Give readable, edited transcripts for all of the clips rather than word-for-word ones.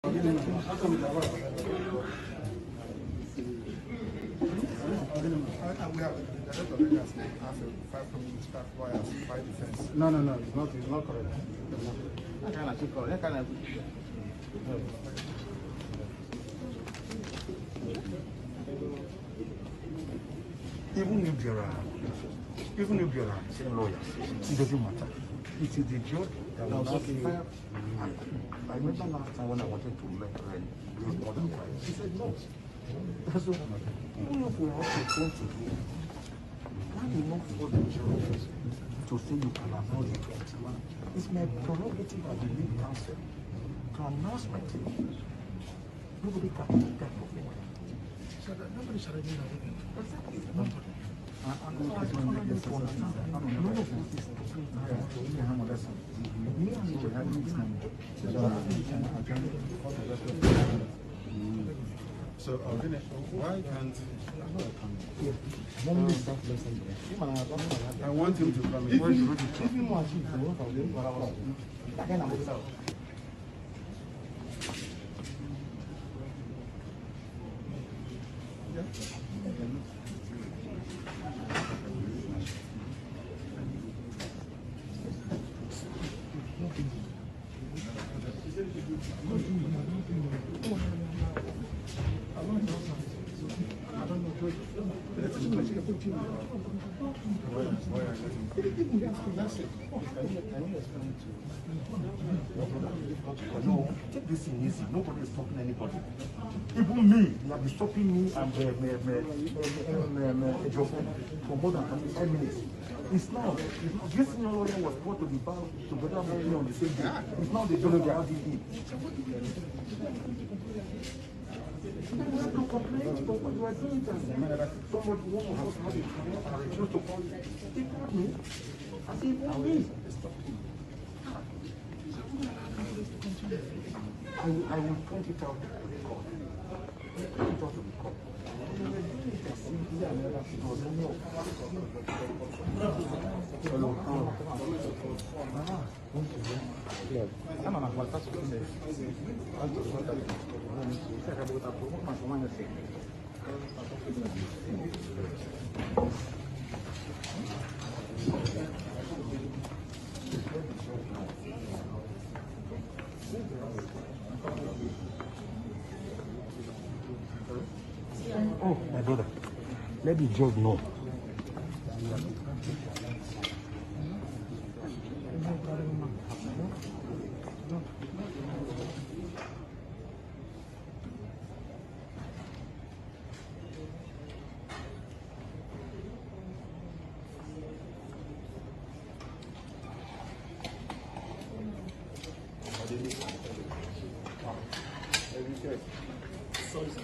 No, it's not correct. Even if there are same lawyers, it doesn't matter. It is the judge that will not fire. I remember last time when I wanted to make rent more than twice. He said no. That's what even if we have to come to you, why do you not for the judge to say you can annul it? It's my prerogative as the lead counsel to announce my team. Nobody can take that from me. So that nobody should have been arguing. Exactly. Nobody. So, why can't I want him to come in. No, take this thing easy. Nobody is stopping anybody. Even me, they have been stopping me and for more than 5 minutes. It's not. This senior lawyer was brought to the bar together with me on the same day. It's not the judge that did it. You have to complain, but when you are doing that, somebody wants to have it and refuse to call you. They called me. I said, what me? I will point it out to the court. Point it out to the court. Oh, my brother, let the judge know. Sorry, sir.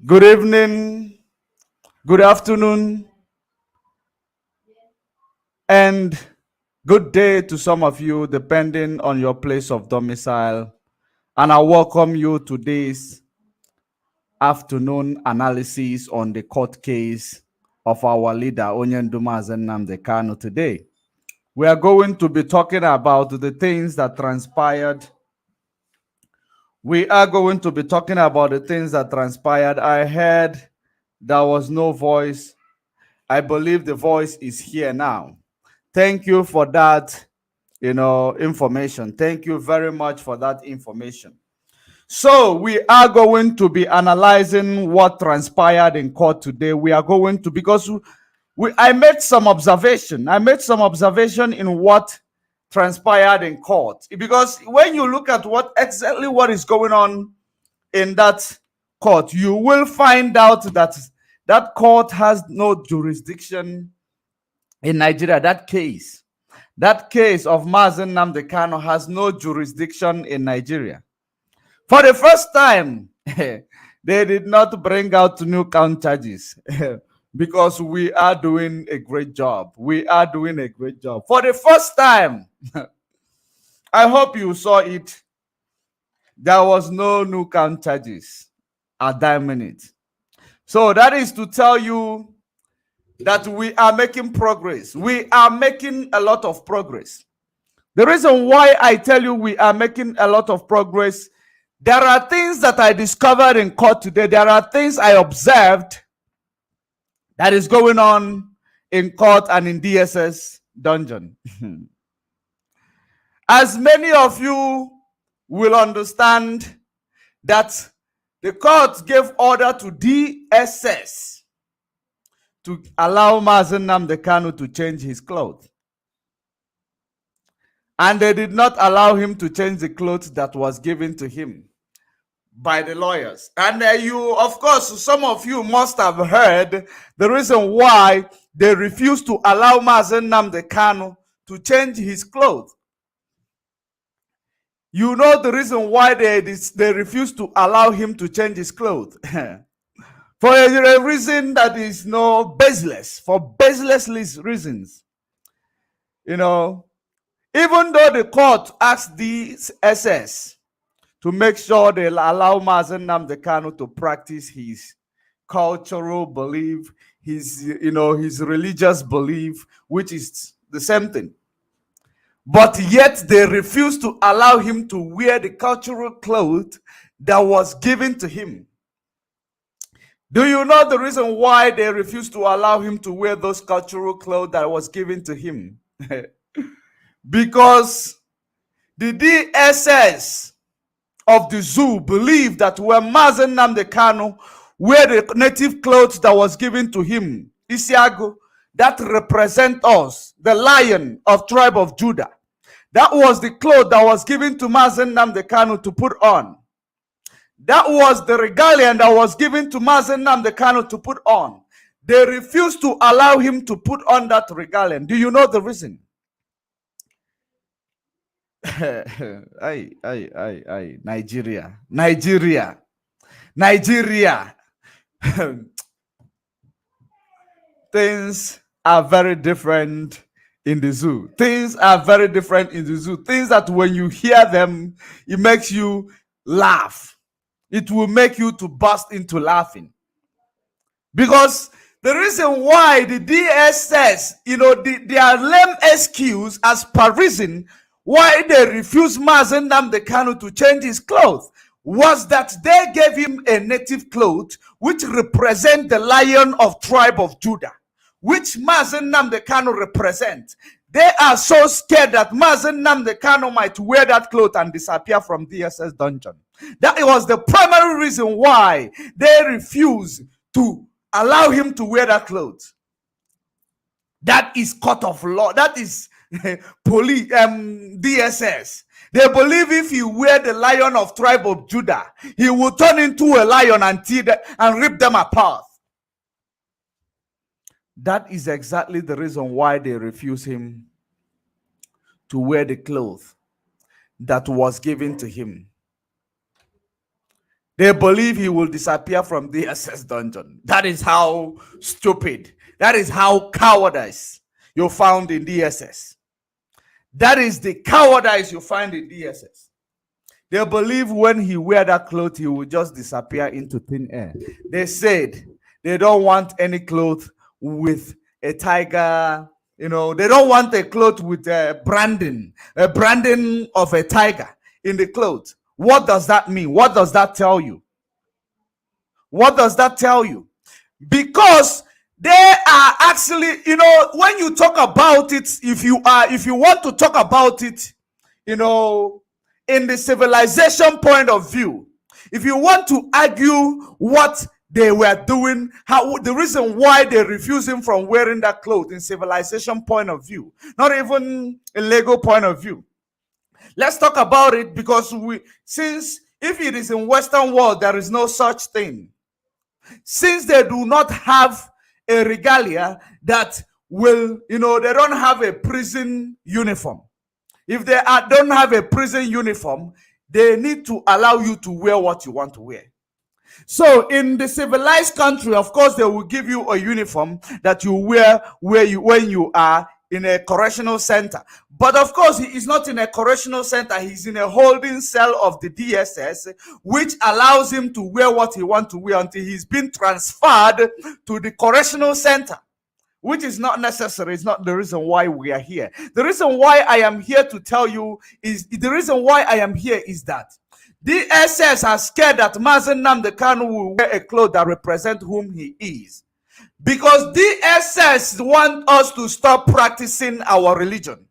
Good evening, good afternoon, and good day to some of you, depending on your place of domicile. And I welcome you to this afternoon analysis on the court case of our leader, Onyenduma Nnamdi Kanu today. We are going to be talking about the things that transpired. We are going to be talking about the things that transpired. I heard there was no voice. I believe the voice is here now. Thank you for that, information. Thank you very much for that information. So we are going to be analyzing what transpired in court today. We are going to, because I made some observation. I made some observation in what transpired in court. Because when you look at what is going on in that court, you will find out that that court has no jurisdiction in Nigeria. That case of Mazen Nnamdi Kanu has no jurisdiction in Nigeria. For the first time, they did not bring out new count charges because we are doing a great job. We are doing a great job. For the first time, I hope you saw it. There was no new count charges at that minute. So that is to tell you that we are making progress. We are making a lot of progress. The reason why I tell you we are making a lot of progress, there are things that I discovered in court today. There are things I observed that is going on in court and in DSS dungeon. As many of you will understand that the court gave order to DSS to allow Mazen Nnamdi Kanu to change his clothes. And they did not allow him to change the clothes that was given to him by the lawyers. And you, of course, some of you must have heard the reason why they refused to allow Mazen Nnamdi Kanu to change his clothes. You know the reason why they refused to allow him to change his clothes. For a reason that is baseless, for baseless reasons. Even though the court asked the SS to make sure they allow Mazen Nnamdi Kanu to practice his cultural belief, his religious belief, which is the same thing. But yet they refused to allow him to wear the cultural clothes that was given to him. Do you know the reason why they refused to allow him to wear those cultural clothes that was given to him? Because the DSS of the zoo believe that when Mazen Nnamdi Kanu wear the native clothes that was given to him, Isiago, that represent us, the lion of tribe of Judah. That was the cloth that was given to Mazen Nnamdi Kanu to put on. That was the regalian that was given to Mazen Nnamdi Kanu to put on. They refused to allow him to put on that regalian. Do you know the reason? Nigeria. Things are very different in the zoo. Things are very different in the zoo. Things that when you hear them, it makes you laugh. It will make you to burst into laughing. Because the reason why the DSS, their lame excuse as per reason why they refused Mazen Nnamdi Kanu to change his clothes was that they gave him a native cloth which represent the lion of tribe of Judah, which Mazen Nnamdi Kanu represent. They are so scared that Mazen Nnamdi Kanu might wear that cloth and disappear from DSS dungeon. That was the primary reason why they refused to allow him to wear that clothes. That is court of law. That is police, DSS. They believe if you wear the lion of tribe of Judah, he will turn into a lion and rip them apart. That is exactly the reason why they refuse him to wear the clothes that was given to him. They believe he will disappear from the SS dungeon. That is how stupid, that is how cowardice you found in DSS. That is the cowardice you find in DSS. They believe when he wear that cloth, he will just disappear into thin air. They said they don't want any cloth with a tiger. They don't want a cloth with a branding of a tiger in the cloth. What does that mean? What does that tell you? What does that tell you? Because they are actually, when you talk about it, if you want to talk about it, in the civilization point of view, if you want to argue what they were doing, the reason why they refuse him from wearing that clothes in civilization point of view, not even a legal point of view. Let's talk about it, because since if it is in Western world, there is no such thing. Since they do not have a regalia that will, they don't have a prison uniform. If they don't have a prison uniform, they need to allow you to wear what you want to wear. So in the civilized country, of course, they will give you a uniform that you wear when you are in a correctional center. But of course, he is not in a correctional center. He's in a holding cell of the DSS, which allows him to wear what he wants to wear until he's been transferred to the correctional center, which is not necessary. It's not the reason why we are here. The reason why I am here to tell you is that DSS are scared that Mazen Nnamdi Kanu will wear a cloth that represents whom he is. Because DSS want us to stop practicing our religion.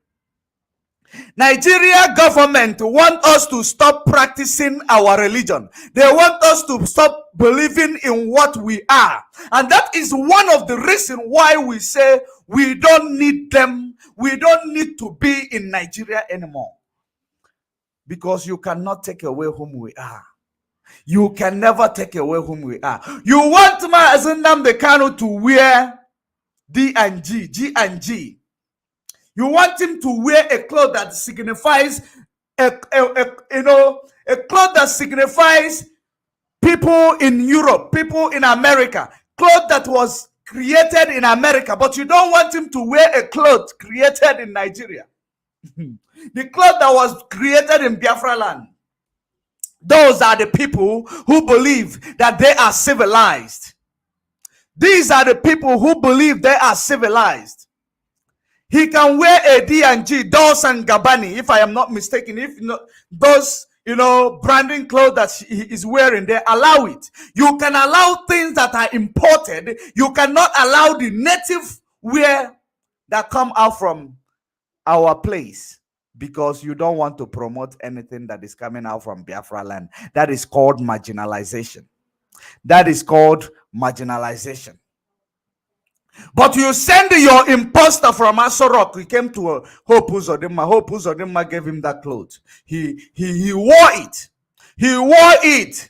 Nigeria government want us to stop practicing our religion. They want us to stop believing in what we are. And that is one of the reasons why we say we don't need them. We don't need to be in Nigeria anymore. Because you cannot take away whom we are. You can never take away whom we are. You want Mazen Nnamdi Kanu to wear D and G and G. You want him to wear a cloth that signifies a cloth that signifies people in Europe, people in America, cloth that was created in America, but you don't want him to wear a cloth created in Nigeria. The cloth that was created in Biafra land. Those are the people who believe that they are civilized. These are the people who believe they are civilized. He can wear a D&G, Dolce and Gabbana, if I am not mistaken. If not, those, branding clothes that he is wearing, they allow it. You can allow things that are imported. You cannot allow the native wear that come out from our place. because you don't want to promote anything that is coming out from Biafra land. That is called marginalization. That is called marginalization. But you send your imposter from Asorok. He came to Hope Uzodinma. Hope Uzodinma gave him that clothes. He wore it. He wore it.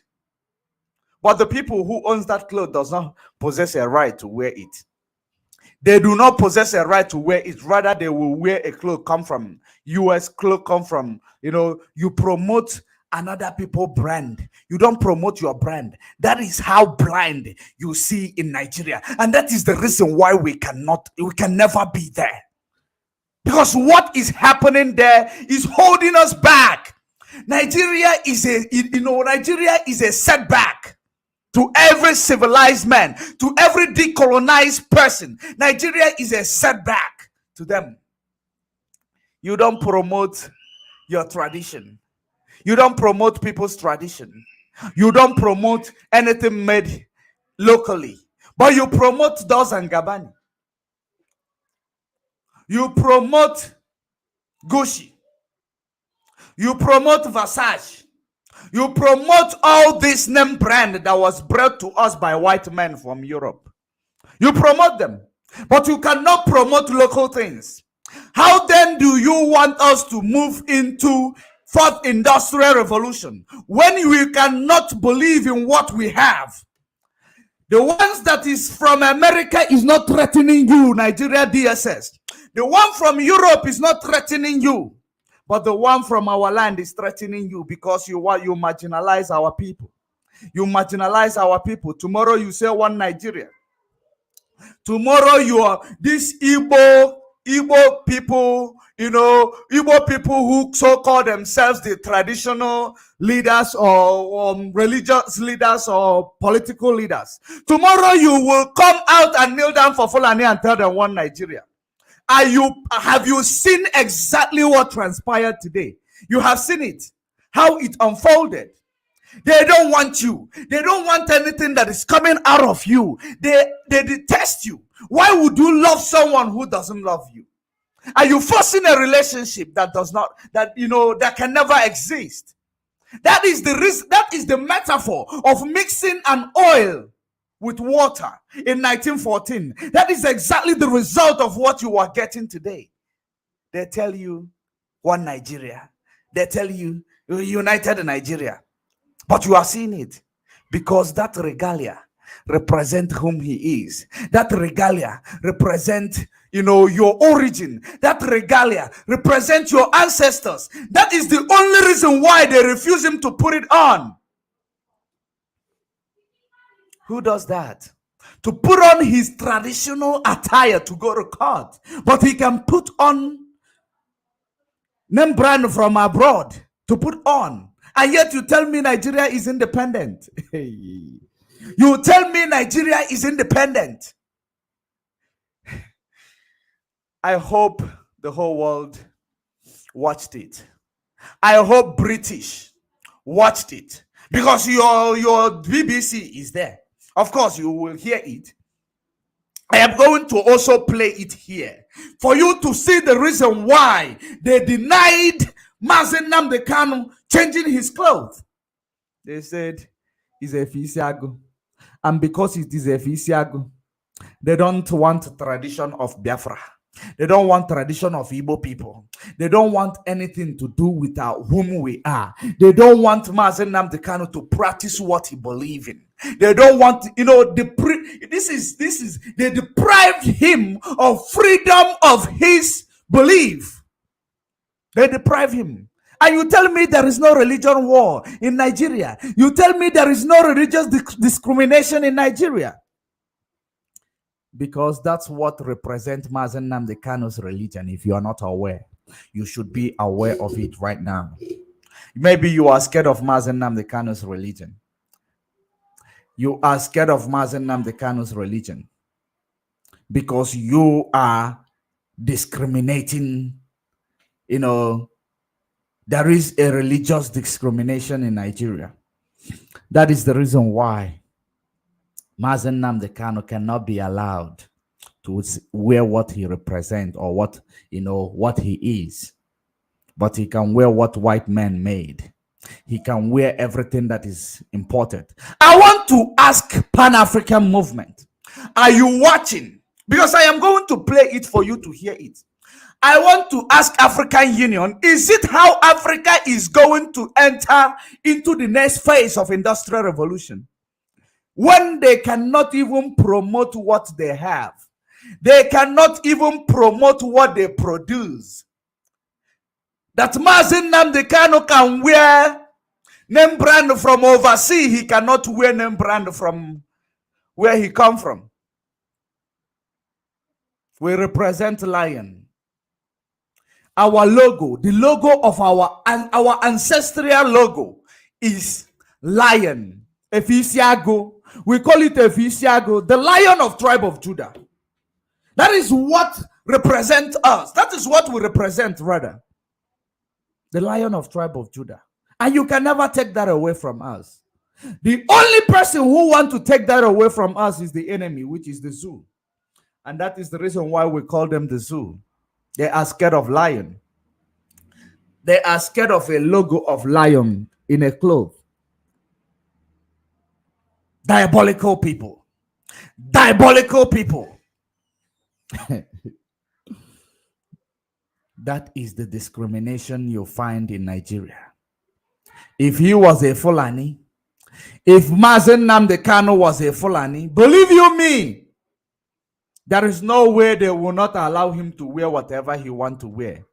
But the people who owns that clothes does not possess a right to wear it. They do not possess a right to wear it. Rather, they will wear a cloth come from US, cloth come from, you promote another people brand. You don't promote your brand. That is how blind you see in Nigeria. And that is the reason why we can never be there. Because what is happening there is holding us back. Nigeria is a setback to every civilized man, to every decolonized person. Nigeria is a setback to them. You don't promote your tradition. You don't promote people's tradition. You don't promote anything made locally. But you promote Dolce and Gabbana. You promote Gucci. You promote Versace. You promote all this name brand that was brought to us by white men from Europe. You promote them, but you cannot promote local things. How then do you want us to move into fourth industrial revolution when we cannot believe in what we have? The ones that is from America is not threatening you, Nigeria DSS. The one from Europe is not threatening you. But the one from our land is threatening you because you marginalize our people. You marginalize our people. Tomorrow you say one Nigeria. Tomorrow you are this Igbo people, Igbo people who so-call themselves the traditional leaders or religious leaders or political leaders. Tomorrow you will come out and kneel down for Fulani and tell them one Nigeria. Have you seen exactly what transpired today? You have seen it, how it unfolded. They don't want you. They don't want anything that is coming out of you. They detest you. Why would you love someone who doesn't love you? Are you forcing a relationship that can never exist? That is the reason. That is the metaphor of mixing an oil with water in 1914. That is exactly the result of what you are getting today. They tell you one Nigeria. They tell you united Nigeria. But you are seeing it because that regalia represent whom he is. That regalia represent your origin. That regalia represent your ancestors. That is the only reason why they refuse him to put it on. Who does that? To put on his traditional attire to go to court. But he can put on name brand from abroad to put on. And yet you tell me Nigeria is independent. You tell me Nigeria is independent. I hope the whole world watched it. I hope British watched it. Because your BBC is there. Of course, you will hear it. I am going to also play it here for you to see the reason why they denied Mazen Nnamdi Kanu changing his clothes. They said he's a Fisiago. And because it is a Fisiago, they don't want tradition of Biafra. They don't want tradition of Igbo people. They don't want anything to do with whom we are. They don't want Mazen Nnamdi Kanu to practice what he believes in. They don't want, they deprived him of freedom of his belief. They deprive him. And you tell me there is no religion war in Nigeria. You tell me there is no religious discrimination in Nigeria. Because that's what represents Mazen Nnamdi Kanu's religion. If you are not aware, you should be aware of it right now. Maybe you are scared of Mazen Nnamdi Kanu's religion. You are scared of Mazen Nnamdi Kanu's religion because you are discriminating. There is a religious discrimination in Nigeria. That is the reason why Mazen Nnamdi Kanu cannot be allowed to wear what he represents or what he is. but he can wear what white men made. He can wear everything that is imported. I want to ask Pan-African movement, are you watching? Because I am going to play it for you to hear it. I want to ask African Union, is it how Africa is going to enter into the next phase of industrial revolution? When they cannot even promote what they have. They cannot even promote what they produce. That Mazen Nnamdi Kanu can wear name brand from overseas, he cannot wear name brand from where he come from. We represent lion. Our logo, the logo of our ancestral logo is lion. Ephesiago. We call it Ephesiago, the lion of tribe of Judah. That is what represents us. That is what we represent, rather. The lion of tribe of Judah. And you can never take that away from us. The only person who wants to take that away from us is the enemy, which is the zoo. And that is the reason why we call them the zoo. They are scared of lion. They are scared of a logo of lion in a cloth. Diabolical people. Diabolical people. That is the discrimination you find in Nigeria. If he was a Fulani, if Mazen Nnamdi Kanu was a Fulani, believe you me, there is no way they will not allow him to wear whatever he wants to wear.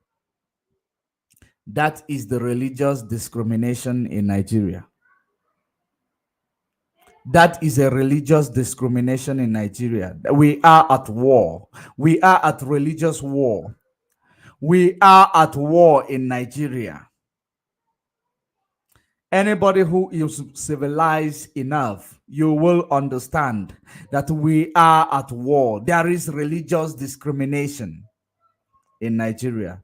That is the religious discrimination in Nigeria. That is a religious discrimination in Nigeria. We are at war. We are at religious war. We are at war in Nigeria. Anybody who is civilized enough, you will understand that we are at war. There is religious discrimination in Nigeria.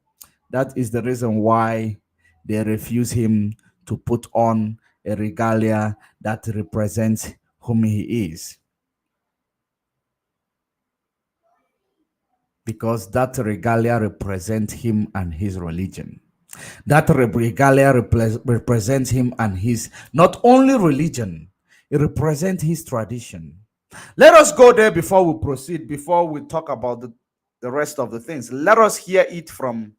That is the reason why they refuse him to put on a regalia that represents whom he is. Because that regalia represents him and his religion. That regalia represents him and his, not only religion, it represents his tradition. Let us go there before we proceed, before we talk about the rest of the things. Let us hear it from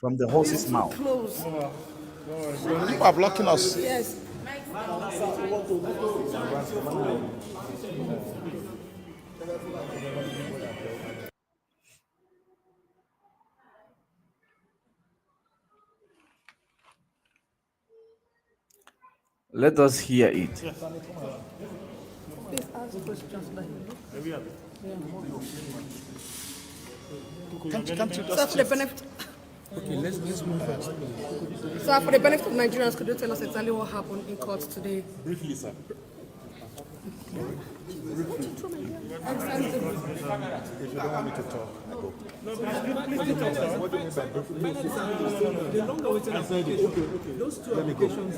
the horse's mouth. People are blocking us. Yes. Let us hear it. Please ask questions. Can't you So just for the benefit, Okay, let's move first. so for the benefit of Nigerians, could you tell us exactly what happened in court today? Briefly, sir. If you don't want me to talk, I go. The longer waiting application, those two applications.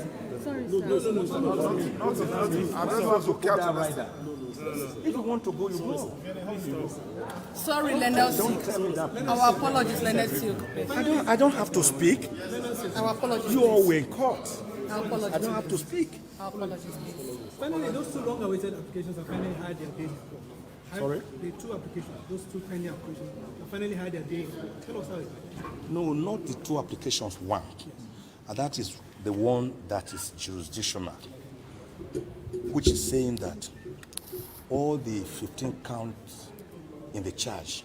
I don't want to capture. If you want to go, you go. Sorry, Lendel Silk. Our apologies, Lendel Silk. I don't have to speak. Our apologies. You all were in court. Our apologies. I don't have to speak. Our apologies. Finally, those two long awaited applications have finally had their day. Sorry? The two applications, those two pending applications, have finally had their day. Tell us how it's like. No, not the two applications, one. And that is the one that is jurisdictional, which is saying that all the 15 counts in the charge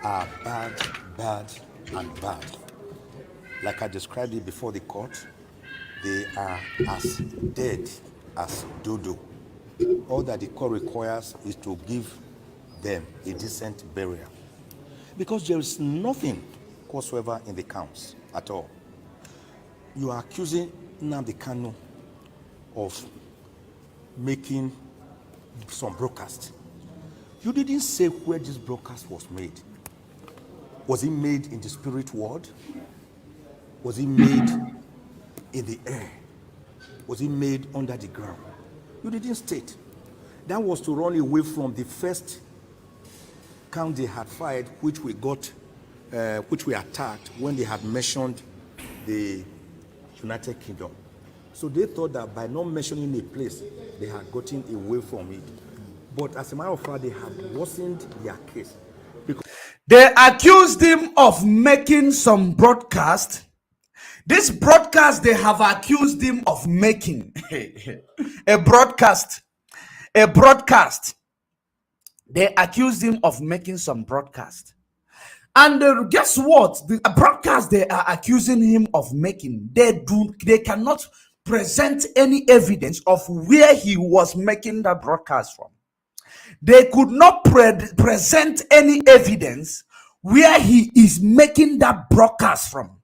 are bad, and bad. Like I described it before the court, they are as dead as dodo. All that the court requires is to give them a decent burial. Because there is nothing whatsoever in the counts at all. You are accusing Nnamdi Kanu of making some broadcast. You didn't say where this broadcast was made. Was it made in the spirit world? Was it made in the air? Was it made under the ground? You didn't state. That was to run away from the first count they had fired, which we got which we attacked when they had mentioned the United Kingdom. So they thought that by not mentioning a place, they had gotten away from it. But as a matter of fact, they have worsened their case. Because they accused him of making some broadcast. This broadcast they have accused him of making a broadcast. A broadcast. They accused him of making some broadcast. And guess what? The broadcast they are accusing him of making, they cannot present any evidence of where he was making that broadcast from. They could not present any evidence where he is making that broadcast from.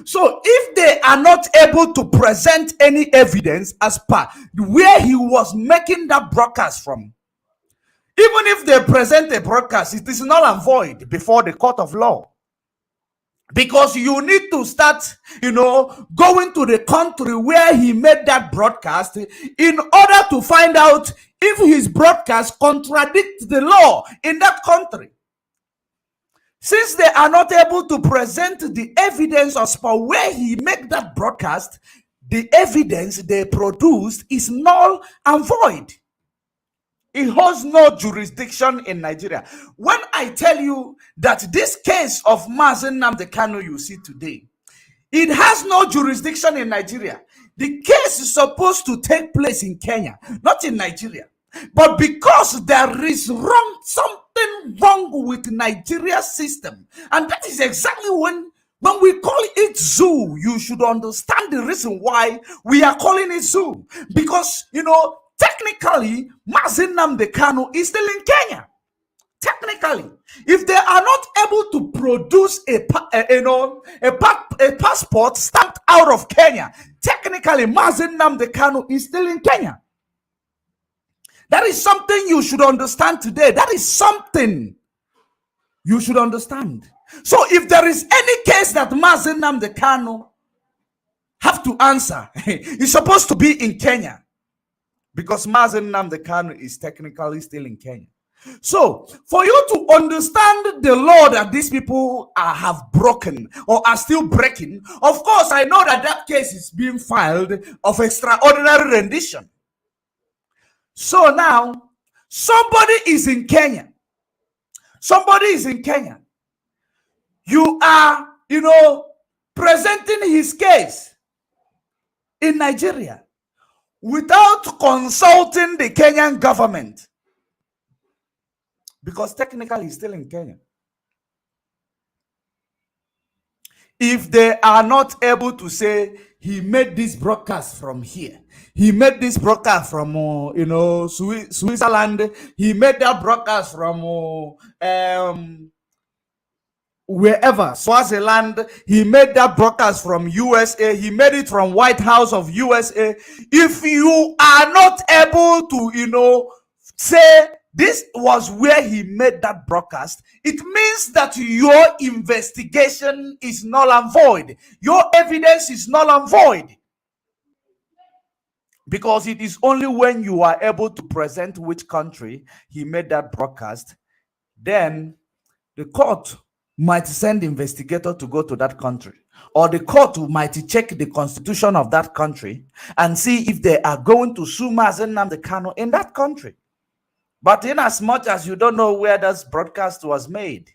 So if they are not able to present any evidence as per where he was making that broadcast from, even if they present a broadcast, it is null and void before the court of law. Because you need to start, going to the country where he made that broadcast in order to find out if his broadcast contradicts the law in that country. Since they are not able to present the evidence as per where he made that broadcast, the evidence they produced is null and void. It holds no jurisdiction in Nigeria. When I tell you that this case of Mazi Nnamdi Kanu you see today, it has no jurisdiction in Nigeria. The case is supposed to take place in Kenya, not in Nigeria. But because there is something wrong with Nigeria's system, and that is exactly when we call it zoo, you should understand the reason why we are calling it zoo. Because, technically, Mazi Nnamdi Kanu is still in Kenya. Technically, if they are not able to produce a passport stamped out of Kenya, technically, Mazi Nnamdi Kanu is still in Kenya. That is something you should understand today. That is something you should understand. So if there is any case that Mazi Nnamdi Kanu have to answer, it's supposed to be in Kenya. Because Mazi Nnamdi Kanu is technically still in Kenya. So, for you to understand the law that these people have broken or are still breaking, of course, I know that case is being filed of extraordinary rendition. So now, somebody is in Kenya. Somebody is in Kenya. You are, presenting his case in Nigeria without consulting the Kenyan government. Because technically he's still in Kenya. If they are not able to say he made this broadcast from here, he made this broadcast from Switzerland, he made that broadcast from wherever, Swaziland, he made that broadcast from USA, he made it from White House of USA. If you are not able to say this was where he made that broadcast, it means that your investigation is null and void. Your evidence is null and void. Because it is only when you are able to present which country he made that broadcast, then the court might send investigator to go to that country. Or the court might check the constitution of that country and see if they are going to sue Mazi Nnamdi Kanu in that country. But in as much as you don't know where this broadcast was made,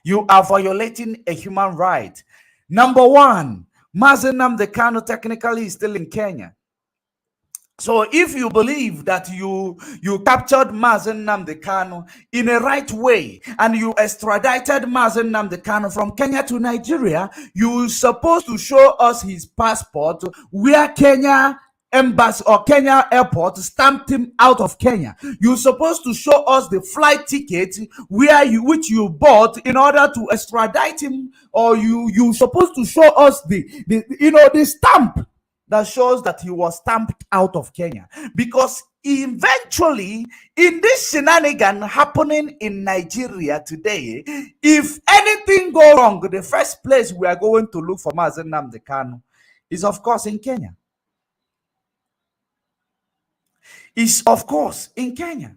you are violating a human right. Number one, Mazi Nnamdi Kanu technically is still in Kenya. So if you believe that you captured Mazi Nnamdi Kanu in a right way and you extradited Mazi Nnamdi Kanu from Kenya to Nigeria, you're supposed to show us his passport where Kenya embassy or Kenya airport stamped him out of Kenya. You're supposed to show us the flight ticket which you bought in order to extradite him, or you're supposed to show us the stamp that shows that he was stamped out of Kenya. Because eventually, in this shenanigan happening in Nigeria today, if anything go wrong, the first place we are going to look for Mazi Nnamdi Kanu is, of course, in Kenya. Is, of course, in Kenya.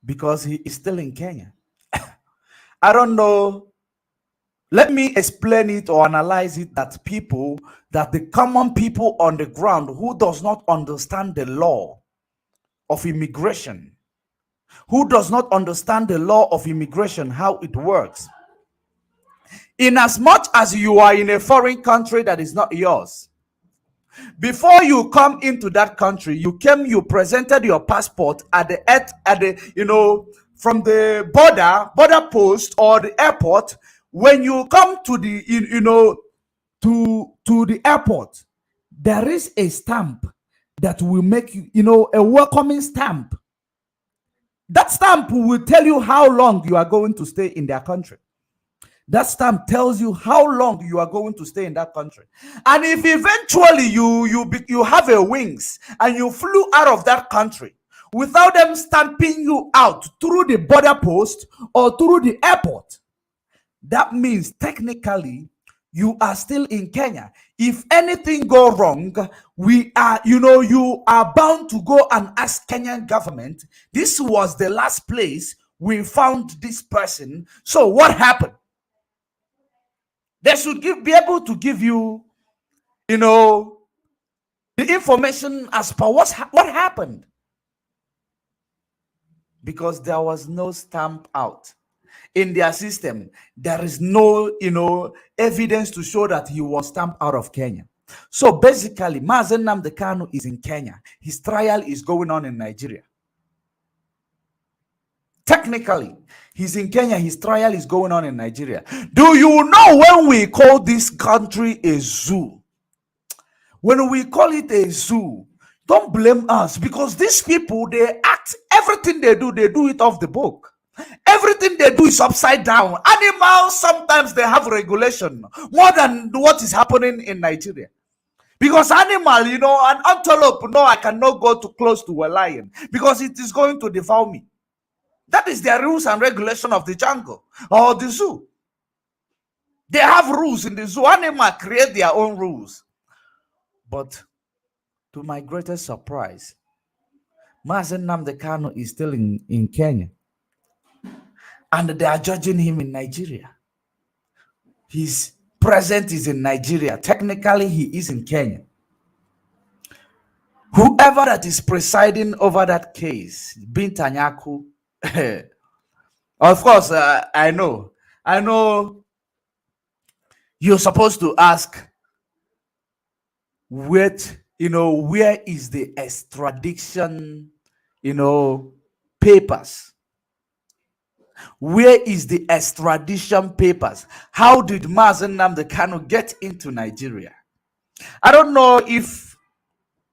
Because he is still in Kenya. I don't know Let me explain it or analyze it that the common people on the ground who does not understand the law of immigration, who does not understand the law of immigration, how it works. In as much as you are in a foreign country that is not yours, before you come into that country, you presented your passport at the from the border post or the airport. When you come to the to the airport, there is a stamp that will make you a welcoming stamp. That stamp will tell you how long you are going to stay in their country. That stamp tells you how long you are going to stay in that country. And if eventually you have a wings and you flew out of that country without them stamping you out through the border post or through the airport, that means technically you are still in Kenya. If anything go wrong, you are bound to go and ask Kenyan government. This was the last place we found this person. So what happened? They should be able to give you, the information as per what happened. Because there was no stamp out in their system. There is no, evidence to show that he was stamped out of Kenya. So basically, Mazen Nnamdi Kanu is in Kenya. His trial is going on in Nigeria. Technically, he's in Kenya. His trial is going on in Nigeria. Do you know when we call this country a zoo? When we call it a zoo, don't blame us, because these people, they act, everything they do it off the book. Everything they do is upside down. Animals, sometimes they have regulation more than what is happening in Nigeria. Because animal, an antelope, no, I cannot go too close to a lion because it is going to devour me. That is their rules and regulation of the jungle or the zoo. They have rules in the zoo. Animals create their own rules. But to my greatest surprise, Mazen Nnamdi Kanu is still in Kenya. And they are judging him in Nigeria. His presence is in Nigeria. Technically, he is in Kenya. Whoever that is presiding over that case, Bintanyaku, of course, I know you're supposed to ask, where is the extradition, papers? Where is the extradition papers? How did Mazen Nnamdi Kanu get into Nigeria? I don't know if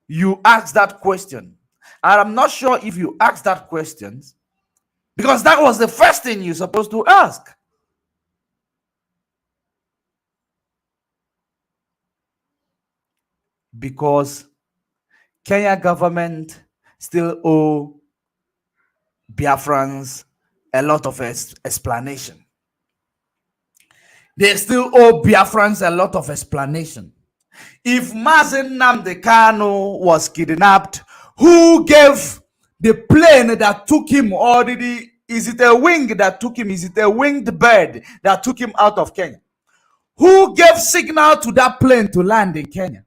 you asked that question. I'm not sure if you asked that question, because that was the first thing you're supposed to ask. Because Kenya government still owe Biafrans a lot of explanation. They still owe Biafrans a lot of explanation. If Mazen Nnamdi Kanu was kidnapped, who gave the plane that took him, or is it a wing that took him? Is it a winged bird that took him out of Kenya? Who gave signal to that plane to land in Kenya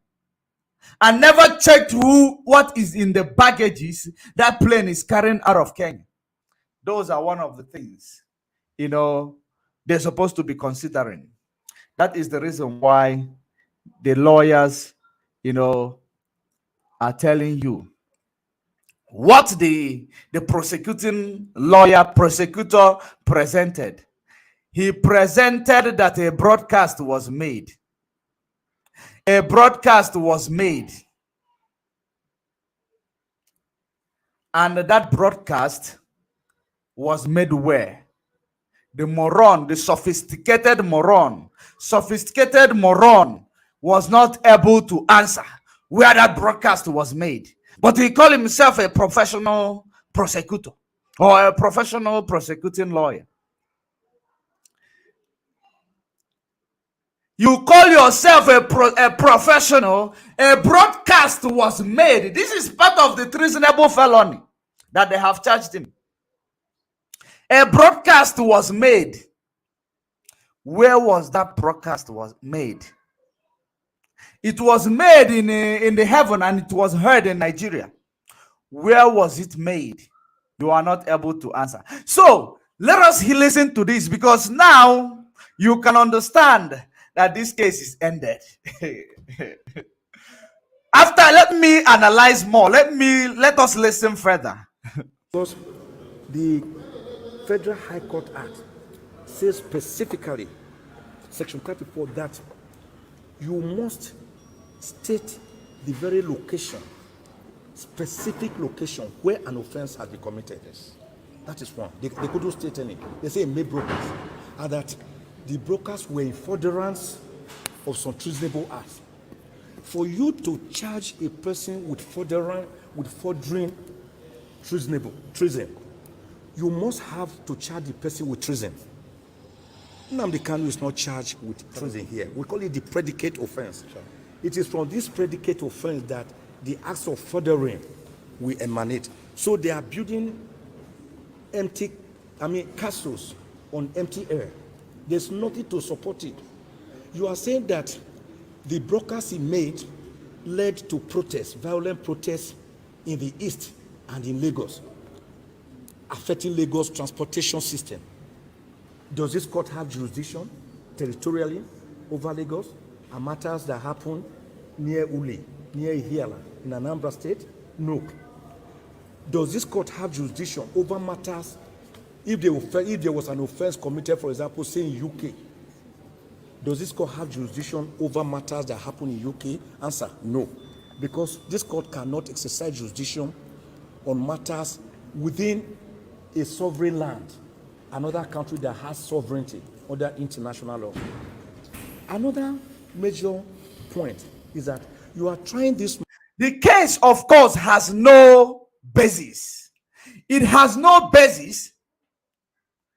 and never checked what is in the baggages that plane is carrying out of Kenya? Those are one of the things, they're supposed to be considering. That is the reason why the lawyers, are telling you what the prosecutor presented. He presented that a broadcast was made. A broadcast was made. And that broadcast was made where? The moron, the sophisticated moron was not able to answer where that broadcast was made. But he called himself a professional prosecutor or a professional prosecuting lawyer. You call yourself a professional. A broadcast was made. This is part of the treasonable felony that they have charged him. A broadcast was made Where was that broadcast was made? It was made in the heaven and it was heard in Nigeria. Where was it made? You are not able to answer. So let us listen to this, because now you can understand that this case is ended. After, let me analyze more. Let us listen further. Because the Federal High Court Act says specifically, Section 34, that you must state the very location, specific location where an offense has been committed. Yes. That is one. They couldn't state any. They say made brokers, and that the brokers were in furtherance of some treasonable acts. For you to charge a person with furthering treason, you must have to charge the person with treason. Nnamdi Kanu is not charged with treason here. We call it the predicate offense. Sure. It is from this predicate offense that the acts of furthering will emanate. So they are building castles on empty air. There's nothing to support it. You are saying that the broadcast he made led to protests, violent protests in the east and in Lagos, affecting Lagos transportation system. Does this court have jurisdiction territorially over Lagos and matters that happen near Uli, near Ihiala, in Anambra State? No. Does this court have jurisdiction over matters if there was an offense committed, for example, say in UK? Does this court have jurisdiction over matters that happen in UK? Answer, no. Because this court cannot exercise jurisdiction on matters within a sovereign land, another country that has sovereignty under international law. Another major point is that you are trying this. The case, of course, has no basis. It has no basis.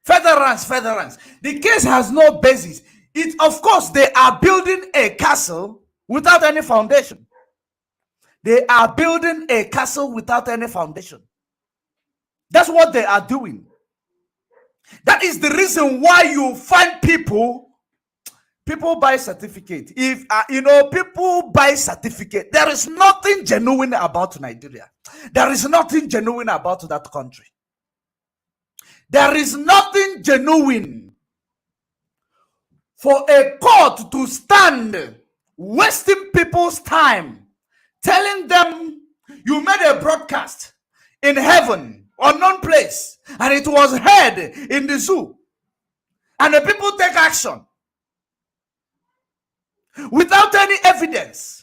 Furtherance. The case has no basis. It, of course, they are building a castle without any foundation. They are building a castle without any foundation. That's what they are doing. That is the reason why you find people buy certificate. If people buy certificate, there is nothing genuine about Nigeria. There is nothing genuine about that country. There is nothing genuine for a court to stand wasting people's time, telling them you made a broadcast in heaven, unknown place, and it was heard in the zoo, and the people take action without any evidence.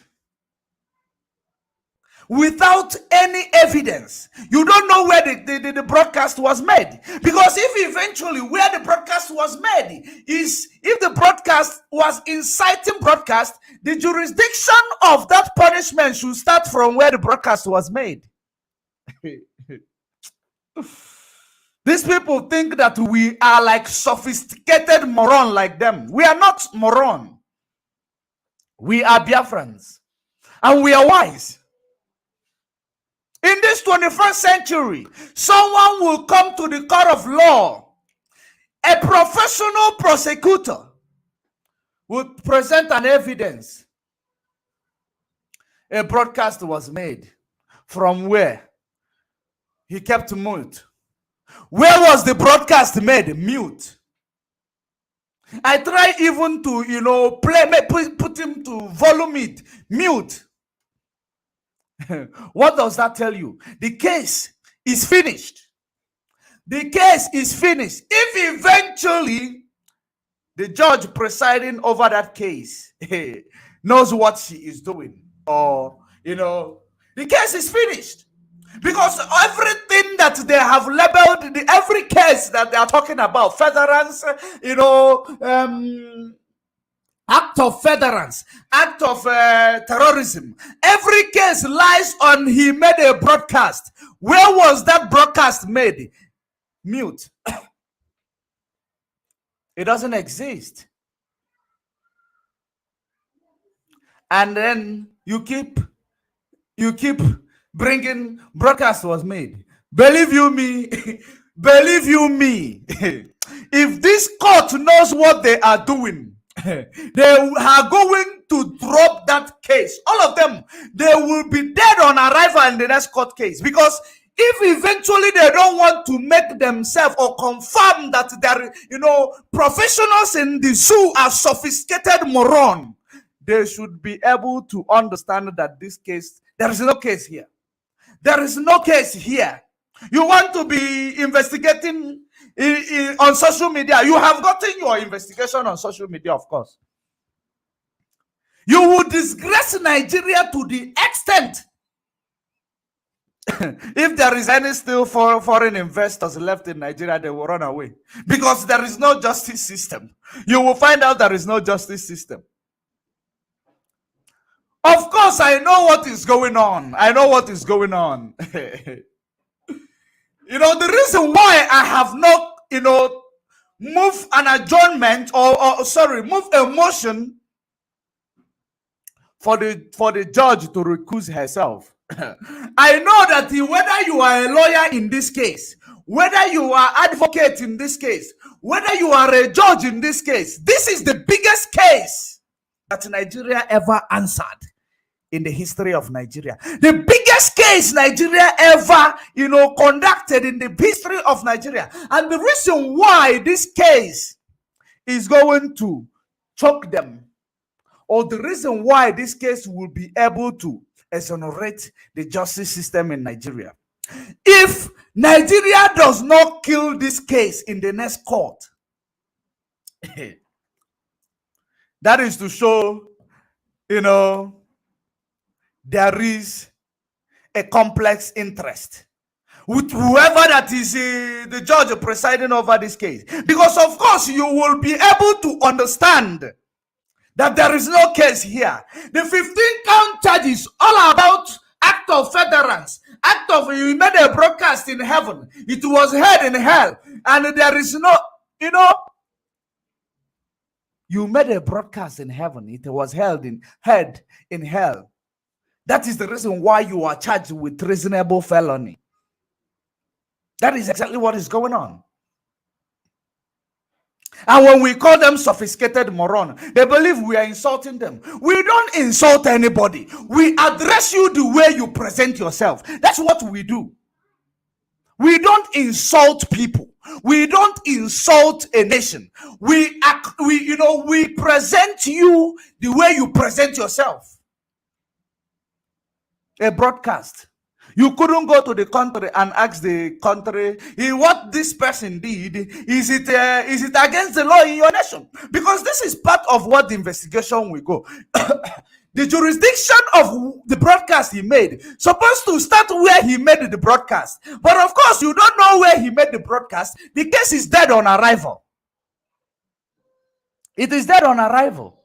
Without any evidence. You don't know where the broadcast was made. Because if eventually where the broadcast was made is, if the broadcast was inciting broadcast, the jurisdiction of that punishment should start from where the broadcast was made. These people think that we are like sophisticated moron like them. We are not moron. We are Biafrans. And we are wise. In this 21st century, someone will come to the court of law. A professional prosecutor will present an evidence. A broadcast was made. From where? He kept mute. Where was the broadcast made? Mute. I try even to, put him to volume it. Mute. What does that tell you? The case is finished. The case is finished. If eventually the judge presiding over that case knows what she is doing, or, the case is finished. Because everything that they have labeled, every case that they are talking about, furtherance, act of furtherance, act of terrorism, every case lies on he made a broadcast. Where was that broadcast made? Mute. It doesn't exist. And then you keep bringing broadcast was made. Believe you me, believe you me. if this court knows what they are doing, they are going to drop that case. All of them, they will be dead on arrival in the next court case. Because if eventually they don't want to make themselves or confirm that they're, professionals in the zoo are sophisticated moron, they should be able to understand that this case, there is no case here. There is no case here. You want to be investigating on social media. You have gotten your investigation on social media, of course. You would disgrace Nigeria to the extent if there is any still foreign investors left in Nigeria, they will run away. Because there is no justice system. You will find out there is no justice system. Of course, I know what is going on. I know what is going on. The reason why I have not, move an adjournment move a motion for the judge to recuse herself. I know that whether you are a lawyer in this case, whether you are advocate in this case, whether you are a judge in this case, this is the biggest case that Nigeria ever answered in the history of Nigeria. The biggest case Nigeria ever, conducted in the history of Nigeria. And the reason why this case is going to choke them, or the reason why this case will be able to exonerate the justice system in Nigeria. If Nigeria does not kill this case in the next court, that is to show, there is a complex interest with whoever that is the judge presiding over this case. Because of course you will be able to understand that there is no case here. The 15-count charge is all about act of furtherance. Act of, you made a broadcast in heaven. It was heard in hell. And there is no, you made a broadcast in heaven. It was heard in hell. That is the reason why you are charged with treasonable felony. That is exactly what is going on. And when we call them sophisticated moron, they believe we are insulting them. We don't insult anybody. We address you the way you present yourself. That's what we do. We don't insult people. We don't insult a nation. We present you the way you present yourself. A broadcast. You couldn't go to the country and ask the country, what this person did, is it against the law in your nation? Because this is part of what the investigation will go. The jurisdiction of the broadcast he made, supposed to start where he made the broadcast. But of course, you don't know where he made the broadcast. The case is dead on arrival. It is dead on arrival.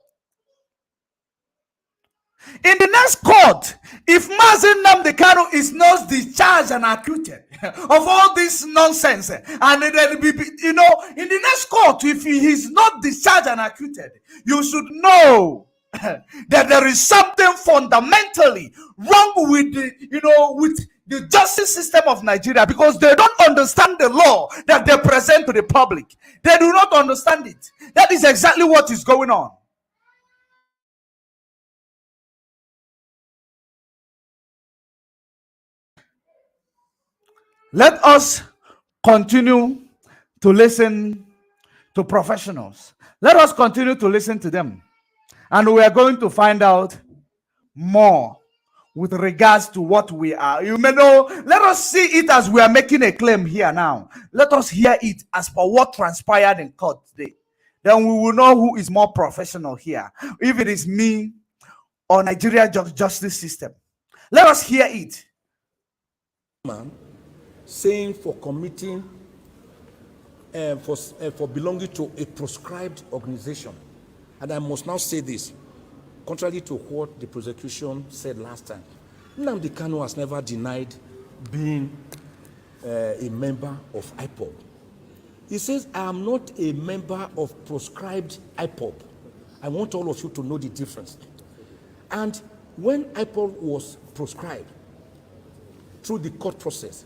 In the next court, if Mazen Nnamdi Kanu is not discharged and acquitted of all this nonsense, and then in the next court, if he is not discharged and acquitted, you should know that there is something fundamentally wrong with the justice system of Nigeria, because they don't understand the law that they present to the public. They do not understand it. That is exactly what is going on. Let us continue to listen to professionals. Let us continue to listen to them. And we are going to find out more with regards to what we are. You may know, let us see it as we are making a claim here now. Let us hear it as per what transpired in court today. Then we will know who is more professional here. If it is me or Nigeria justice system. Let us hear it. Man, saying for committing, for belonging to a proscribed organization. And I must now say this, contrary to what the prosecution said last time. Nnamdi Kanu has never denied being a member of IPOB. He says, I am not a member of proscribed IPOB. I want all of you to know the difference. And when IPOB was proscribed through the court process,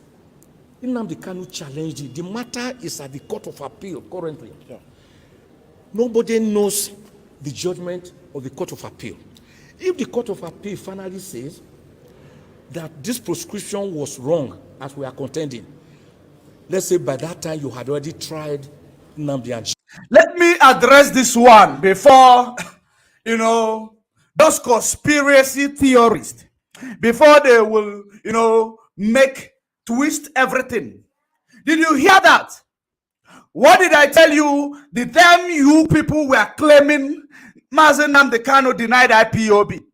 Nnamdi Kanu challenged it. The matter is at the Court of Appeal currently. Yeah. Nobody knows the judgment of the Court of Appeal. If the Court of Appeal finally says that this proscription was wrong, as we are contending, let's say by that time you had already tried Nnamdi and Let me address this one before, those conspiracy theorists, before they will, twist everything. Did you hear that? What did I tell you the time you people were claiming Mazen Nnamdi Kanu denied IPOB?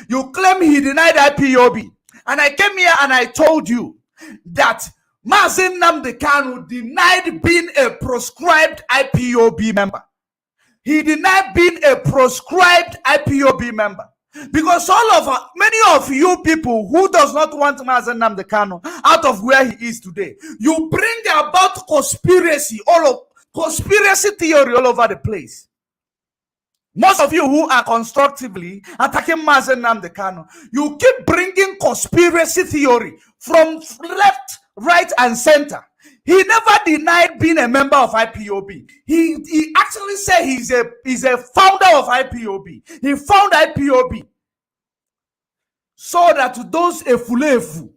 You claim he denied IPOB. And I came here and I told you that Mazen Nnamdi Kanu denied being a proscribed IPOB member. He denied being a proscribed IPOB member. Because many of you people who does not want Mazen Nnamdi Kanu out of where he is today, you bring about conspiracy theory all over the place. Most of you who are constructively attacking Mazen Nnamdi Kanu, you keep bringing conspiracy theory from left, right, and center. He never denied being a member of IPOB. He actually said he's a founder of IPOB. He found IPOB so that those efulefu,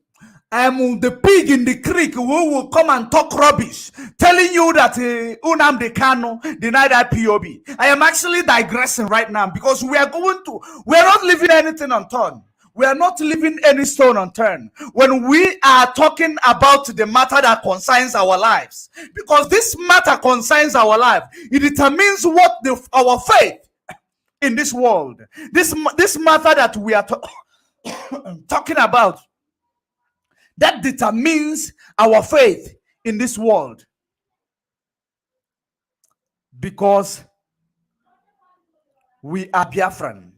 the pig in the creek who will come and talk rubbish, telling you that Nnamdi Kanu denied IPOB. I am actually digressing right now because we are not leaving anything unturned. We are not leaving any stone unturned when we are talking about the matter that concerns our lives. Because this matter concerns our life. It determines what our faith in this world. This matter that we are talking about, that determines our faith in this world. Because we are Biafran.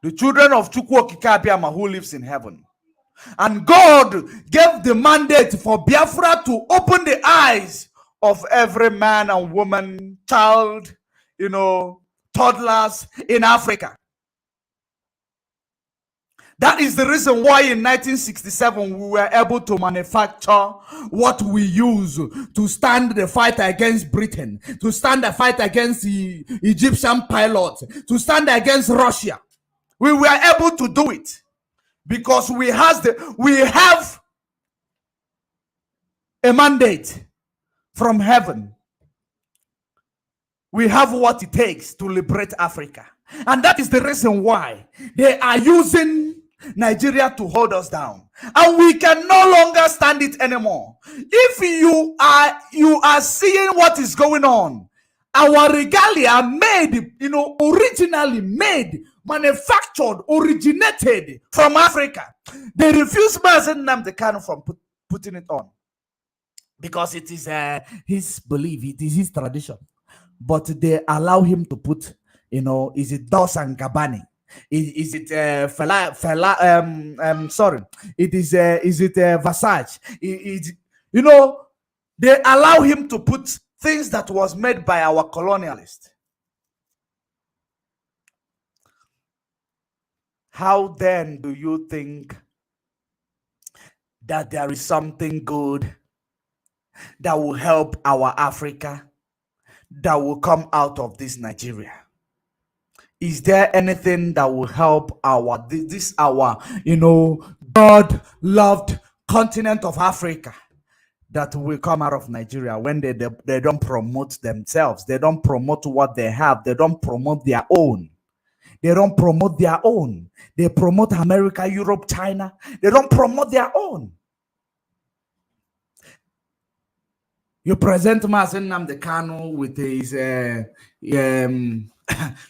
The children of Chukwu Okike Abiama who lives in heaven. And God gave the mandate for Biafra to open the eyes of every man and woman, child, toddlers in Africa. That is the reason why in 1967 we were able to manufacture what we use to stand the fight against Britain, to stand the fight against the Egyptian pilots, to stand against Russia. We were able to do it because we have a mandate from heaven. We have what it takes to liberate Africa. And that is the reason why they are using Nigeria to hold us down. And we can no longer stand it anymore. If you are seeing what is going on, our regalia made, originally made, manufactured, originated from Africa. They refuse Mazen Nnamdi Kanu from putting it on because it is his belief, it is his tradition. But they allow him to put, is it Dos and Gabbani? Is it Versace? They allow him to put things that was made by our colonialists. How then do you think that there is something good that will help our Africa, that will come out of this Nigeria? Is there anything that will help our God-loved continent of Africa that will come out of Nigeria when they don't promote themselves? They don't promote what they have. They don't promote their own. They don't promote their own. They promote America, Europe, China. They don't promote their own. You present Mazen Nnamdi Kanu with his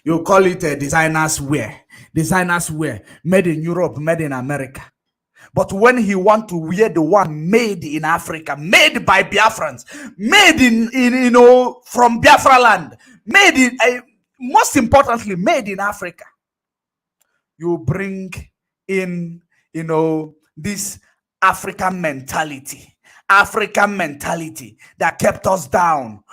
you call it a designer's wear, made in Europe, made in America. But when he want to wear the one made in Africa, made by Biafrans, made in from Biafra land, made in most importantly, made in Africa, you bring in this African mentality that kept us down,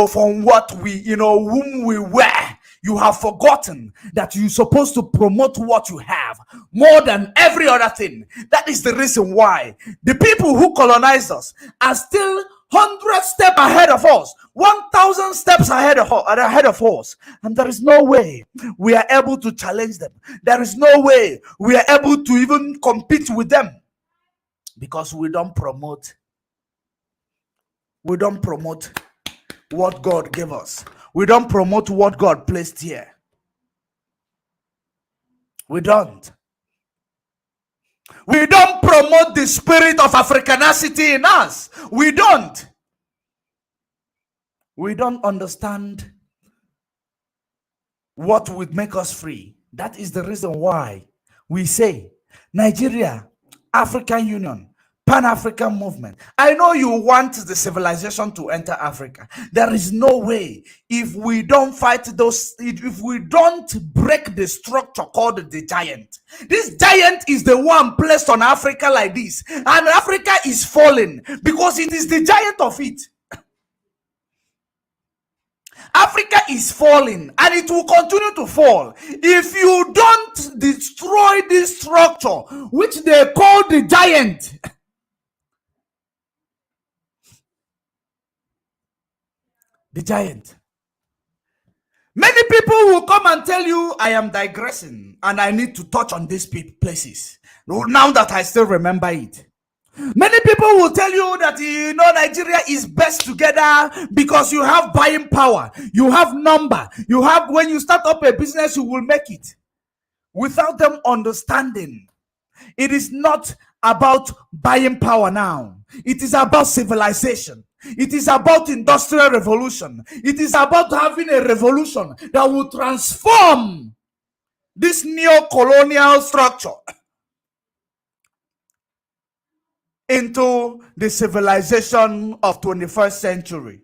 from what we, whom we were, You have forgotten that you're supposed to promote what you have more than every other thing. That is the reason why the people who colonized us are still 100 steps ahead of us, 1,000 steps ahead of us. And there is no way we are able to challenge them. There is no way we are able to even compete with them, because we don't promote what God gave us. We don't promote what God placed here. We don't promote the spirit of Africanity in us. We don't understand what would make us free. That is the reason why we say Nigeria, African Union, Pan-African movement. I know you want the civilization to enter Africa. There is no way, if we don't fight those, if we don't break the structure called the giant. This giant is the one placed on Africa like this, and Africa is falling because it is the giant of it. Africa is falling, and it will continue to fall if you don't destroy this structure which they call the giant. The giant. Many people will come and tell you I am digressing and I need to touch on these places now that I still remember it. Many people will tell you that Nigeria is best together because you have buying power, you have number, you have, when you start up a business you will make it, without them understanding it is not about buying power now. It is about civilization. It is about industrial revolution. It is about having a revolution that will transform this neo-colonial structure into the civilization of 21st century.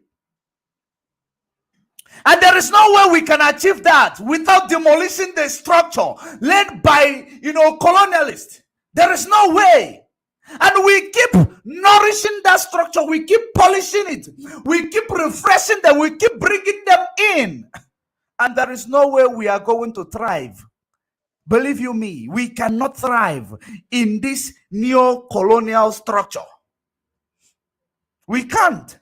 And there is no way we can achieve that without demolishing the structure led by, colonialists. There is no way. And we keep nourishing that structure. We keep polishing it. We keep refreshing them. We keep bringing them in. And there is no way we are going to thrive. Believe you me, we cannot thrive in this neo-colonial structure. We can't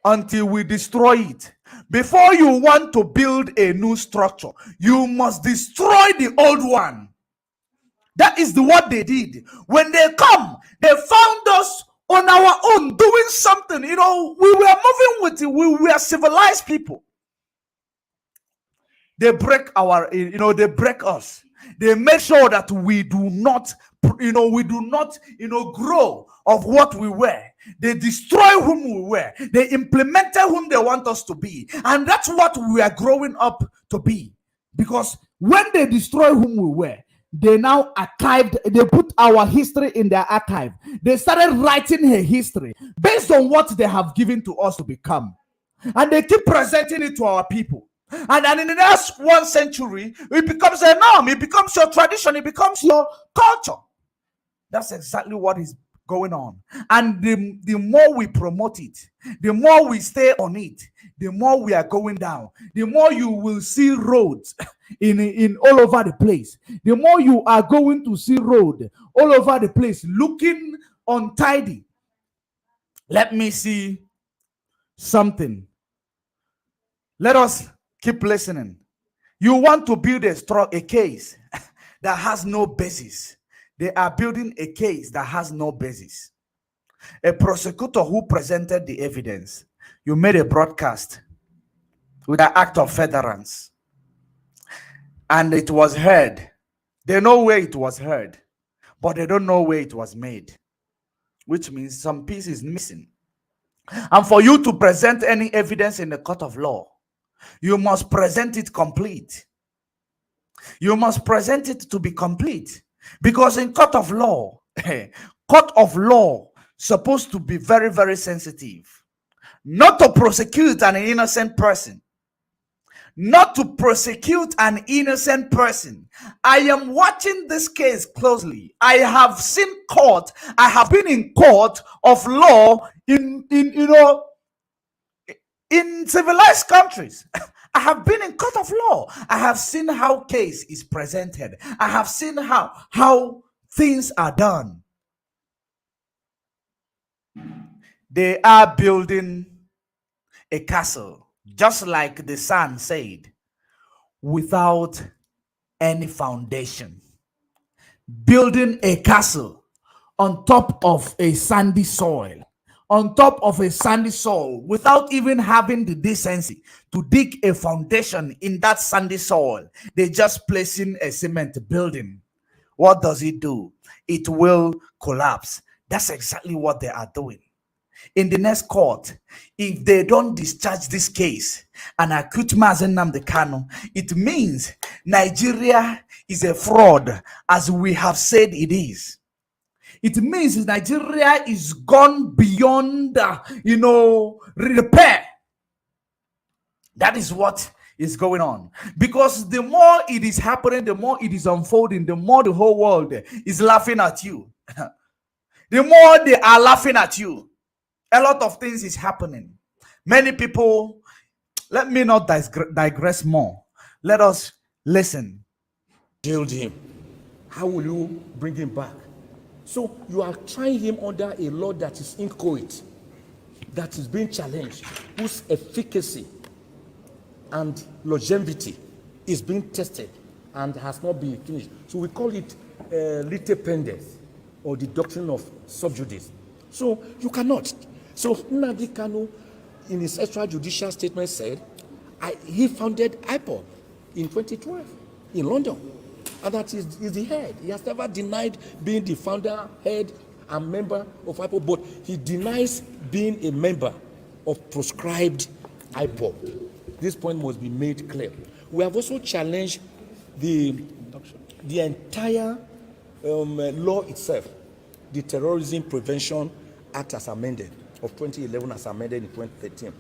until we destroy it. Before you want to build a new structure, you must destroy the old one. That is what they did. When they come, they found us on our own doing something. We were moving with it. We were civilized people. They break they break us. They make sure that we do not grow of what we were. They destroy whom we were. They implemented whom they want us to be. And that's what we are growing up to be. Because when they destroy whom we were, they now archived, they put our history in their archive. They started writing a history based on what they have given to us to become. And they keep presenting it to our people. And then in the next 1 century, it becomes a norm, it becomes your tradition, it becomes your culture. That's exactly what is going on. And the more we promote it, the more we stay on it, the more we are going down, the more you will see roads in all over the place. The more you are going to see road all over the place looking untidy. Let me see something. Let us keep listening. You want to build a case that has no basis. They are building a case that has no basis. A prosecutor who presented the evidence, you made a broadcast with an act of furtherance, and it was heard. They know where it was heard, but they don't know where it was made, which means some piece is missing. And for you to present any evidence in the court of law, you must present it complete. You must present it to be complete. Because in court of law, supposed to be very, very sensitive. Not to prosecute an innocent person. Not to prosecute an innocent person. I am watching this case closely. I have seen court. I have been in court of law in civilized countries. I have been in court of law. I have seen how case is presented. I have seen how things are done. They are building a castle, just like the son said, without any foundation. Building a castle on top of a sandy soil, without even having the decency to dig a foundation in that sandy soil. They just placing a cement building. What does it do? It will collapse. That's exactly what they are doing. In the next court, if they don't discharge this case and acquit Mazen Nnamdi Kanu, it means Nigeria is a fraud, as we have said it is. It means Nigeria is gone beyond, repair. That is what is going on. Because the more it is happening, the more it is unfolding, the more the whole world is laughing at you. The more they are laughing at you. A lot of things is happening. Many people, let me not digress more. Let us listen. Jailed him. How will you bring him back? So you are trying him under a law that is inchoate, that is being challenged, whose efficacy and longevity is being tested and has not been finished. So we call it lite pendens, or the doctrine of sub judice. So you cannot. So Nnamdi Kanu, in his extrajudicial statement, said he founded IPOB in 2012 in London. And that is the head. He has never denied being the founder, head, and member of IPOB, but he denies being a member of proscribed IPOB. This point must be made clear. We have also challenged the entire law itself, the Terrorism Prevention Act as amended of 2011 as amended in 2013.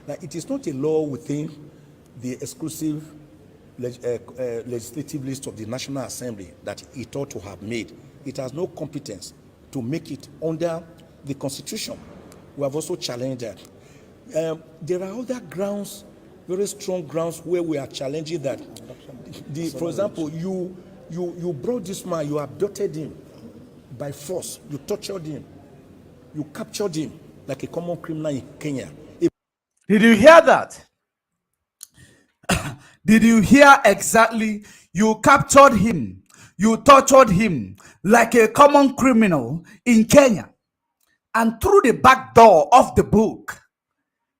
Now, it is not a law within the exclusive legislative list of the National Assembly that it ought to have made. It has no competence to make it under the Constitution. We have also challenged that. There are other grounds, very strong grounds, where we are challenging that. For example, you brought this man, you abducted him by force, you tortured him, you captured him like a common criminal in Kenya. Did you hear that? Did you hear exactly? You captured him, you tortured him like a common criminal in Kenya, and through the back door of the book,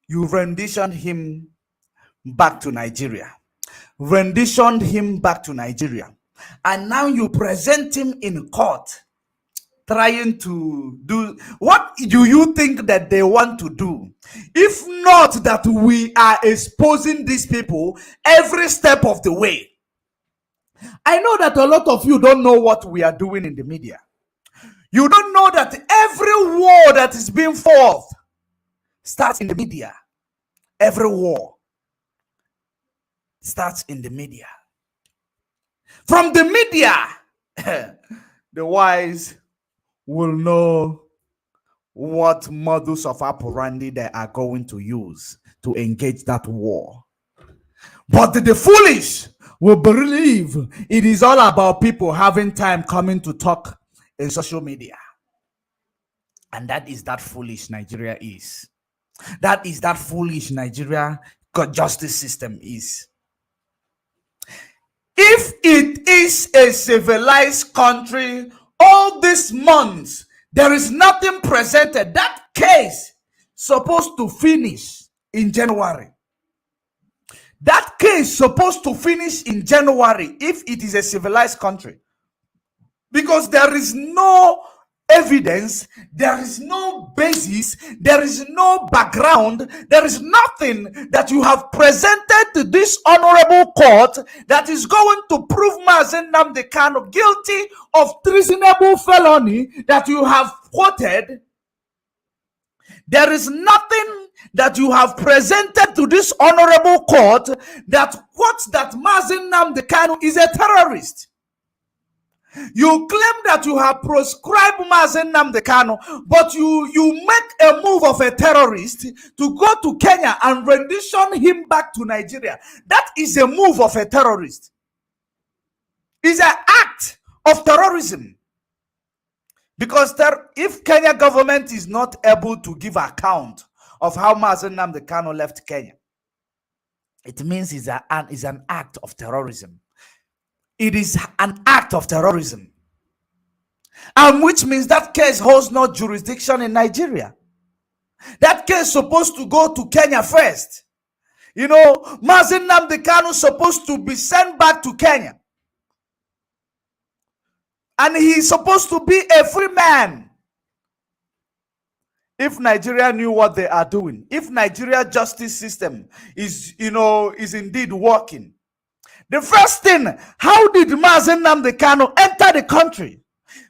you renditioned him back to Nigeria. And now you present him in court, trying to do, what do you think that they want to do? If not that we are exposing these people every step of the way. I know that a lot of you don't know what we are doing in the media. You don't know that every war that is being fought starts in the media. Every war starts in the media. From the media, the wise will know what modus of operandi they are going to use to engage that war. But the foolish will believe it is all about people having time coming to talk in social media. And that is that foolish Nigeria is. That is that foolish Nigeria justice system is. If it is a civilized country, all these months, there is nothing presented. That case supposed to finish in January. That case supposed to finish in January if it is a civilized country. Because there is no evidence, there is no basis, there is no background, there is nothing that you have presented to this honorable court that is going to prove Mazen Nnamdi Kanu guilty of treasonable felony that you have quoted. There is nothing that you have presented to this honorable court that quotes that Mazen Nnamdi Kanu is a terrorist. You claim that you have proscribed Mazen Nnamdi Kanu, but you make a move of a terrorist to go to Kenya and rendition him back to Nigeria. That is a move of a terrorist. It's an act of terrorism. Because if Kenya government is not able to give account of how Mazen Nnamdi Kanu left Kenya, it means it's an act of terrorism. It is an act of terrorism. And which means that case holds no jurisdiction in Nigeria. That case is supposed to go to Kenya first. You know, Mazen Nnamdi Kanu is supposed to be sent back to Kenya. And he's supposed to be a free man. If Nigeria knew what they are doing, if Nigeria justice system is indeed working. The first thing, how did Mazen Nnamdi Kanu enter the country?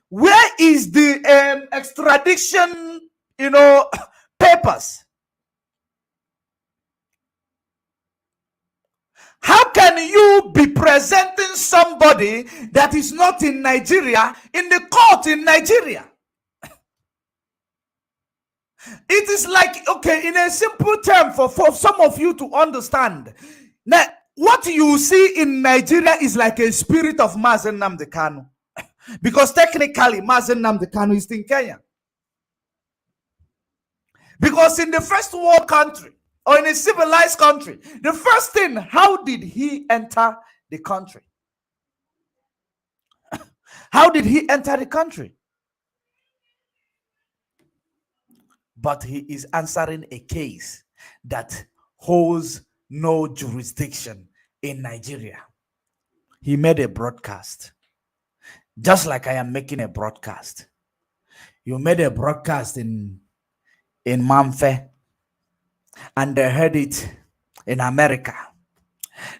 Where is the extradition, papers? How can you be presenting somebody that is not in Nigeria in the court in Nigeria? It is like, okay, in a simple term for some of you to understand. Now, what you see in Nigeria is like a spirit of Mazen Nnamdi Kanu. Because technically, Mazen Nnamdi Kanu is in Kenya. Because in the first world country, or in a civilized country, the first thing, how did he enter the country? How did he enter the country? But he is answering a case that holds no jurisdiction in Nigeria. He made a broadcast. Just like I am making a broadcast. You made a broadcast in Mamfe, and they heard it in America.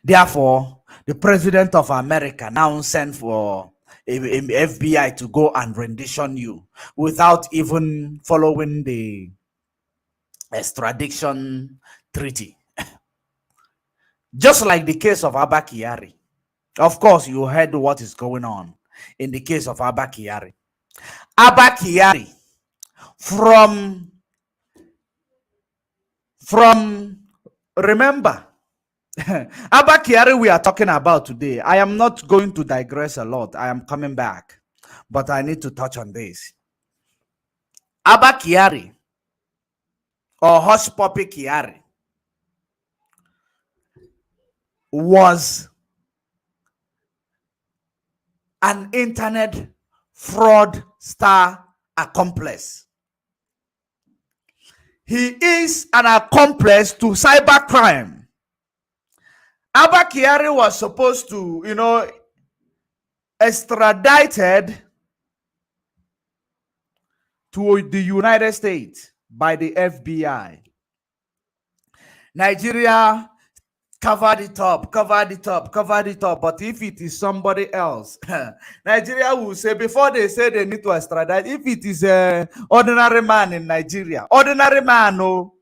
Therefore, the president of America now sent for FBI to go and rendition you without even following the extradition treaty. Just like the case of Abba Kyari. Of course, you heard what is going on in the case of Abba Kyari. Abba Kyari, remember, Abba Kyari we are talking about today. I am not going to digress a lot. I am coming back. But I need to touch on this. Abba Kyari, or Hush Puppy Kyari, was an internet fraudster accomplice. He is an accomplice to cybercrime. Abba Kyari was supposed to, extradited to the United States by the FBI. Nigeria covered it up. But if it is somebody else, Nigeria will say, before they say they need to extradite, if it is an ordinary man in Nigeria, ordinary man, no,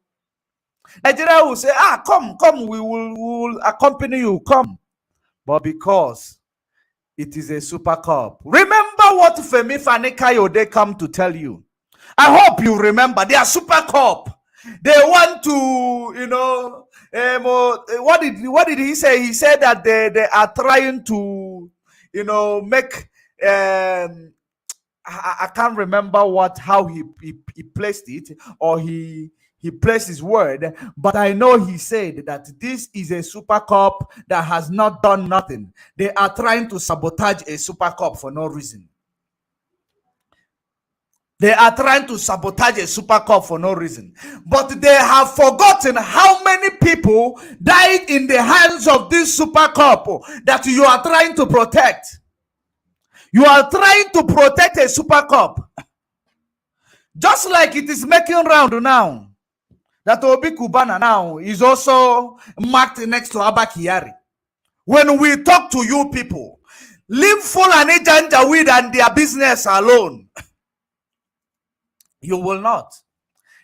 Nigeria will say, come, we will accompany you, come. But because it is a super cop. Remember what Femi Fani-Kayode come to tell you. I hope you remember. They are super cop. They want to, what did he say? He said that they are trying to, make, I can't remember how he placed it, or he placed his word, but I know he said that this is a super cop that has not done nothing. They are trying to sabotage a super cop for no reason. They are trying to sabotage a super cop for no reason. But they have forgotten how many people died in the hands of this super cop that you are trying to protect. You are trying to protect a super cop. Just like it is making round now. That Obi Kubana now is also marked next to Abba Kyari. When we talk to you people, leave Fulani Janjaweed and their business alone. You will not.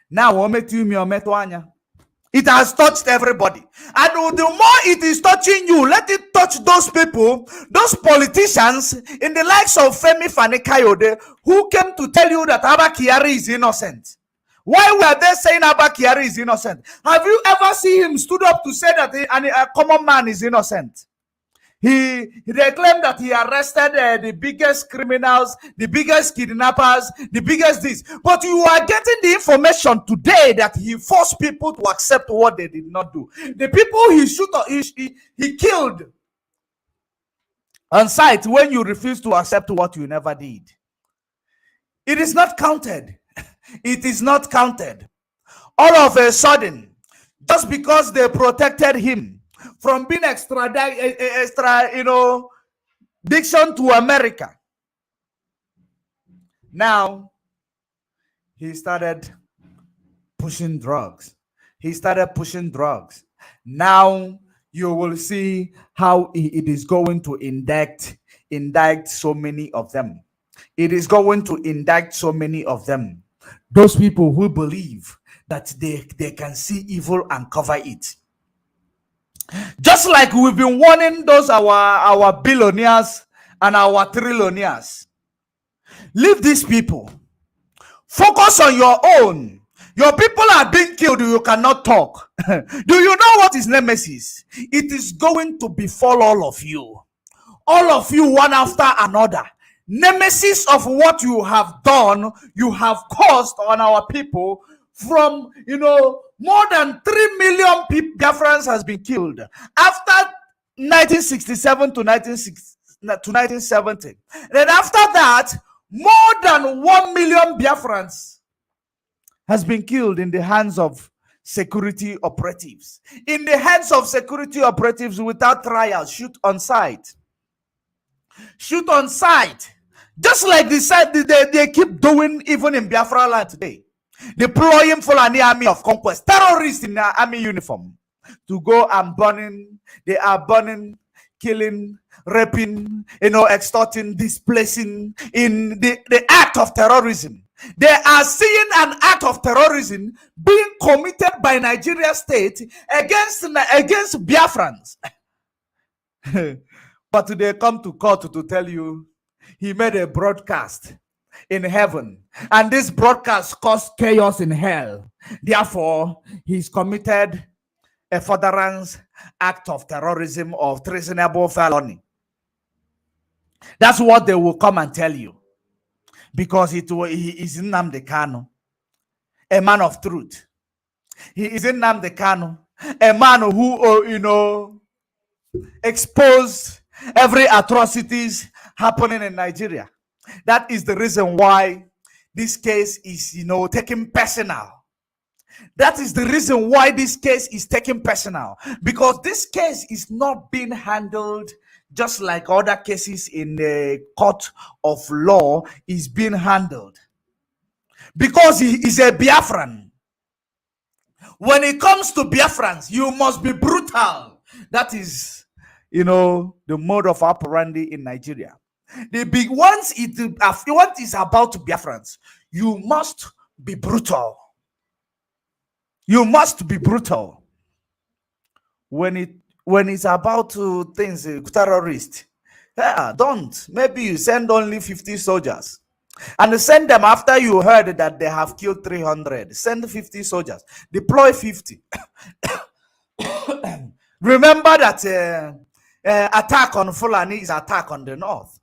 Now, It has touched everybody. And the more it is touching you, let it touch those people, those politicians in the likes of Femi Fani Kayode, who came to tell you that Abba Kyari is innocent. Why were they saying Abba Kyari is innocent? Have you ever seen him stood up to say that a common man is innocent? They claim that he arrested the biggest criminals, the biggest kidnappers, the biggest this. But you are getting the information today that he forced people to accept what they did not do. The people he killed on sight when you refuse to accept what you never did. It is not counted. It is not counted. All of a sudden, just because they protected him from being diction to America. Now, he started pushing drugs. Now, you will see how it is going to indict so many of them. It is going to indict so many of them. Those people who believe that they can see evil and cover it. Just like we've been warning those our billionaires and our trillionaires. Leave these people. Focus on your own. Your people are being killed. You cannot talk. Do you know what is nemesis? It is going to befall all of you. All of you, one after another. Nemesis of what you have done, you have caused on our people. From more than 3 million people, Biafrans has been killed after 1967 to 1970. Then after that, more than 1 million Biafrans has been killed in the hands of security operatives. In the hands of security operatives without trial, shoot on sight. Shoot on sight. Just like they keep doing even in Biafra land today. Deploying Fulani army of conquest, terrorists in their army uniform to go and burning. They are burning, killing, raping, extorting, displacing in the act of terrorism. They are seeing an act of terrorism being committed by Nigeria state against Biafrans. But they come to court to tell you he made a broadcast in heaven, and this broadcast caused chaos in hell. Therefore, he's committed a furtherance act of terrorism of treasonable felony. That's what they will come and tell you, because he is Nnamdi Kanu, a man of truth. He is Nnamdi Kanu, a man who exposed every atrocities happening in Nigeria. That is the reason why this case is, taken personal. That is the reason why this case is taken personal. Because this case is not being handled just like other cases in the court of law is being handled. Because he is a Biafran. When it comes to Biafrans, you must be brutal. That is, the mode of operandi in Nigeria. The big ones, what is about Biafrans, you must be brutal. You must be brutal. When it's about things, terrorists, don't. Maybe you send only 50 soldiers. And send them after you heard that they have killed 300. Send 50 soldiers. Deploy 50. Remember that attack on Fulani is attack on the north.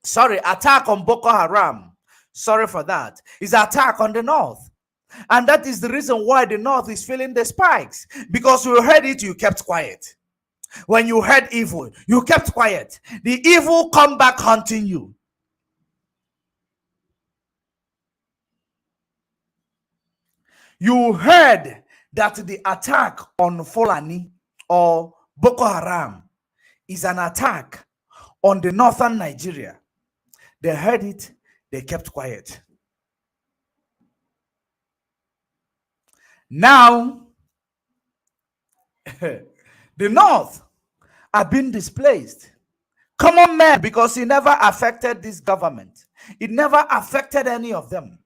Sorry, attack on Boko Haram. Sorry for that. It's attack on the north. And that is the reason why the north is feeling the spikes. Because you heard it, you kept quiet. When you heard evil, you kept quiet. The evil come back hunting you. You heard that the attack on Fulani or Boko Haram is an attack on the northern Nigeria. They heard it, they kept quiet. Now, the north are being displaced. Common men, because it never affected this government. It never affected any of them.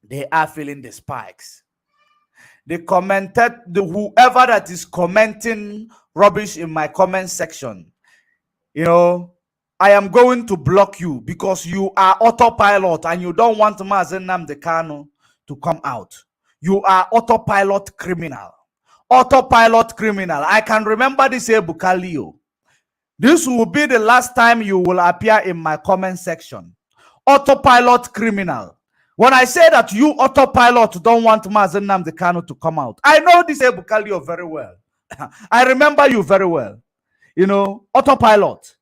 They are feeling the spikes. They commented, whoever that is commenting rubbish in my comment section, I am going to block you because you are autopilot and you don't want Mazen Nnamdi Kanu to come out. You are autopilot criminal. Autopilot criminal. I can remember this Ebukalio. This will be the last time you will appear in my comment section. Autopilot criminal. When I say that you autopilot don't want Mazen Nnamdi Kanu to come out, I know this Ebukalio very well. I remember you very well. Autopilot.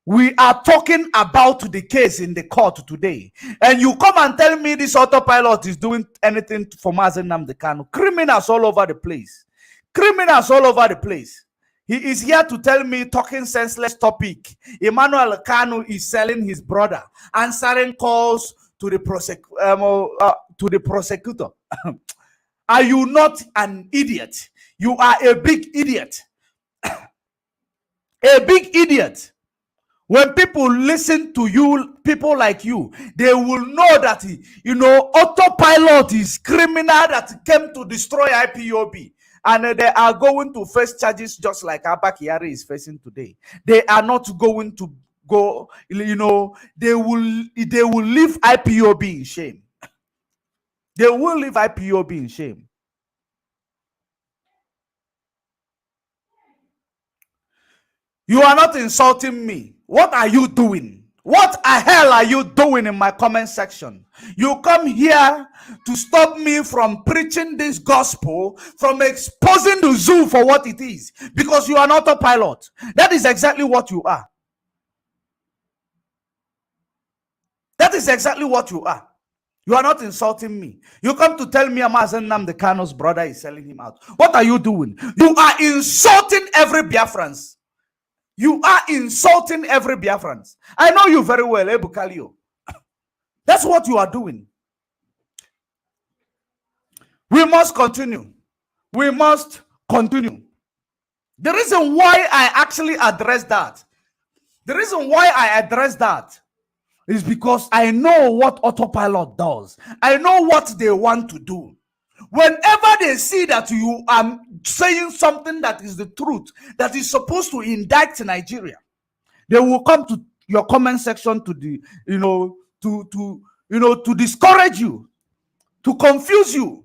We are talking about the case in the court today. And you come and tell me this autopilot is doing anything for Mazen Nnamdi Kanu. Criminals all over the place. Criminals all over the place. He is here to tell me, talking senseless topic. Emmanuel Kanu is selling his brother, answering calls to the prosecutor. Are you not an idiot? You are a big idiot. A big idiot. When people listen to you, people like you, they will know that, autopilot is criminal that came to destroy IPOB. And they are going to face charges just like Abba Kyari is facing today. They are not going to go, they will leave IPOB in shame. They will leave IPOB in shame. You are not insulting me. What are you doing? What the hell are you doing in my comment section? You come here to stop me from preaching this gospel, from exposing the zoo for what it is, because you are not a pilot. That is exactly what you are. That is exactly what you are. You are not insulting me. You come to tell me Mazen Nnamdi Kanu's brother is selling him out. What are you doing? You are insulting every Biafrans. You are insulting every Biafrans. I know you very well, Ebukalio. That's what you are doing. We must continue. We must continue. The reason why I actually address that, is because I know what autopilot does. I know what they want to do. Whenever they see that you are saying something that is the truth, that is supposed to indict Nigeria, they will come to your comment section to discourage you, to confuse you,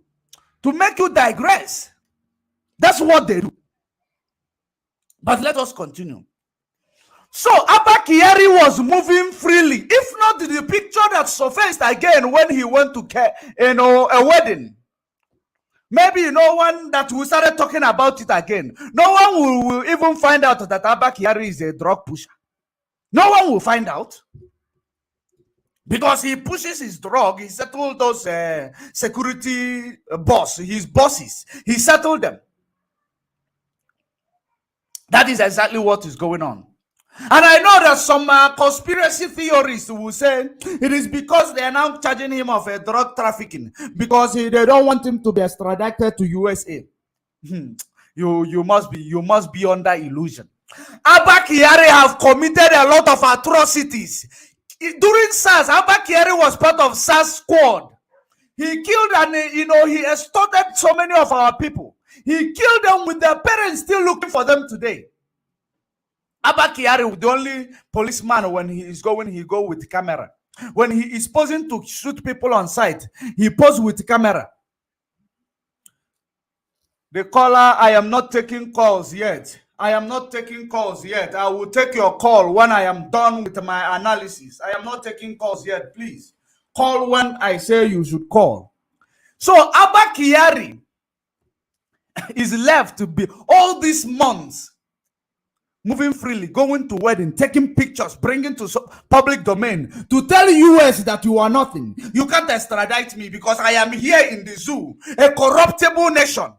to make you digress. That's what they do. But let us continue. So Abba Kyari was moving freely. If not the picture that surfaced again when he went to a wedding. Maybe no one that we started talking about it again. No one will even find out that Abba Kyari is a drug pusher. No one will find out. Because he pushes his drug, he settled those security his bosses. He settled them. That is exactly what is going on. And I know that some conspiracy theorists will say it is because they are now charging him of drug trafficking because they don't want him to be extradited to USA. You must be under illusion. Abba Kyari have committed a lot of atrocities. During SARS, Abba Kyari was part of SARS squad. He killed and he extorted so many of our people. He killed them with their parents still looking for them today. Abba Kyari, the only policeman, when he is going, he go with camera. When he is posing to shoot people on sight, he pose with camera. The caller, I am not taking calls yet. I am not taking calls yet. I will take your call when I am done with my analysis. I am not taking calls yet. Please call when I say you should call. So Abba Kyari is left to be all these months moving freely, going to wedding, taking pictures, bringing to public domain to tell US that you are nothing. You can't extradite me because I am here in the zoo, a corruptible nation,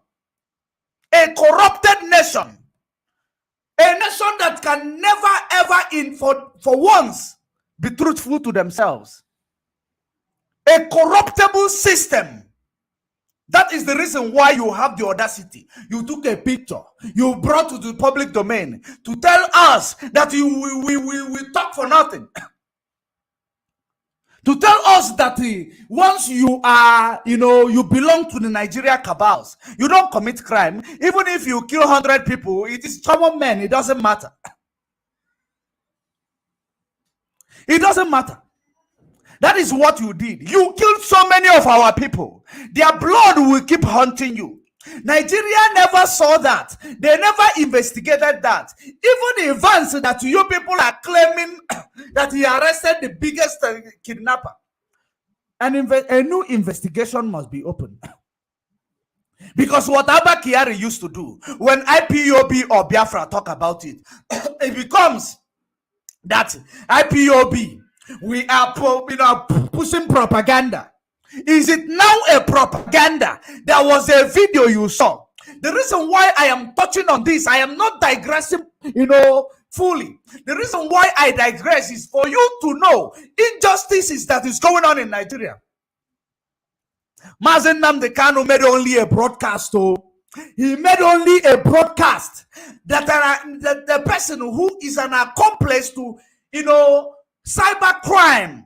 a corrupted nation, a nation that can never ever for once be truthful to themselves, a corruptible system. That is the reason why you have the audacity. You took a picture, you brought to the public domain to tell us that we talk for nothing. to tell us that once you are, you belong to the Nigeria cabals, you don't commit crime. Even if you kill 100 people, it is common men. It doesn't matter. It doesn't matter. That is what you did. You killed so many of our people. Their blood will keep haunting you. Nigeria never saw that. They never investigated that. Even events that you people are claiming that he arrested the biggest kidnapper. A new investigation must be opened. Because what Abba Kyari used to do, when IPOB or Biafra talk about it, it becomes that IPOB, we are pushing propaganda. Is it now a propaganda? There was a video you saw. The reason why I am touching on this, I am not digressing, fully. The reason why I digress is for you to know injustices that is going on in Nigeria. Mazen Nnamdi Kanu made only a broadcast. He made only a broadcast that the person who is an accomplice to, cyber crime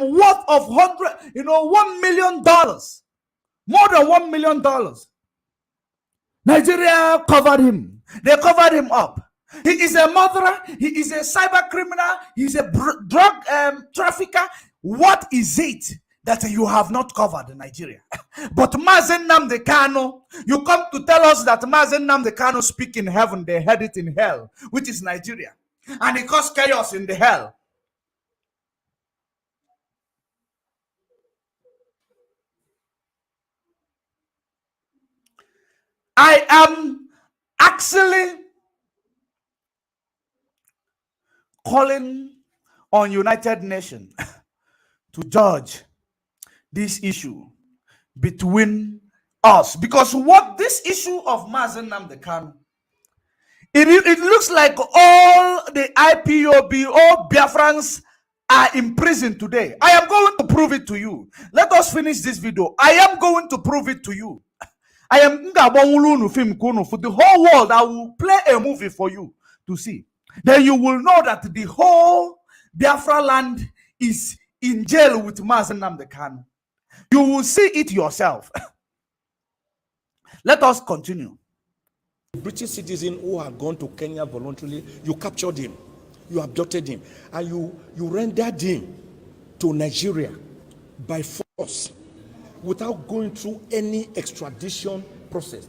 worth of $1 million, more than $1 million. Nigeria covered him. They covered him up. He is a murderer. He is a cyber criminal. He's a drug trafficker. What is it that you have not covered in Nigeria? But Mazen Nnamdi Kanu, you come to tell us that Mazen Nnamdi Kanu speak in heaven, they heard it in hell, which is Nigeria. And it caused chaos in the hell. I am actually calling on United Nations to judge this issue between us, because what this issue of Mazen Nnamdi Kanu, it looks like all the IPOB, all Biafrans are in prison today. I am going to prove it to you. Let us finish this video. I am going to prove it to you. I am for the whole world. I will play a movie for you to see. Then you will know that the whole Biafra land is in jail with Mazen Nnamdi Kanu. You will see it yourself. Let us continue. British citizen who had gone to Kenya voluntarily, you captured him, you abducted him, and you rendered him to Nigeria by force without going through any extradition process.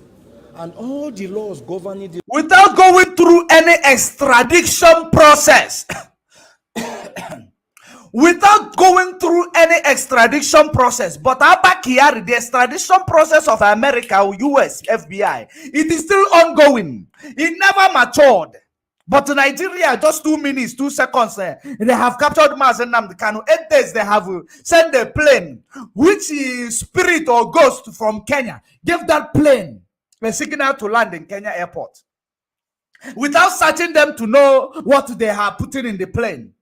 And all the laws governing the... Without going through any extradition process. Without going through any extradition process. But Abba Kyari, the extradition process of America or US FBI, it is still ongoing. It never matured. But Nigeria, just 2 minutes, 2 seconds, they have captured Mazen Nnamdi Kanu. 8 days, they have sent a plane, which is spirit or ghost from Kenya. Give that plane a signal to land in Kenya airport. Without searching them to know what they are putting in the plane.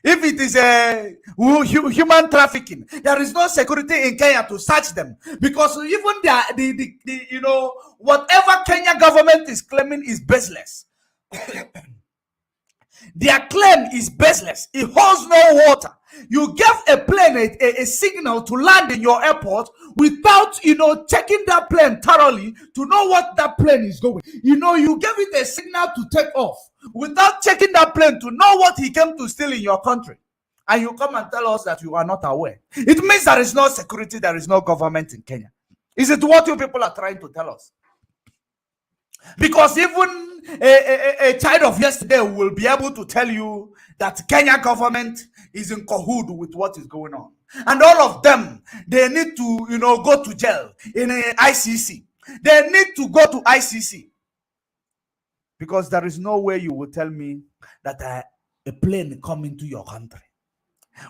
If it is a human trafficking, there is no security in Kenya to search them, because even the whatever Kenya government is claiming is baseless. Their claim is baseless. It holds no water. You gave a plane a signal to land in your airport without checking that plane thoroughly to know what that plane is going. You gave it a signal to take off without checking that plane to know what he came to steal in your country. And you come and tell us that you are not aware. It means there is no security, there is no government in Kenya. Is it what you people are trying to tell us? Because even a child of yesterday will be able to tell you that Kenya government is in cahoot with what is going on. And all of them, they need to, go to jail in ICC. They need to go to ICC. Because there is no way you will tell me that a plane come into your country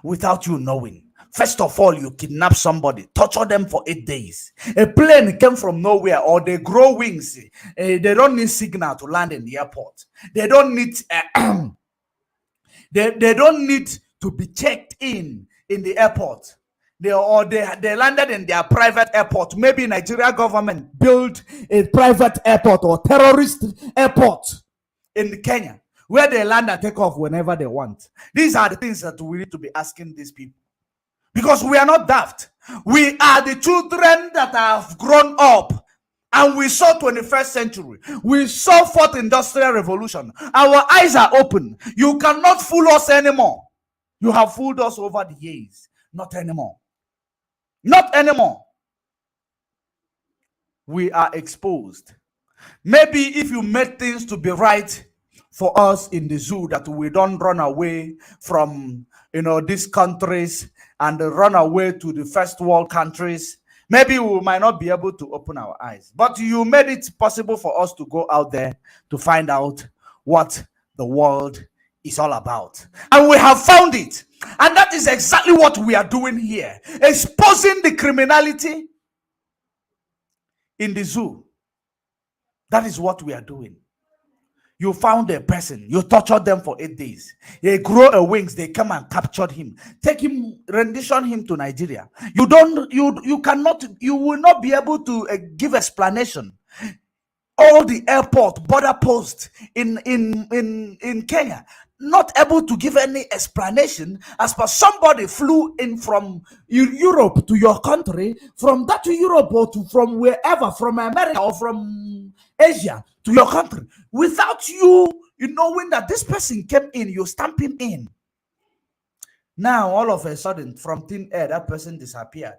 without you knowing. First of all, you kidnap somebody, torture them for 8 days. A plane came from nowhere, or they grow wings. They don't need signal to land in the airport. They don't need they don't need to be checked in the airport. They landed in their private airport. Maybe Nigeria government built a private airport or terrorist airport in Kenya, where they land and take off whenever they want. These are the things that we need to be asking these people. Because we are not daft. We are the children that have grown up. And we saw 21st century. We saw 4th industrial revolution. Our eyes are open. You cannot fool us anymore. You have fooled us over the years. Not anymore. Not anymore. We are exposed. Maybe if you made things to be right for us in the zoo, that we don't run away from, these countries and run away to the first world countries, maybe we might not be able to open our eyes. But you made it possible for us to go out there to find out what the world is all about. And we have found it. And that is exactly what we are doing here. Exposing the criminality in the zoo. That is what we are doing. You found a person, you tortured them for 8 days. They grow a wings, they come and captured him. Take him, rendition him to Nigeria. You will not be able to give explanation. All the airport, border post in Kenya, not able to give any explanation as per somebody flew in from Europe to your country, from that to Europe or from wherever, from America or from Asia to your country, without you knowing that this person came in, you stamp him in. Now, all of a sudden, from thin air, that person disappeared.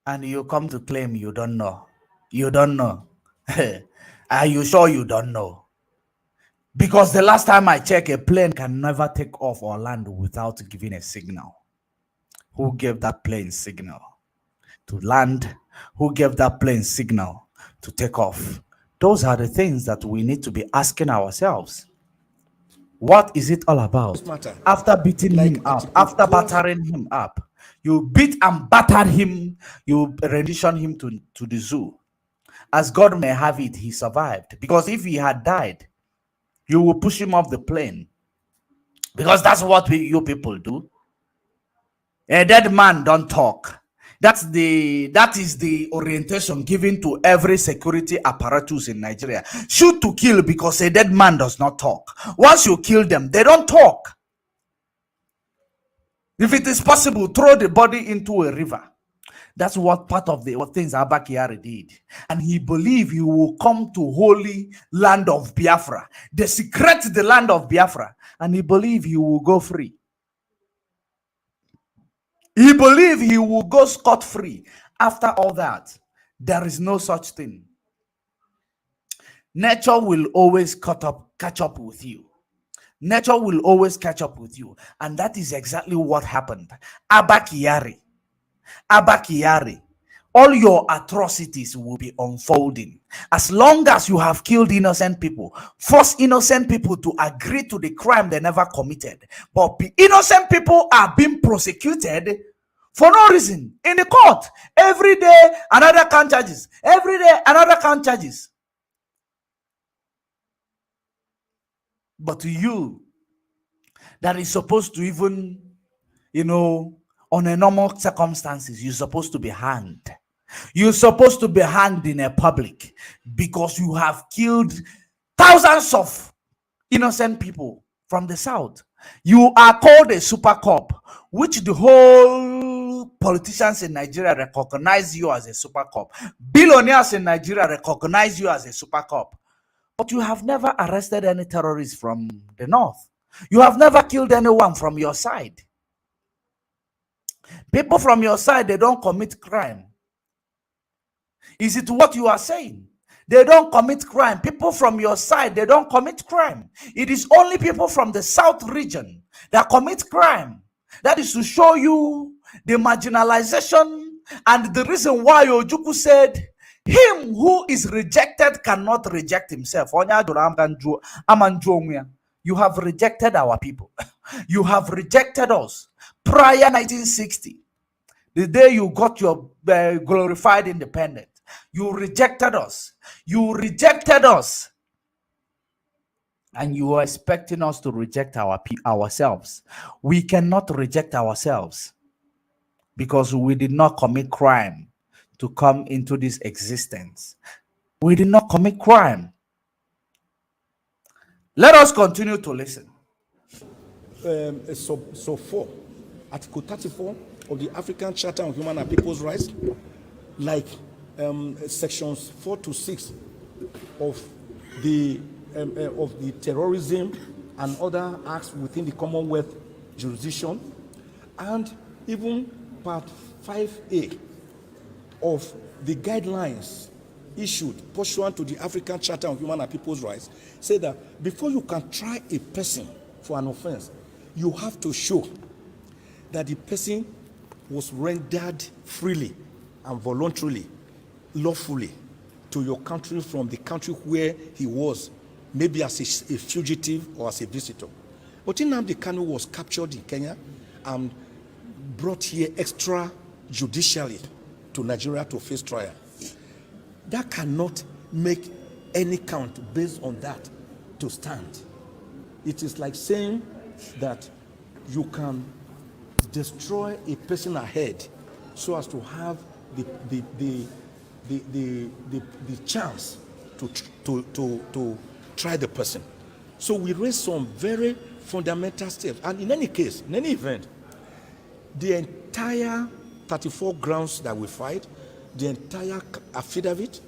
And you come to claim you don't know. You don't know. Are you sure you don't know? Because the last time I checked, a plane can never take off or land without giving a signal. Who gave that plane signal to land? Who gave that plane signal to take off? Those are the things that we need to be asking ourselves. What is it all about? After beating him up, after battering him up, you beat and battered him, you rendition him to the zoo. As God may have it, he survived. Because if he had died, you will push him off the plane. Because that's what you people do. A dead man don't talk. That is the orientation given to every security apparatus in Nigeria. Shoot to kill, because a dead man does not talk. Once you kill them, they don't talk. If it is possible, throw the body into a river. That's what part of the things Abba Kyari did. And he believed he will come to holy land of Biafra, desecrate the land of Biafra, and he believed he will go free. He believed he will go scot-free. After all that, there is no such thing. Nature will always catch up with you. Nature will always catch up with you. And that is exactly what happened. Abba Kyari, all your atrocities will be unfolding. As long as you have killed innocent people, force innocent people to agree to the crime they never committed. But innocent people are being prosecuted for no reason in the court. Every day, another count charges. Every day, another count charges. But you, that is supposed to even, on a normal circumstances, you're supposed to be hanged. You're supposed to be hanged in a public because you have killed thousands of innocent people from the south. You are called a super cop, which the whole politicians in Nigeria recognize you as a super cop. Billionaires in Nigeria recognize you as a super cop. But you have never arrested any terrorists from the north. You have never killed anyone from your side. People from your side, they don't commit crime. Is it what you are saying? They don't commit crime. People from your side, they don't commit crime. It is only people from the south region that commit crime. That is to show you the marginalization and the reason why Ojukwu said, him who is rejected cannot reject himself. You have rejected our people. You have rejected us. Prior 1960, the day you got your glorified independence, you rejected us. You rejected us. And you are expecting us to reject ourselves. We cannot reject ourselves because we did not commit crime to come into this existence. We did not commit crime. Let us continue to listen. So 4, Article 34 of the African Charter on Human and People's Rights, like sections 4 to 6 of the terrorism and other acts within the Commonwealth jurisdiction, and even part 5A of the guidelines issued pursuant to the African Charter on Human and People's Rights, say that before you can try a person for an offense, you have to show that the person was rendered freely and voluntarily, lawfully, to your country from the country where he was, maybe as a fugitive or as a visitor. But Nnamdi Kanu was captured in Kenya and brought here extrajudicially to Nigeria to face trial. That cannot make any count based on that to stand. It is like saying that you can destroy a person ahead so as to have the chance to try the person. So we raised some very fundamental steps, and in any case, in any event, the entire 34 grounds that we fight, the entire affidavit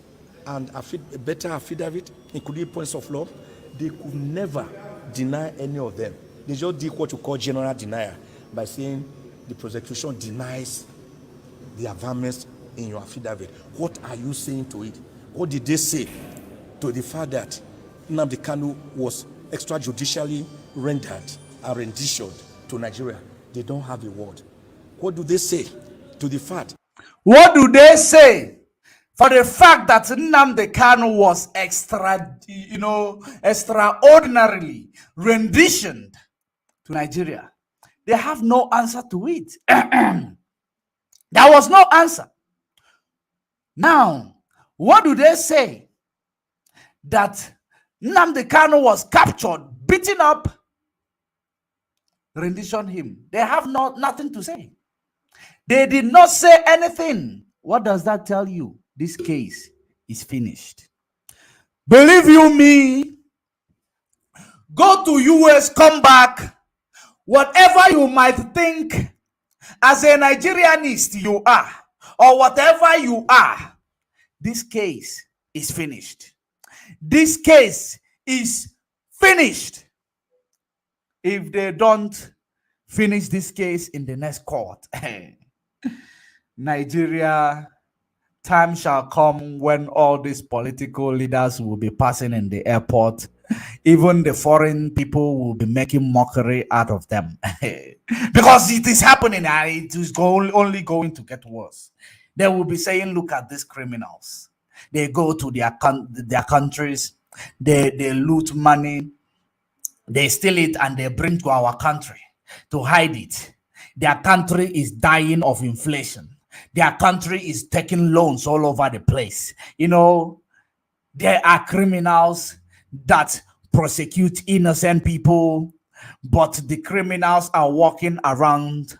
and a better affidavit, including points of law, they could never deny any of them. They just did what you call general denial by saying the prosecution denies the affirmance in your affidavit. What are you saying to it? What did they say to the fact that Nnamdi Kanu was extrajudicially rendered and renditioned to Nigeria? They don't have a word. What do they say to the fact? What do they say for the fact that Nnamdi Kanu was extraordinarily renditioned to Nigeria? They have no answer to it. There was no answer. Now, what do they say? That Nnamdi Kanu was captured, beaten up, rendition him. They have nothing to say. They did not say anything. What does that tell you? This case is finished. Believe you me, go to US, come back. Whatever you might think as a Nigerianist you are, or whatever you are, this case is finished. This case is finished. If they don't finish this case in the next court, Nigeria, time shall come when all these political leaders will be passing in the airport. Even the foreign people will be making mockery out of them. Because it is happening and it is only going to get worse. They will be saying, look at these criminals. They go to their countries, they loot money, they steal it, and they bring to our country to hide it. Their country is dying of inflation. Their country is taking loans all over the place. You know, there are criminals that prosecute innocent people, but the criminals are walking around,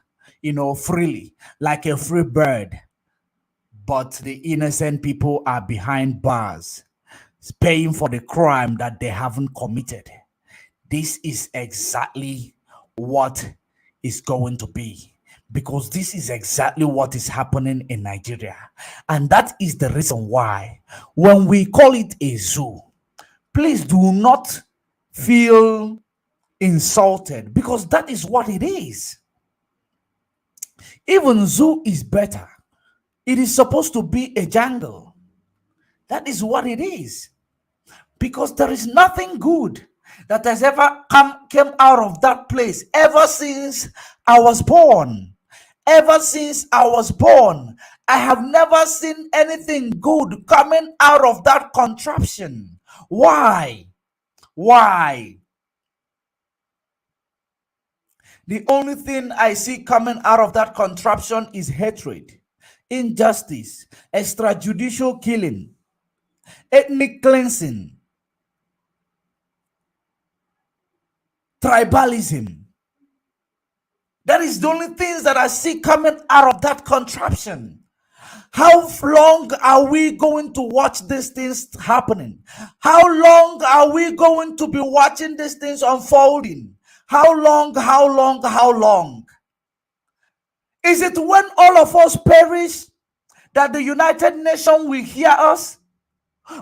freely, like a free bird. But the innocent people are behind bars, paying for the crime that they haven't committed. This is exactly what is going to be, because this is exactly what is happening in Nigeria. And that is the reason why when we call it a zoo, please do not feel insulted, because that is what it is. Even zoo is better. It is supposed to be a jungle. That is what it is. Because there is nothing good that has ever came out of that place ever since I was born. Ever since I was born, I have never seen anything good coming out of that contraption. Why? Why? The only thing I see coming out of that contraption is hatred, injustice, extrajudicial killing, ethnic cleansing, tribalism. That is the only things that I see coming out of that contraption. How long are we going to watch these things happening? How long are we going to be watching these things unfolding? How long, how long, how long? Is it when all of us perish that the United Nations will hear us?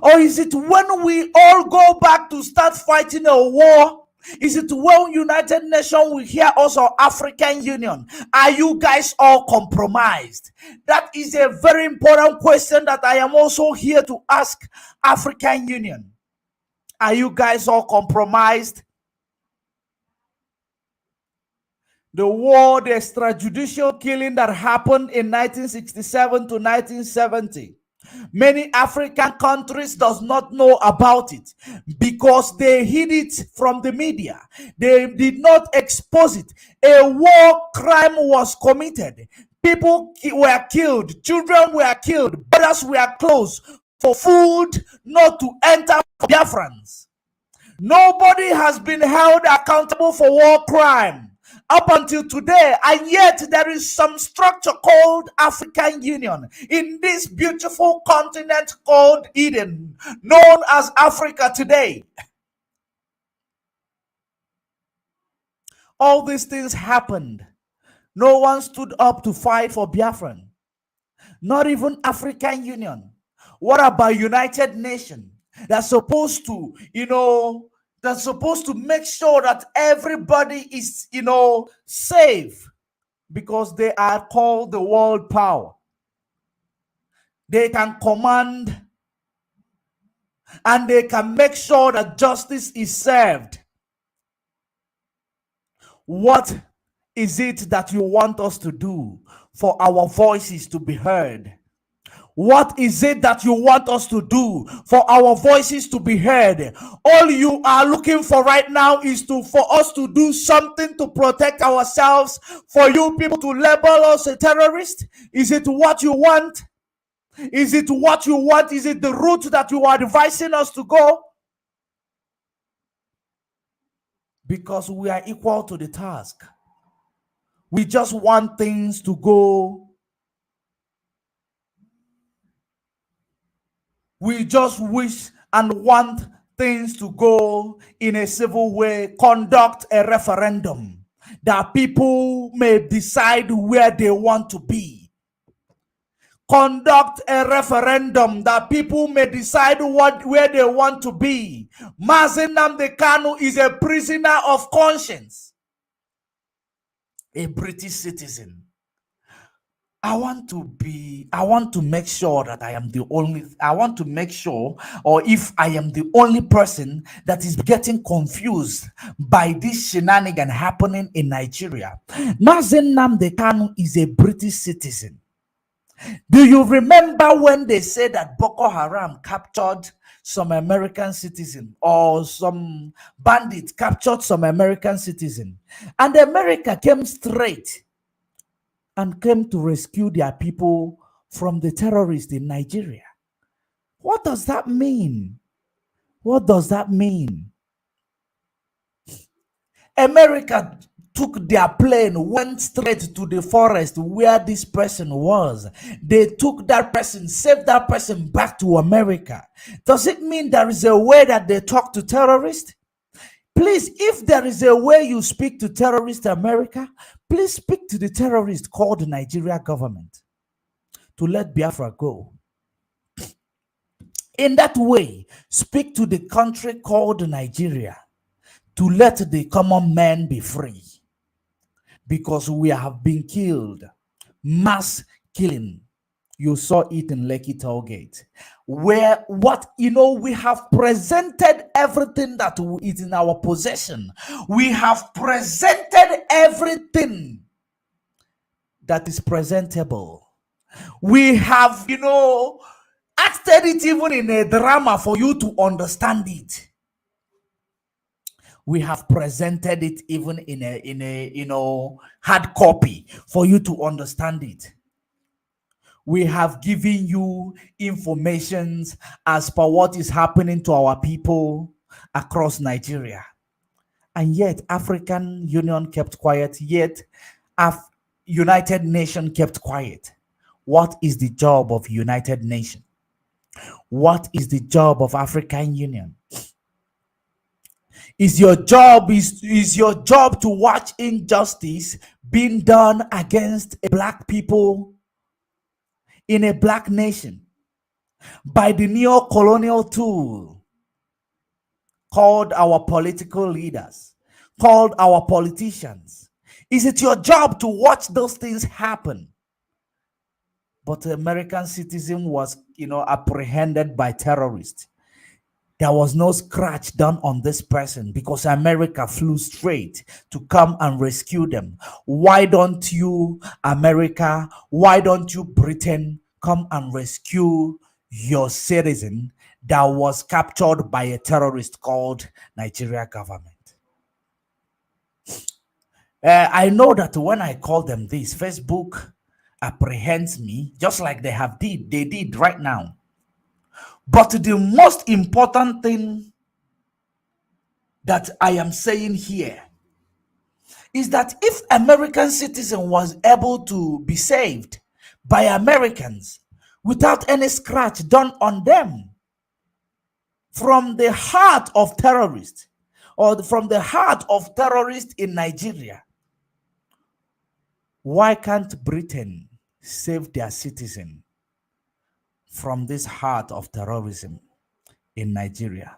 Or is it when we all go back to start fighting a war? Is it when United Nations will hear us, or African Union? Are you guys all compromised? That is a very important question that I am also here to ask African Union. Are you guys all compromised? The war, the extrajudicial killing that happened in 1967 to 1970. Many African countries does not know about it because they hid it from the media. They did not expose it. A war crime was committed. People were killed. Children were killed. Brothers were closed for food not to enter for Biafrans. Nobody has been held accountable for war crime up until today, and yet there is some structure called African Union in this beautiful continent called Eden, known as Africa today. All these things happened. No one stood up to fight for Biafran. Not even African Union. What about United Nations? That's supposed to, that's supposed to make sure that everybody is, safe, because they are called the world power. They can command and they can make sure that justice is served. What is it that you want us to do for our voices to be heard? What is it that you want us to do for our voices to be heard? All you are looking for right now is for us to do something to protect ourselves, for you people to label us a terrorist. Is it what you want? Is it what you want? Is it the route that you are advising us to go? Because we are equal to the task. We just want things to go. We just wish and want things to go in a civil way. Conduct a referendum that people may decide where they want to be. Conduct a referendum that people may decide where they want to be. Mazi Nnamdi Kanu is a prisoner of conscience, a British citizen. I want to make sure that I want to make sure, or if I am the only person that is getting confused by this shenanigan happening in Nigeria. Mazi Nnamdi Kanu is a British citizen. Do you remember when they said that Boko Haram captured some American citizen, or some bandit captured some American citizen, and America came straight and came to rescue their people from the terrorists in Nigeria? What does that mean? What does that mean? America took their plane, went straight to the forest where this person was. They took that person, saved that person back to America. Does it mean there is a way that they talk to terrorists? Please, if there is a way you speak to terrorist America, please speak to the terrorist called the Nigeria government to let Biafra go. In that way, speak to the country called Nigeria to let the common man be free. Because we have been killed. Mass killing. You saw it in Lekki Tollgate. Where we have presented everything that is in our possession. We have presented everything that is presentable. We have, acted it even in a drama for you to understand it. We have presented it even in a hard copy for you to understand it. We have given you information as per what is happening to our people across Nigeria. And yet African Union kept quiet, yet United Nations kept quiet. What is the job of United Nations? What is the job of African Union? Is your job to watch injustice being done against a black people in a black nation by the neo-colonial tool called our political leaders, called our politicians? Is it your job to watch those things happen? But the American citizen was, apprehended by terrorists. There was no scratch done on this person because America flew straight to come and rescue them. Why don't you, America, why don't you, Britain, come and rescue your citizen that was captured by a terrorist called Nigeria government? I know that when I call them this, Facebook apprehends me just like they did right now. But the most important thing that I am saying here is that if American citizen was able to be saved by Americans without any scratch done on them from the heart of terrorists or from the heart of terrorists in Nigeria, why can't Britain save their citizen from this heart of terrorism in Nigeria?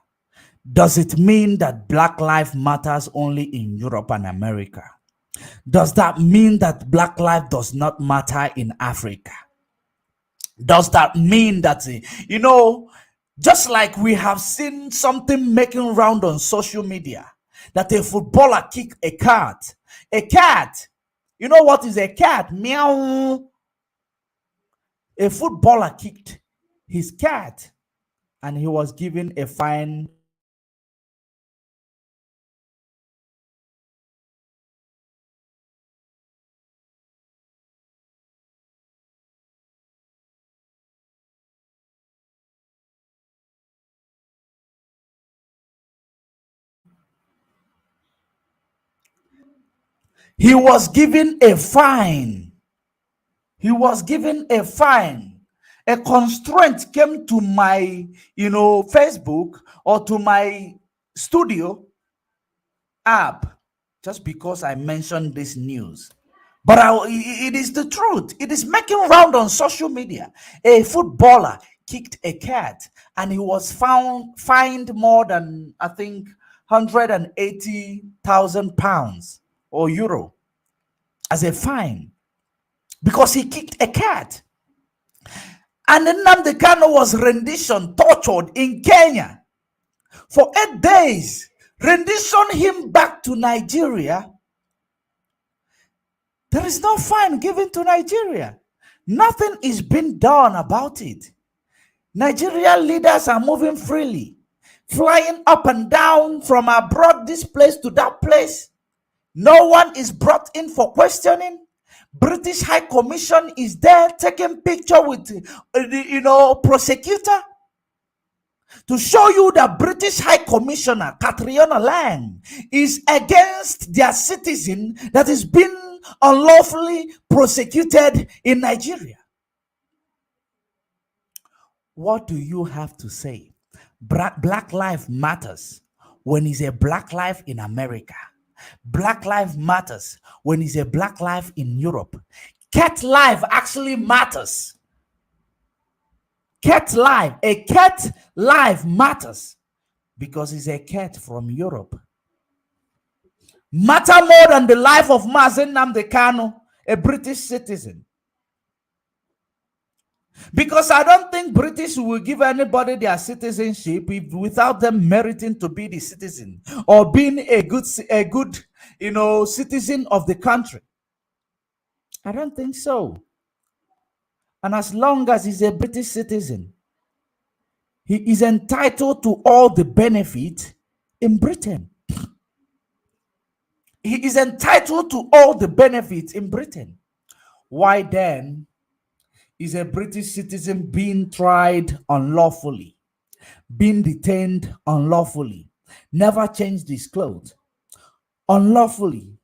Does it mean that Black Lives Matters only in Europe and America? Does that mean that Black life does not matter in Africa? Does that mean that, just like we have seen something making round on social media, that a footballer kicked a cat? A cat, you know what is a cat? Meow. A footballer kicked his cat and he was given a fine. He was given a fine. He was given a fine. A constraint came to my, Facebook or to my studio app just because I mentioned this news. But it is the truth. It is making round on social media. A footballer kicked a cat and he was fined more than, I think, 180,000 pounds or euro as a fine because he kicked a cat. And then Nnamdi Kanu was tortured in Kenya for 8 days. Rendition him back to Nigeria. There is no fine given to Nigeria. Nothing is being done about it. Nigerian leaders are moving freely, flying up and down from abroad, this place to that place. No one is brought in for questioning. British High Commission is there taking picture with the prosecutor to show you that British High Commissioner Catriona Lang is against their citizen that is being unlawfully prosecuted in Nigeria. What do you have to say? Black life matters when it's a black life in America. Black life matters when it's a black life in Europe. Cat life actually matters. A cat life matters because it's a cat from Europe. Matter more than the life of Mazen Nnamdi Kanu, a British citizen. Because I don't think British will give anybody their citizenship without them meriting to be the citizen or being a good citizen of the country. I don't think so. And as long as he's a British citizen, he is entitled to all the benefit in Britain. He is entitled to all the benefits in Britain. Why then is a British citizen being tried unlawfully, being detained unlawfully, never changed his clothes, unlawfully?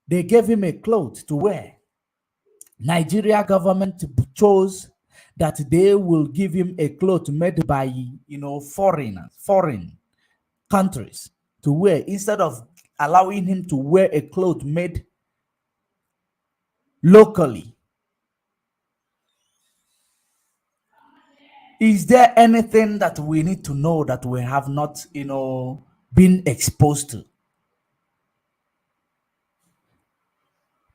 They gave him a cloth to wear. Nigeria government chose that they will give him a cloth made by, foreign countries to wear, instead of allowing him to wear a cloth made locally. Is there anything that we need to know that we have not, been exposed to?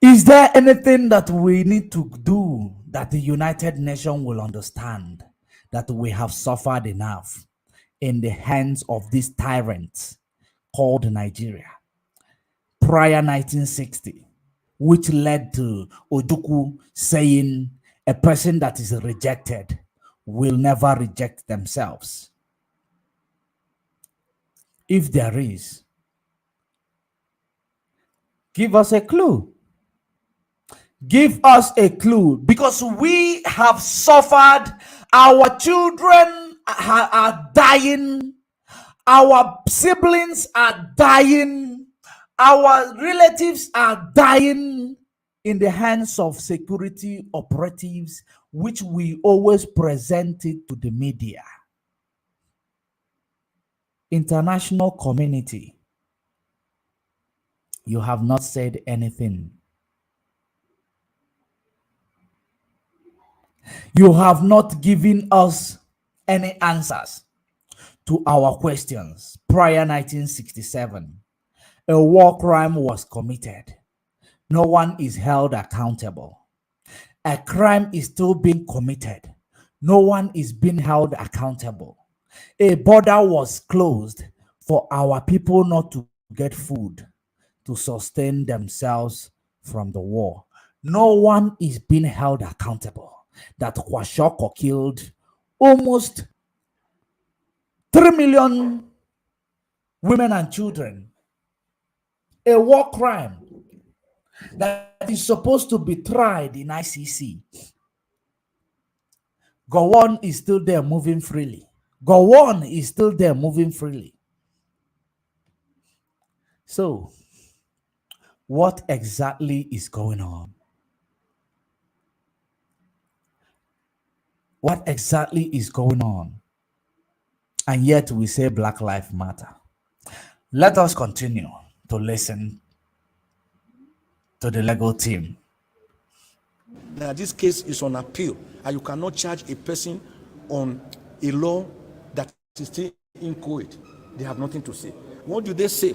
Is there anything that we need to do that the United Nations will understand that we have suffered enough in the hands of these tyrants called Nigeria prior 1960, which led to Ojukwu saying a person that is rejected will never reject themselves? If there is, give us a clue. Give us a clue, because we have suffered. Our children are dying. Our siblings are dying. Our relatives are dying in the hands of security operatives, which we always presented to the media. International community, you have not said anything. You have not given us any answers to our questions. Prior 1967, a war crime was committed. No one is held accountable. A crime is still being committed. No one is being held accountable. A border was closed for our people not to get food to sustain themselves from the war. No one is being held accountable. That Kwashoko killed almost 3 million women and children. A war crime that is supposed to be tried in ICC. Gowon is still there moving freely. Gowon is still there moving freely. So, what exactly is going on? What exactly is going on? And yet we say Black Lives Matter. Let us continue to listen to the legal team. Now, this case is on appeal, and you cannot charge a person on a law that is still inchoate. They have nothing to say. What do they say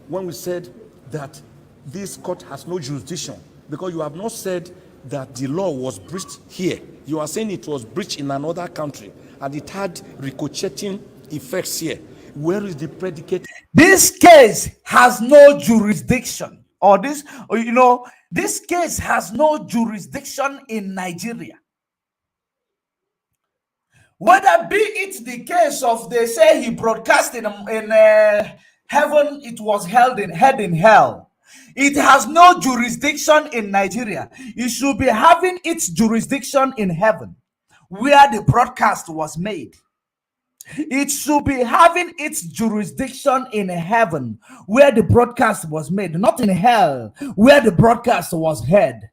when we said that this court has no jurisdiction? Because you have not said that the law was breached here. You are saying it was breached in another country, and it had ricocheting effects here. Where is the predicate? This case has no jurisdiction, this case has no jurisdiction in Nigeria. Whether be it the case of, they say he broadcast in heaven, it was held in hell. It has no jurisdiction in Nigeria. It should be having its jurisdiction in heaven, where the broadcast was made. It should be having its jurisdiction in heaven, where the broadcast was made, not in hell, where the broadcast was heard.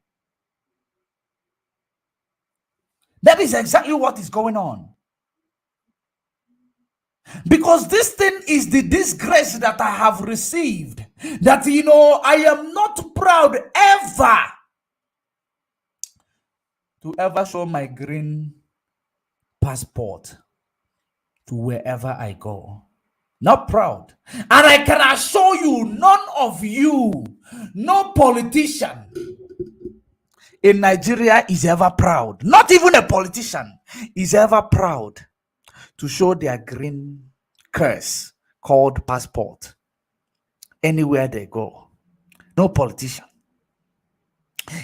That is exactly what is going on. Because this thing is the disgrace that I have received. That, I am not proud ever to ever show my green passport to wherever I go. Not proud. And I can assure you, none of you, no politician in Nigeria is ever proud. Not even a politician is ever proud to show their green curse called passport anywhere they go. No politician.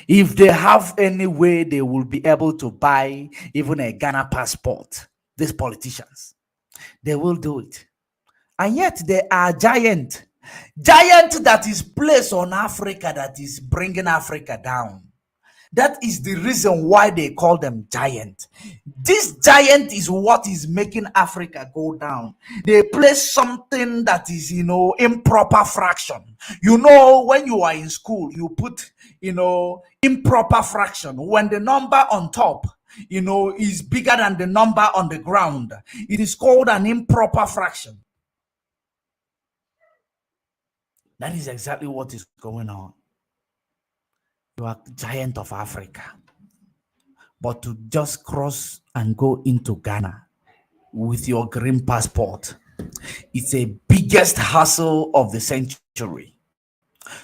If they have any way they will be able to buy even a Ghana passport, these politicians, they will do it. And yet they are giant that is placed on Africa, that is bringing Africa down. That is the reason why they call them giant. This giant is what is making Africa go down. They place something that is, improper fraction. When you are in school, you put, improper fraction. When the number on top, is bigger than the number on the ground, it is called an improper fraction. That is exactly what is going on. You are giant of Africa. But to just cross and go into Ghana with your green passport, it's a biggest hassle of the century.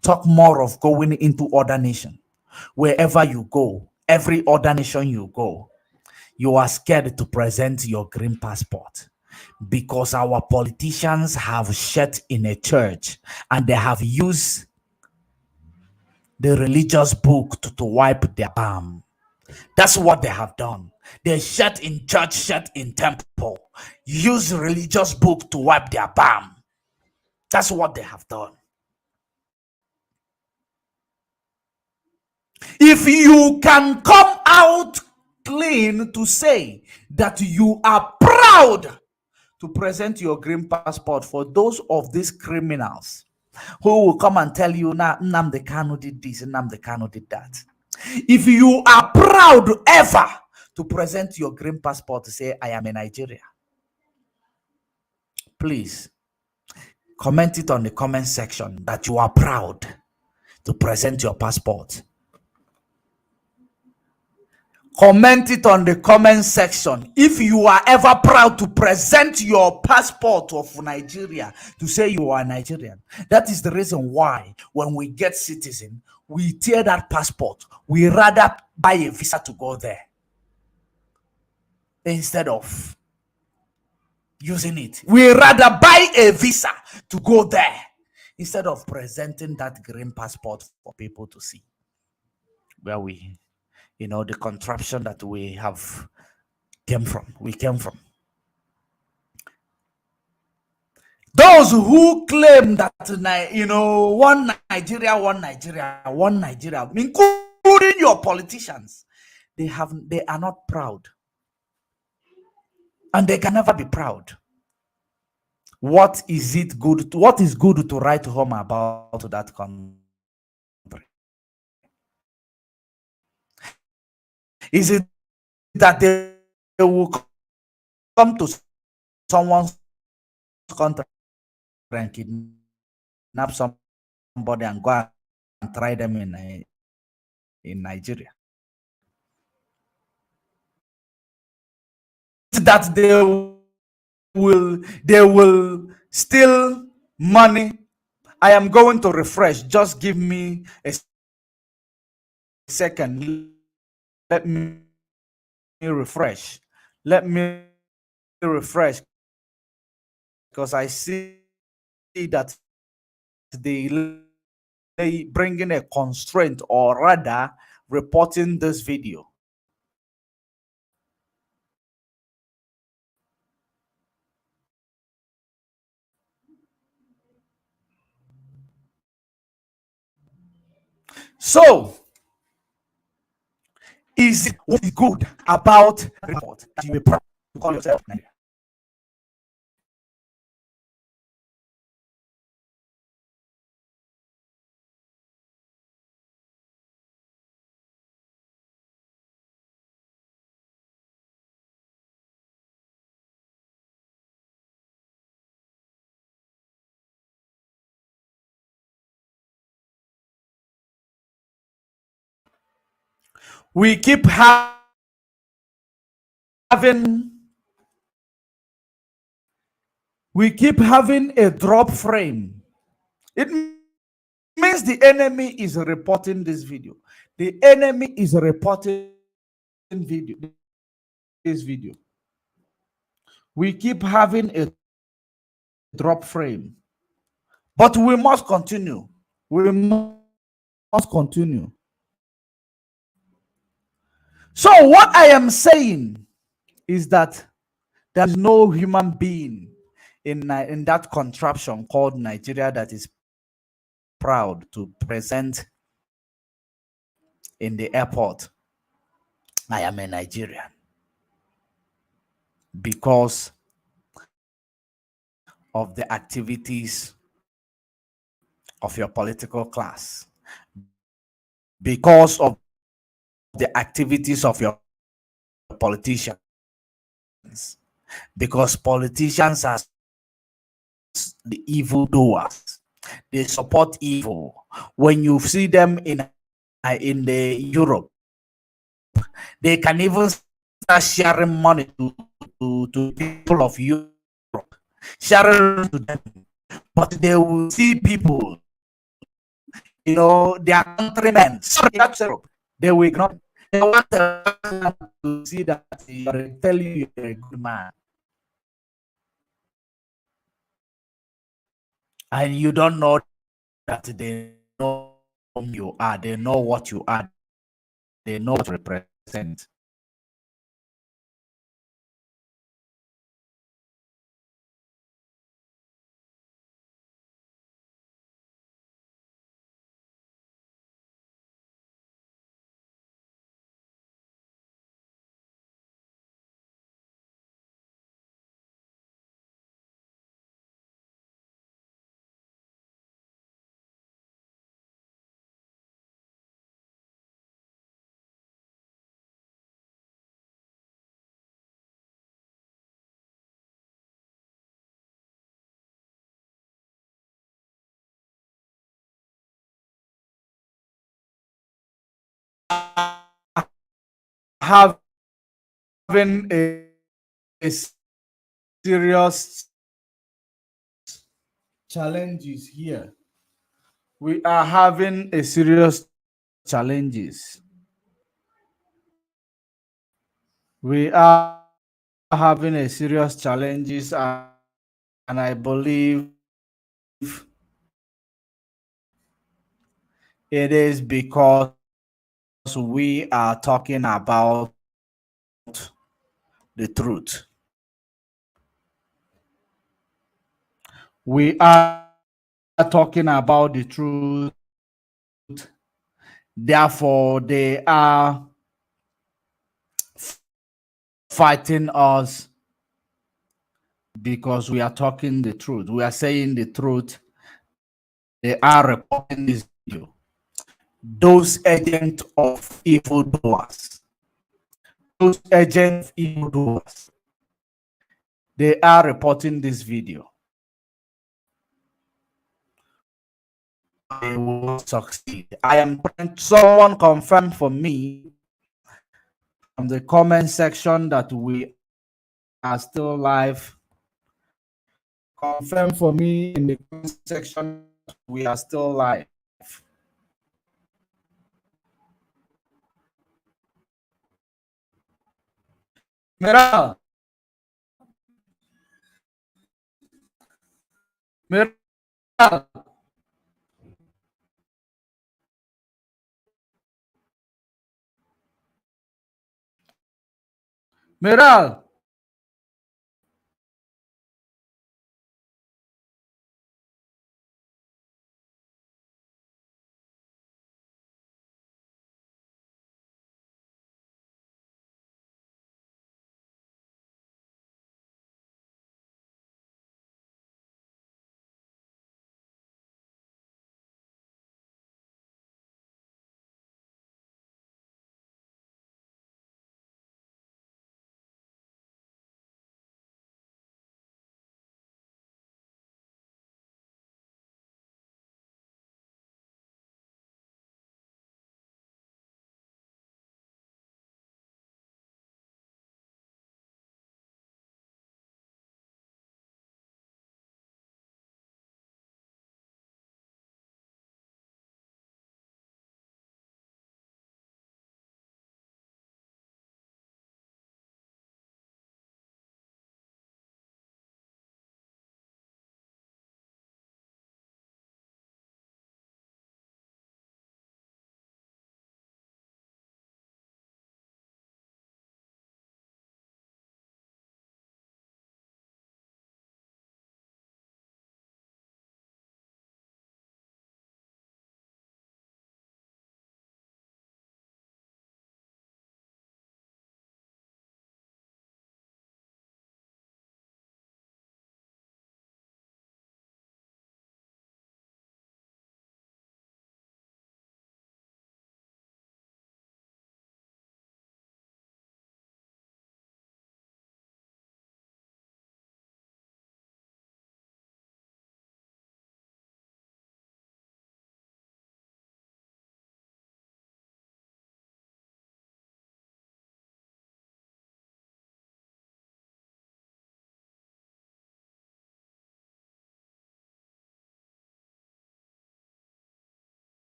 Talk more of going into other nation. Wherever you go, every other nation you go, you are scared to present your green passport because our politicians have sat in a church and they have used the religious book to wipe their bum. That's what they have done. They shut in church, shut in temple, use religious book to wipe their bum. That's what they have done. If you can come out clean to say that you are proud to present your green passport for those of these criminals who will come and tell you, nah, Nnamdi Kanu did this, Nnamdi Kanu did that. If you are proud ever to present your green passport to say, I am a Nigerian, please comment it on the comment section that you are proud to present your passport. Comment it on the comment section if you are ever proud to present your passport of Nigeria to say you are Nigerian. That is the reason why when we get citizen, we tear that passport. We rather buy a visa to go there instead of using it. We rather buy a visa to go there instead of presenting that green passport for people to see where we, the contraption that we came from. Those who claim that, one Nigeria, including your politicians, they are not proud. And they can never be proud. What is good to write home about that country? Is it that they will come to someone's country and kidnap somebody and go and try them in Nigeria? That they will steal money. I am going to refresh. Just give me a second. Let me refresh. Because I see that they bring in a constraint, or rather reporting this video. So, is it what is good about report that you may proud to call yourself Nigeria? We keep having a drop frame. It means the enemy is reporting this video. The enemy is reporting this video. We keep having a drop frame, but we must continue. We must continue. So what I am saying is that there is no human being in that contraption called Nigeria that is proud to present in the airport, I am a Nigerian. Because of the activities of your political class, because of the activities of your politicians, because politicians are the evil doers. They support evil. When you see them in the Europe, they can even start sharing money to people of Europe, sharing to them. But they will see people, their countrymen. Sorry, that's Europe. They will ignore. They want to see that tell you you're a good man, and you don't know that they know who you are. They know what you are. They know what you represent. Having a serious challenges here. We are having a serious challenges. We are having a serious challenges, and I believe it is because we are talking about the truth. We are talking about the truth. Therefore, they are fighting us because we are talking the truth. We are saying the truth. They are reporting this video. Those agents of evildoers, those agents of evildoers, they are reporting this video. They will succeed. I am trying. Someone confirm for me from the comment section that we are still live. Confirm for me in the comment section we are still live. Meral. Meral. Meral.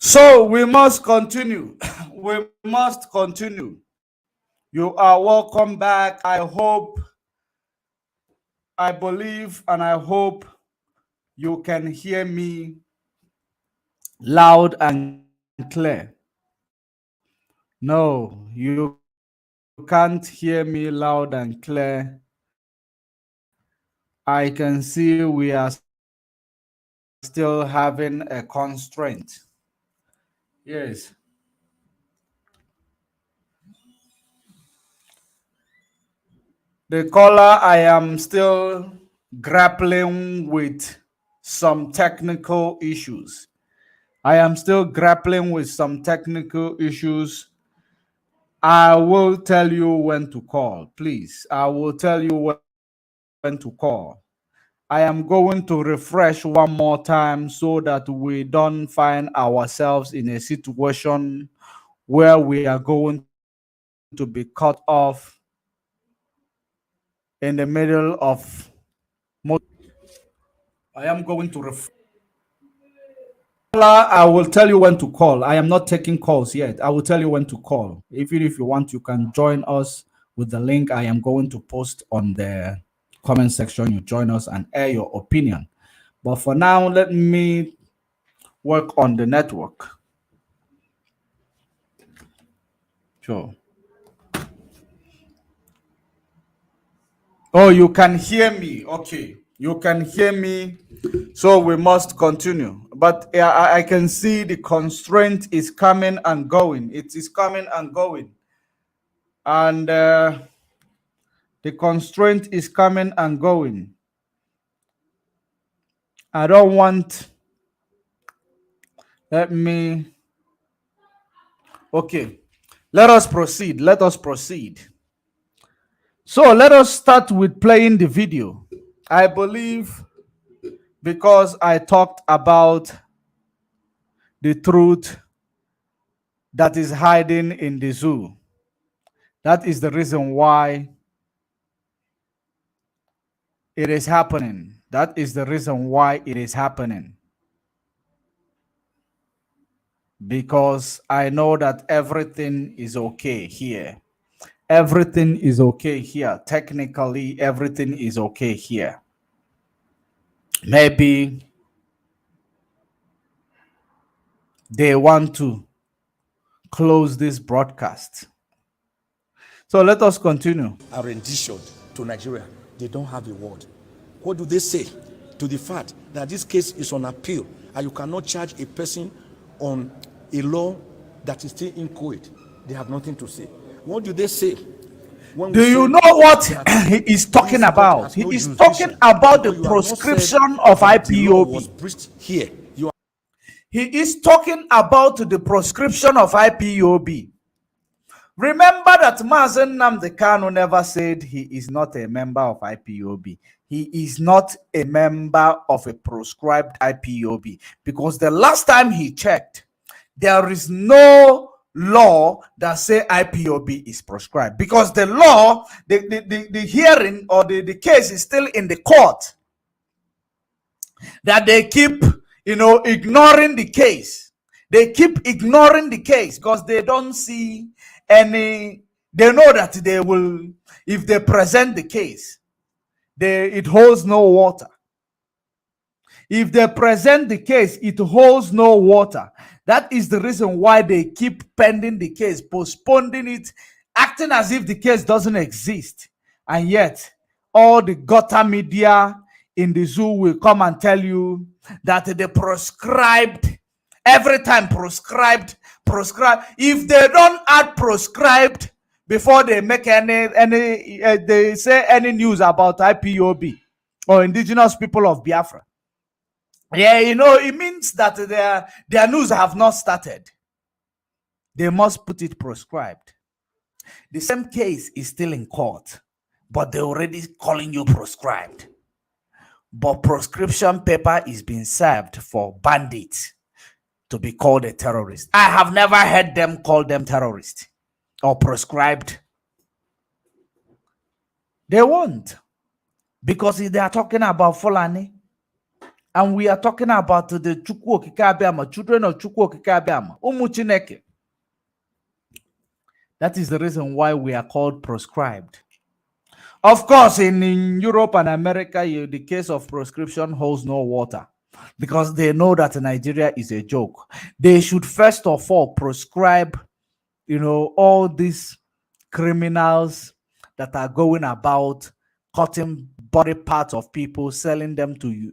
So we must continue. We must continue. You are welcome back. I hope, I believe, and I hope you can hear me loud and clear. No, you can't hear me loud and clear. I can see we are still having a constraint. Yes. The caller, I am still grappling with some technical issues. I am still grappling with some technical issues. I will tell you when to call, please. I will tell you when to call. I am going to refresh one more time so that we don't find ourselves in a situation where we are going to be cut off in the middle of. I am going to refresh. I will tell you when to call. I am not taking calls yet. I will tell you when to call. Even if you want, you can join us with the link I am going to post on the comment section. You join us and air your opinion. But for now, let me work on the network. Sure. Oh, you can hear me. Okay. You can hear me. So we must continue. But I can see the constraint is coming and going. It is coming and going. And the constraint is coming and going. I don't want. Let me. Okay. Let us proceed. Let us proceed. So let us start with playing the video. I believe because I talked about the truth that is hiding in the zoo. That is the reason why it is happening. That is the reason why it is happening. Because I know that everything is okay here. Everything is okay here. Technically, everything is okay here. Maybe they want to close this broadcast. So let us continue. Are renditioned to Nigeria. They don't have a word. What do they say to the fact that this case is on appeal and you cannot charge a person on a law that is still inchoate? They have nothing to say. What do they say? Do you know what he is talking about? He is talking about the proscription of IPOB. Here, he is talking about the proscription of IPOB. Remember that Mazen Nnamdi Kanu never said he is not a member of IPOB. He is not a member of a proscribed IPOB because the last time he checked, there is no law that say IPOB is proscribed because the law, the hearing or the case is still in the court. That they keep, ignoring the case. They keep ignoring the case because they don't see any. They know that they will, if they present the case, it holds no water. If they present the case, it holds no water. That is the reason why they keep pending the case, postponing it, acting as if the case doesn't exist. And yet, all the gutter media in the zoo will come and tell you that they proscribed, every time proscribed. If they don't add proscribed before they make any they say any news about IPOB or indigenous people of Biafra, yeah, it means that their news have not started. They must put it proscribed. The same case is still in court, but they're already calling you proscribed. But proscription paper is being served for bandits to be called a terrorist. I have never heard them call them terrorists or proscribed. They won't. Because they are talking about Fulani And we are talking about the Chukwu Okike Abiama, children of Chukwu Okike Abiama, Umu Chineke. That is the reason why we are called proscribed. Of course, in Europe and America, the case of proscription holds no water because they know that Nigeria is a joke. They should first of all proscribe, all these criminals that are going about cutting body parts of people, selling them to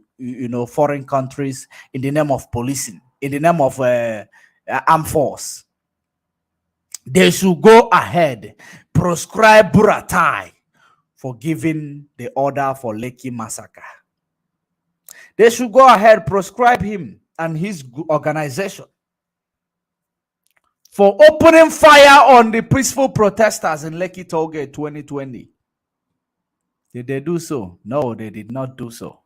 foreign countries in the name of policing, in the name of armed force. They should go ahead, proscribe Buratai for giving the order for Lekki massacre. They should go ahead, proscribe him and his organization for opening fire on the peaceful protesters in Lekki Tollgate 2020. Did they do so? No, they did not do so.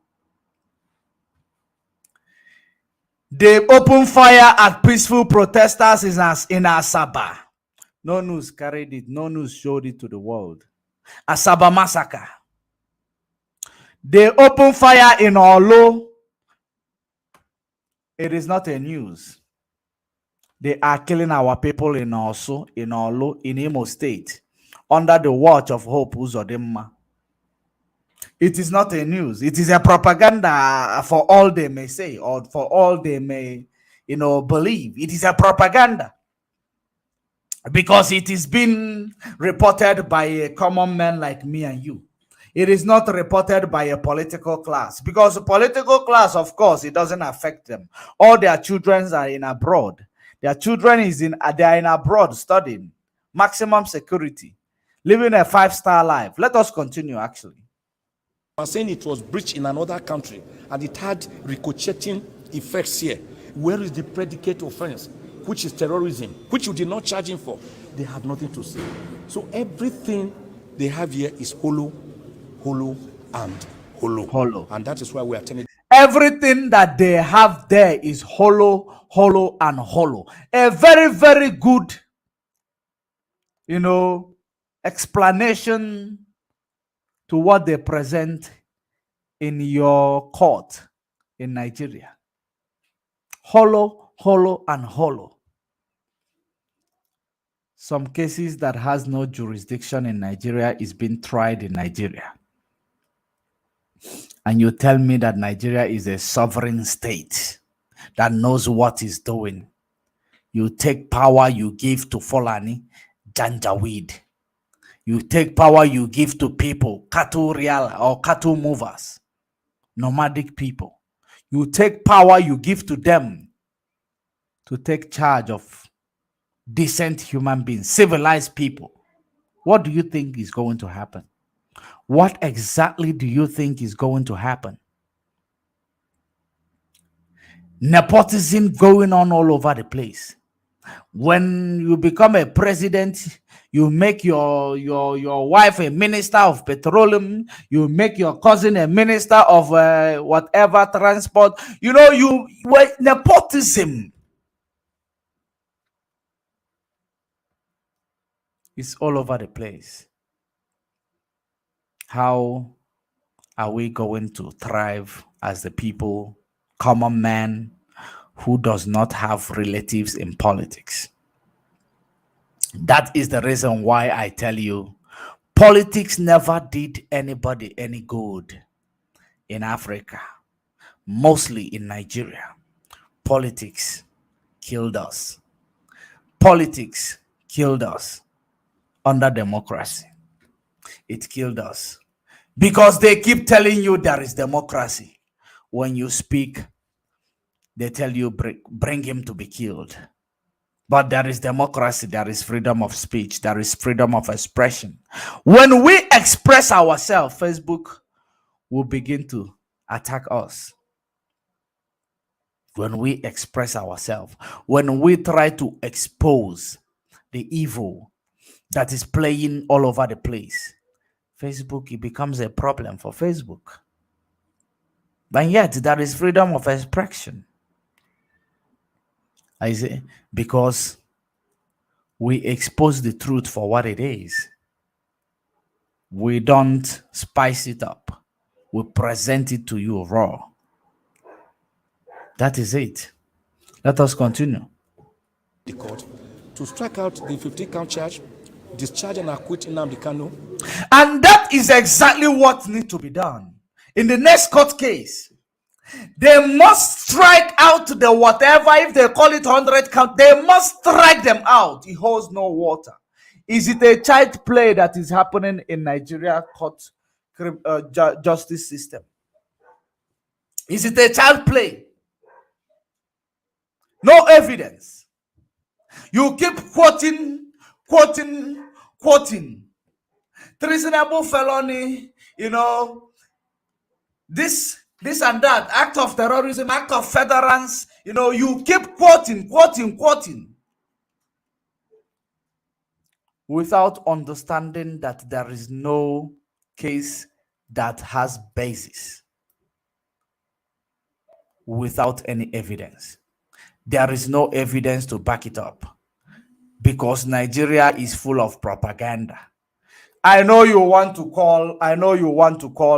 They opened fire at peaceful protesters in Asaba. No news carried it. No news showed it to the world. Asaba massacre. They opened fire in Olo. It is not a news. They are killing our people in Osu, in Olo, in Imo State, under the watch of Hope Uzodimma. It is not a news. It is a propaganda for all they may say or for all they may, believe. It is a propaganda because it is being reported by a common man like me and you. It is not reported by a political class because the political class, of course, it doesn't affect them. All their children are in abroad. Their children they are in abroad studying, maximum security, living a 5-star life. Let us continue, actually. I'm saying it was breached in another country and it had ricocheting effects here. Where is the predicate offense, which is terrorism, which you did not charge him for? They have nothing to say. So everything they have here is hollow, and hollow. And that is why we are telling everything that they have there is hollow, and hollow. A very, very good, explanation to what they present in your court in Nigeria. Hollow, and hollow. Some cases that has no jurisdiction in Nigeria is being tried in Nigeria. And you tell me that Nigeria is a sovereign state that knows what it's doing. You take power, you give to Fulani, Janjaweed. You take power, you give to people, cattle real or cattle movers, nomadic people. You take power, you give to them to take charge of decent human beings, civilized people. What do you think is going to happen? What exactly do you think is going to happen? Nepotism going on all over the place. When you become a president, you make your wife a minister of petroleum. You make your cousin a minister of whatever transport. Nepotism is all over the place. How are we going to thrive as the people, common man, who does not have relatives in politics? That is the reason why I tell you, politics never did anybody any good in Africa, mostly in Nigeria. Politics killed us. Politics killed us under democracy. It killed us because they keep telling you there is democracy. When you speak, they tell you bring him to be killed. But there is democracy, there is freedom of speech, there is freedom of expression. When we express ourselves, Facebook will begin to attack us. When we express ourselves, when we try to expose the evil that is playing all over the place, Facebook, it becomes a problem for Facebook. But yet, there is freedom of expression. I say, because we expose the truth for what it is. We don't spice it up. We present it to you raw. That is it. Let us continue. The court to strike out the 15-count charge, discharge and acquit Nnamdi Kanu. And that is exactly what needs to be done. In the next court case, they must strike out the whatever, if they call it 100 count, they must strike them out. It holds no water. Is it a child play that is happening in Nigeria court justice system? Is it a child play? No evidence. You keep quoting. Treasonable felony, this and that, act of terrorism, act of furtherance, you keep quoting without understanding that there is no case that has basis without any evidence. There is no evidence to back it up because Nigeria is full of propaganda. I know you want to call.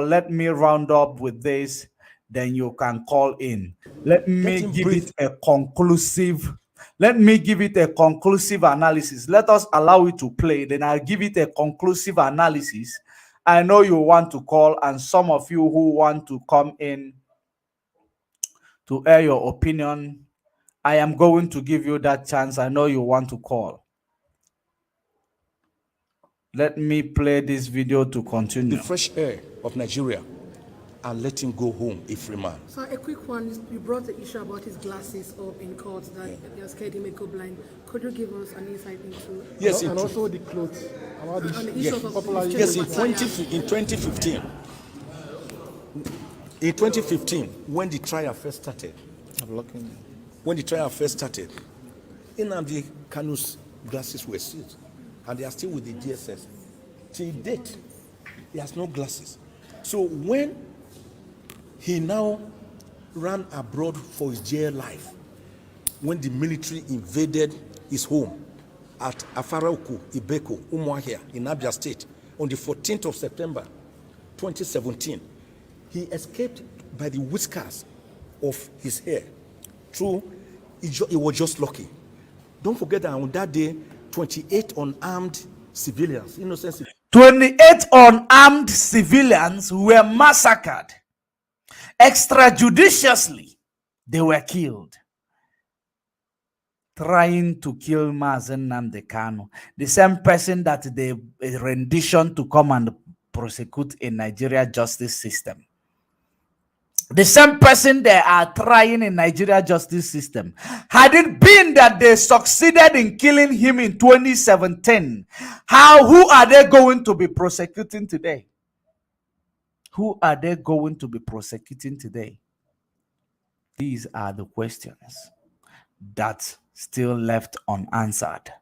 Let me round up with this. Then you can call in. Let me give it a conclusive analysis. Let us allow it to play. Then I'll give it a conclusive analysis. I know you want to call, and some of you who want to come in to air your opinion, I am going to give you that chance. I know you want to call. Let me play this video to continue. The fresh air of Nigeria and let him go home a free man. So a quick one, you brought the issue about his glasses up in court that you're scared he may go blind. Could you give us an insight into? Yes, and also the clothes. About on the issue of popular. Yes, in 2015, when the trial first started, Nnamdi Kanu's glasses were sealed, and they are still with the DSS. Till date, he has no glasses. So when he now ran abroad for his jail life, when the military invaded his home at Afarauku, Ibeko, Umuahia in Abia State on the 14th of September 2017, he escaped by the whiskers of his hair. True, he was just lucky. Don't forget that on that day, 28 unarmed civilians, innocent civilians, 28 unarmed civilians were massacred. Extrajudiciously, they were killed. Trying to kill Mazen Nnamdi Kanu, the same person that they rendition to come and prosecute in Nigeria justice system. The same person they are trying in Nigeria justice system. Had it been that they succeeded in killing him in 2017, who are they going to be prosecuting today? Who are they going to be prosecuting today? These are the questions that still left unanswered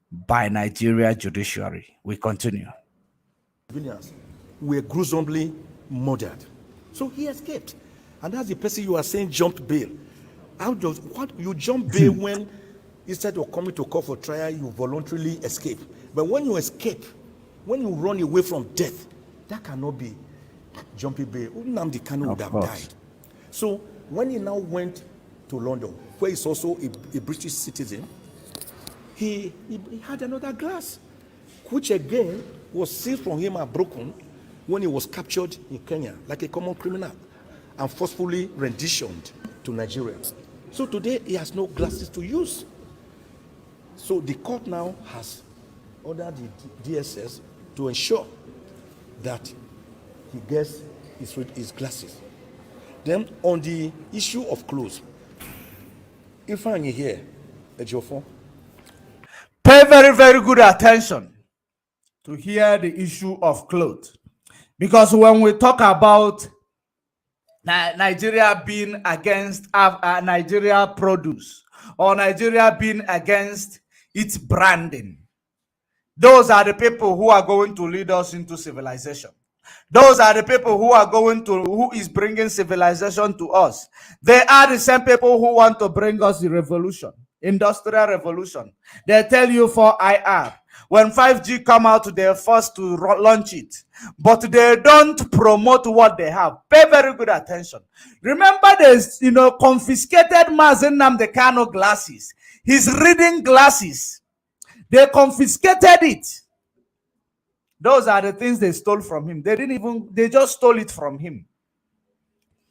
by Nigeria judiciary. We continue. civilians were gruesomely murdered. So he escaped. And that's the person you are saying jumped bail. What you jump bail when instead of coming to court for trial, you voluntarily escape. But when you escape, when you run away from death, that cannot be jumping bail. Nnamdi Kanu would have died. So when he now went to London, where he's also a British citizen, he had another glass, which again was seized from him and broken when he was captured in Kenya like a common criminal and forcefully renditioned to Nigeria. So today he has no glasses to use. So the court now has ordered the DSS to ensure that he gets his glasses. Then on the issue of clothes, if I'm here, Ejiofor, pay very, very good attention to hear the issue of clothes. Because when we talk about Nigeria being against Nigeria produce or Nigeria being against its branding, those are the people who are going to lead us into civilization. Those are the people who is bringing civilization to us. They are the same people who want to bring us the revolution, industrial revolution. They tell you 4IR. When 5G come out, they're first to launch it. But they don't promote what they have. Pay very good attention. Remember, there's, confiscated Mazen Nnamdi Kanu glasses. His reading glasses. They confiscated it. Those are the things they stole from him. They just stole it from him.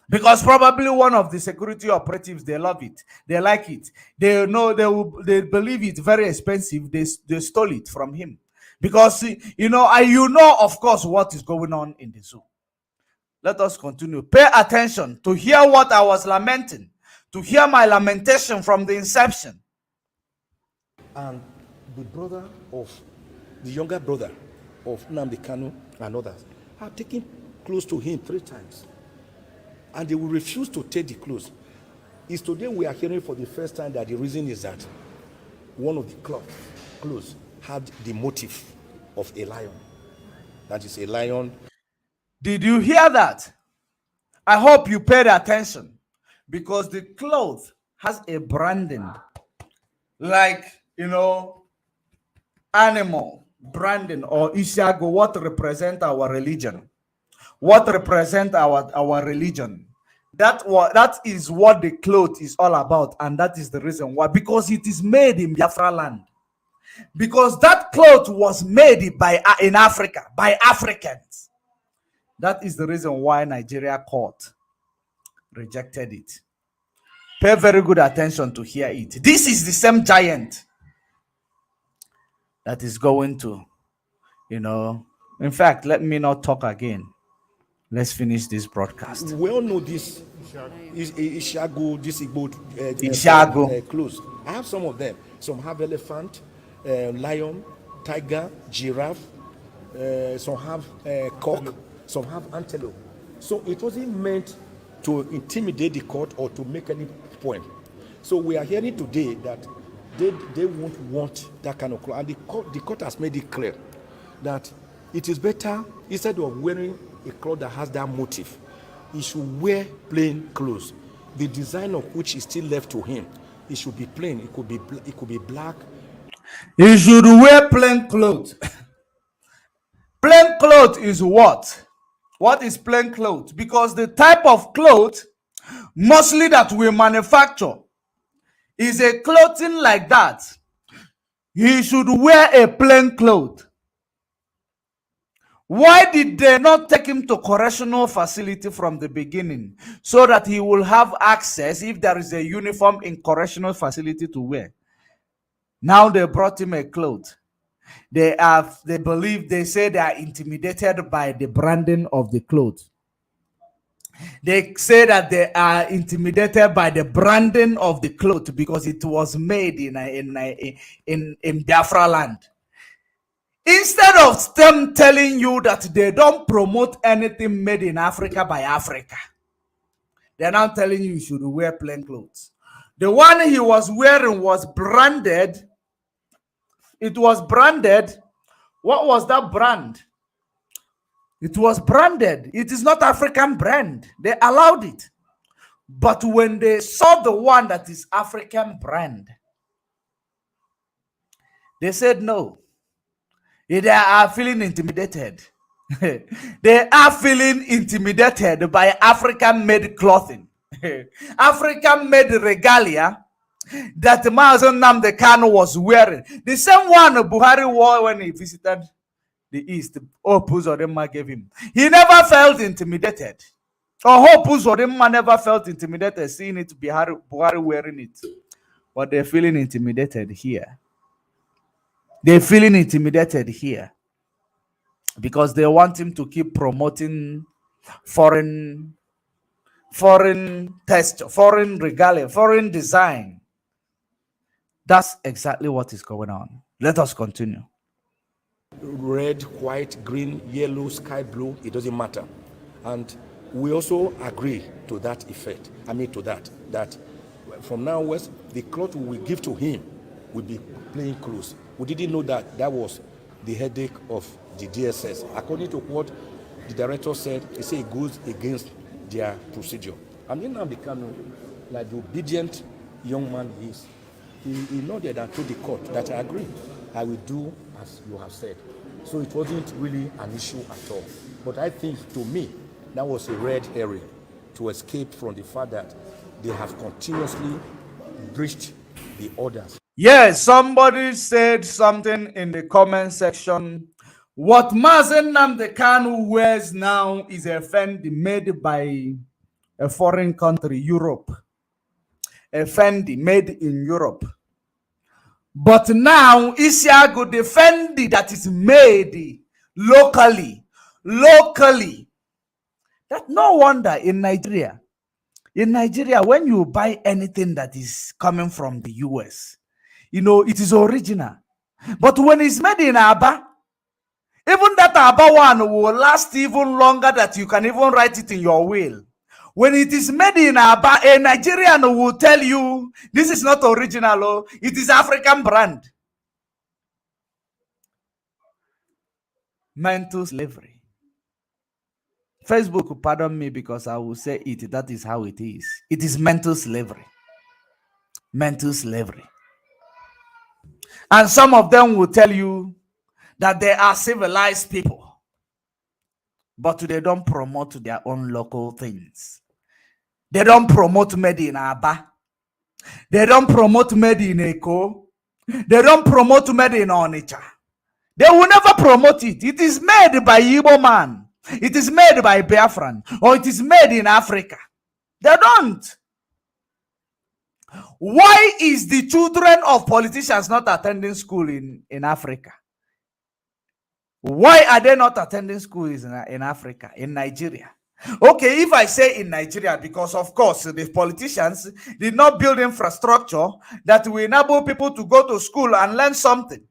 Because probably one of the security operatives, they love it. They like it. They know they believe it's very expensive. They stole it from him. Because, of course, what is going on in the zoo. Let us continue. Pay attention to hear what I was lamenting. To hear my lamentation from the inception. And the younger brother of Nnamdi Kanu and others have taken close to him 3 times. And they will refuse to take the clothes. It's today we are hearing for the first time that the reason is that one of the clothes had the motif of a lion. That is a lion. Did you hear that? I hope you paid attention. Because the cloth has a branding. Like, animal branding or Ishago, what represent our religion. What represent our religion. That is what the cloth is all about, and that is the reason why. Because it is made in Biafra land. Because that cloth was made in Africa by Africans. That is the reason why Nigeria court rejected it. Pay very good attention to hear it. This is the same giant that is going to, in fact, let me not talk again. Let's finish this broadcast. We all know this Ishago, this Ishago clothes. I have some of them. Some have elephant, lion, tiger, giraffe. Some have cock. Some have antelope. So it wasn't meant to intimidate the court or to make any point. So we are hearing today that they won't want that kind of clothes. And the court has made it clear that it is better, instead of wearing a cloth that has that motif, he should wear plain clothes. The design of which is still left to him. It should be plain. It could be black. He should wear plain clothes. Plain clothes is what? What is plain clothes? Because the type of clothes mostly that we manufacture is a clothing like that. He should wear a plain cloth. Why did they not take him to correctional facility from the beginning so that he will have access if there is a uniform in correctional facility to wear? Now they brought him a cloth. They say they are intimidated by the branding of the clothes. They say that they are intimidated by the branding of the cloth because it was made in Biafra land. Instead of them telling you that they don't promote anything made in Africa by Africa, they're now telling you should wear plain clothes. The one he was wearing was branded. It was branded. What was that brand? It was branded. It is not African brand. They allowed it. But when they saw the one that is African brand, they said no. They are feeling intimidated. They are feeling intimidated by African-made clothing. African-made regalia that Mazen Nnamdi Kanu was wearing. The same one Buhari wore when he visited the East. Hope Uzodinma gave him. He never felt intimidated. Or Hope Uzodinma never felt intimidated seeing it, Buhari wearing it. But they're feeling intimidated here. They're feeling intimidated here because they want him to keep promoting foreign texture, foreign regalia, foreign design. That's exactly what is going on. Let us continue. Red, white, green, yellow, sky blue, it doesn't matter. And we also agree to that effect. That from now onwards, the cloth we give to him will be plain clothes. We didn't know that was the headache of the DSS. According to what the director said, he said it goes against their procedure. And then Nnamdi Kanu, like the obedient young man he is, he nodded and told the court that I agree. I will do as you have said. So it wasn't really an issue at all. But I think, to me, that was a red herring to escape from the fact that they have continuously breached the orders. Yes, somebody said something in the comment section. What Mazen Nnamdi Kanu wears now is a Fendi made by a foreign country, Europe. A Fendi made in Europe. But now Isiago, the Fendi that is made locally. That no wonder in Nigeria, when you buy anything that is coming from the US, it is original. But when it's made in Aba, even that Aba one will last even longer, that you can even write it in your will. When it is made in Aba, a Nigerian will tell you, this is not original, it is African brand. Mental slavery. Facebook, pardon me because I will say it. That is how it is. It is mental slavery. Mental slavery. And some of them will tell you that they are civilized people, but they don't promote their own local things. They don't promote made in Aba. They don't promote made in Eko. They don't promote made in Onitsha. They will never promote it. It is made by Igbo man. It is made by Biafran, or it is made in Africa. They don't. Why is the children of politicians not attending school in Africa? Why are they not attending schools in Africa, in Nigeria? Okay, if I say in Nigeria, because of course the politicians did not build infrastructure that will enable people to go to school and learn something.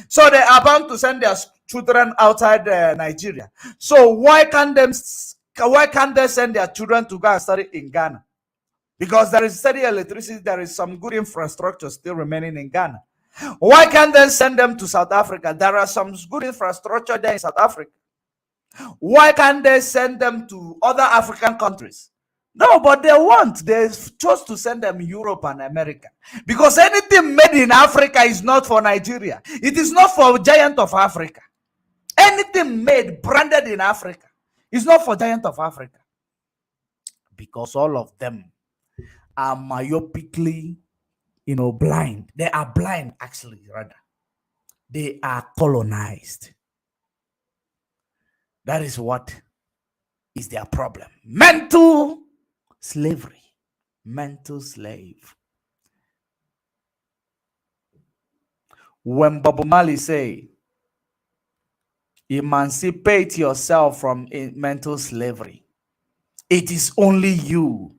So they are bound to send their children outside Nigeria. So why can't they send their children to go and study in Ghana? Because there is steady electricity, there is some good infrastructure still remaining in Ghana. Why can't they send them to South Africa? There are some good infrastructure there in South Africa. Why can't they send them to other African countries? No, but they won't. They chose to send them Europe and America. Because anything made in Africa is not for Nigeria. It is not for Giant of Africa. Anything made, branded in Africa is not for Giant of Africa. Because all of them are myopically, blind. They are blind, actually, rather. They are colonized. That is what is their problem. Mental slavery. Mental slave. When Bob Marley say, emancipate yourself from mental slavery, it is only you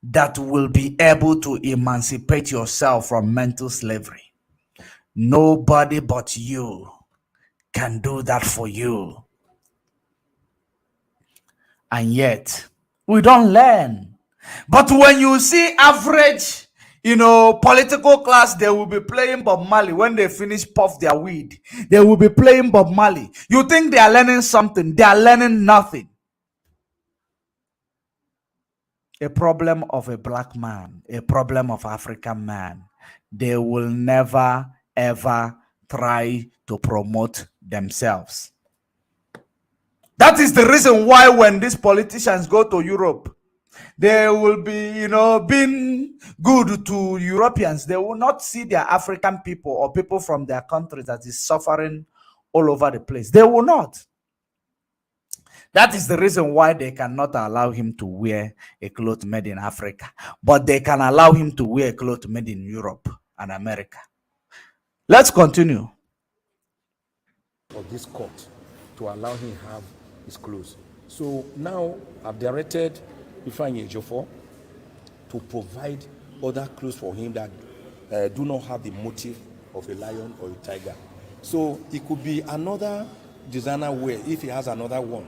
that will be able to emancipate yourself from mental slavery. Nobody but you can do that for you. And yet, we don't learn. But when you see average, political class, they will be playing Bob Marley. When they finish puff their weed, they will be playing Bob Marley. You think they are learning something? They are learning nothing. A problem of a black man, a problem of African man. They will never, ever try to promote themselves. That is the reason why when these politicians go to Europe, they will be, being good to Europeans. They will not see their African people or people from their countries that is suffering all over the place. They will not. That is the reason why they cannot allow him to wear a cloth made in Africa. But they can allow him to wear a cloth made in Europe and America. Let's continue. Of this court to allow him have his clothes. So now I've directed Ifeanyi Ejiofor to provide other clothes for him that do not have the motif of a lion or a tiger. So it could be another designer wear if he has another one,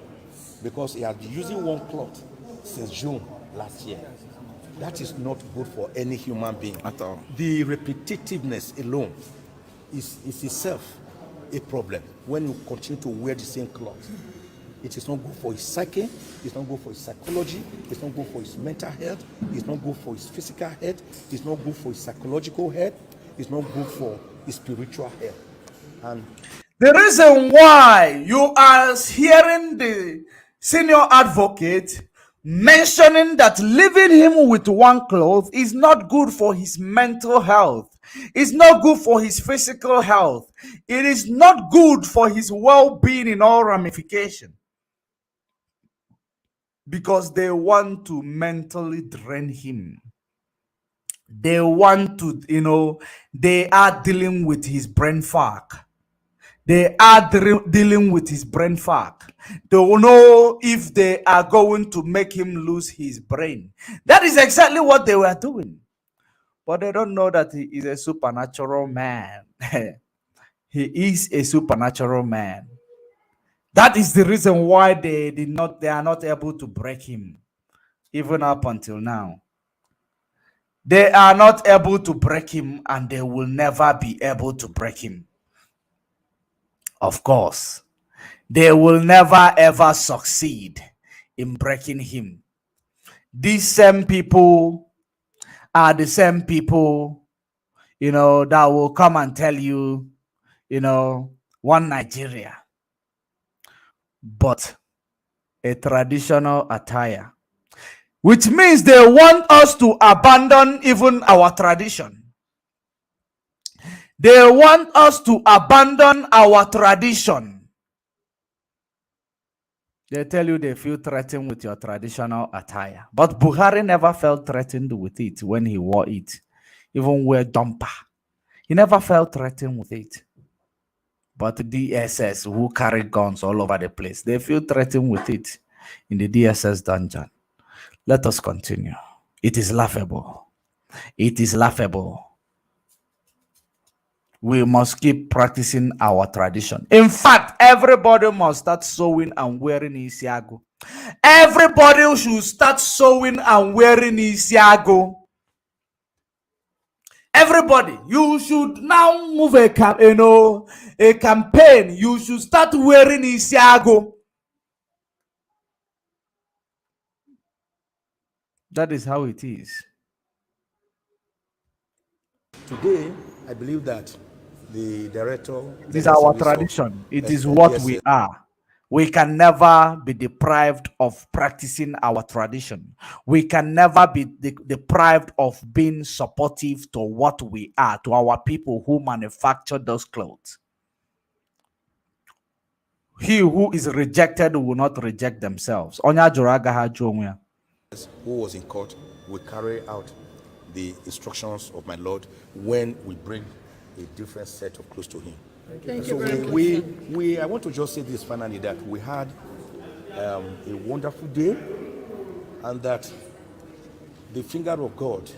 because he has been using one cloth since June last year. That is not good for any human being at all. The repetitiveness alone is itself a problem. When you continue to wear the same cloth, it is not good for his psyche, it's not good for his psychology, it's not good for his mental health, it's not good for his physical health, it's not good for his psychological health, it's not good for his spiritual health. And the reason why you are hearing the senior advocate mentioning that leaving him with one cloth is not good for his mental health, it's not good for his physical health, it is not good for his well-being in all ramifications, because they want to mentally drain him. They want to, they are dealing with his brain fog. They are dealing with his brain fog. They will know if they are going to make him lose his brain. That is exactly what they were doing. But they don't know that he is a supernatural man. He is a supernatural man. That is the reason why they are not able to break him, even up until now. They are not able to break him, and they will never be able to break him. Of course, they will never ever succeed in breaking him. These same people are the same people, that will come and tell you, one Nigeria, but a traditional attire, which means they want us to abandon even our tradition. They want us to abandon our tradition. They tell you they feel threatened with your traditional attire. But Buhari never felt threatened with it when he wore it. Even wear jumper. He never felt threatened with it. But the DSS, who carry guns all over the place, they feel threatened with it in the DSS dungeon. Let us continue. It is laughable. It is laughable. We must keep practicing our tradition. In fact, everybody must start sewing and wearing isiago. Everybody should start sewing and wearing isiago. Everybody, you should now move a campaign. You should start wearing isiago. That is how it is. today, I believe that the director... It is our tradition. It is what we are. We can never be deprived of practicing our tradition. We can never be deprived of being supportive to what we are, to our people who manufacture those clothes. He who is rejected will not reject themselves. Who was in court will carry out the instructions of my Lord when we bring a different set of clothes to him. Thank So you. I want to just say this finally, that we had a wonderful day, and that the finger of God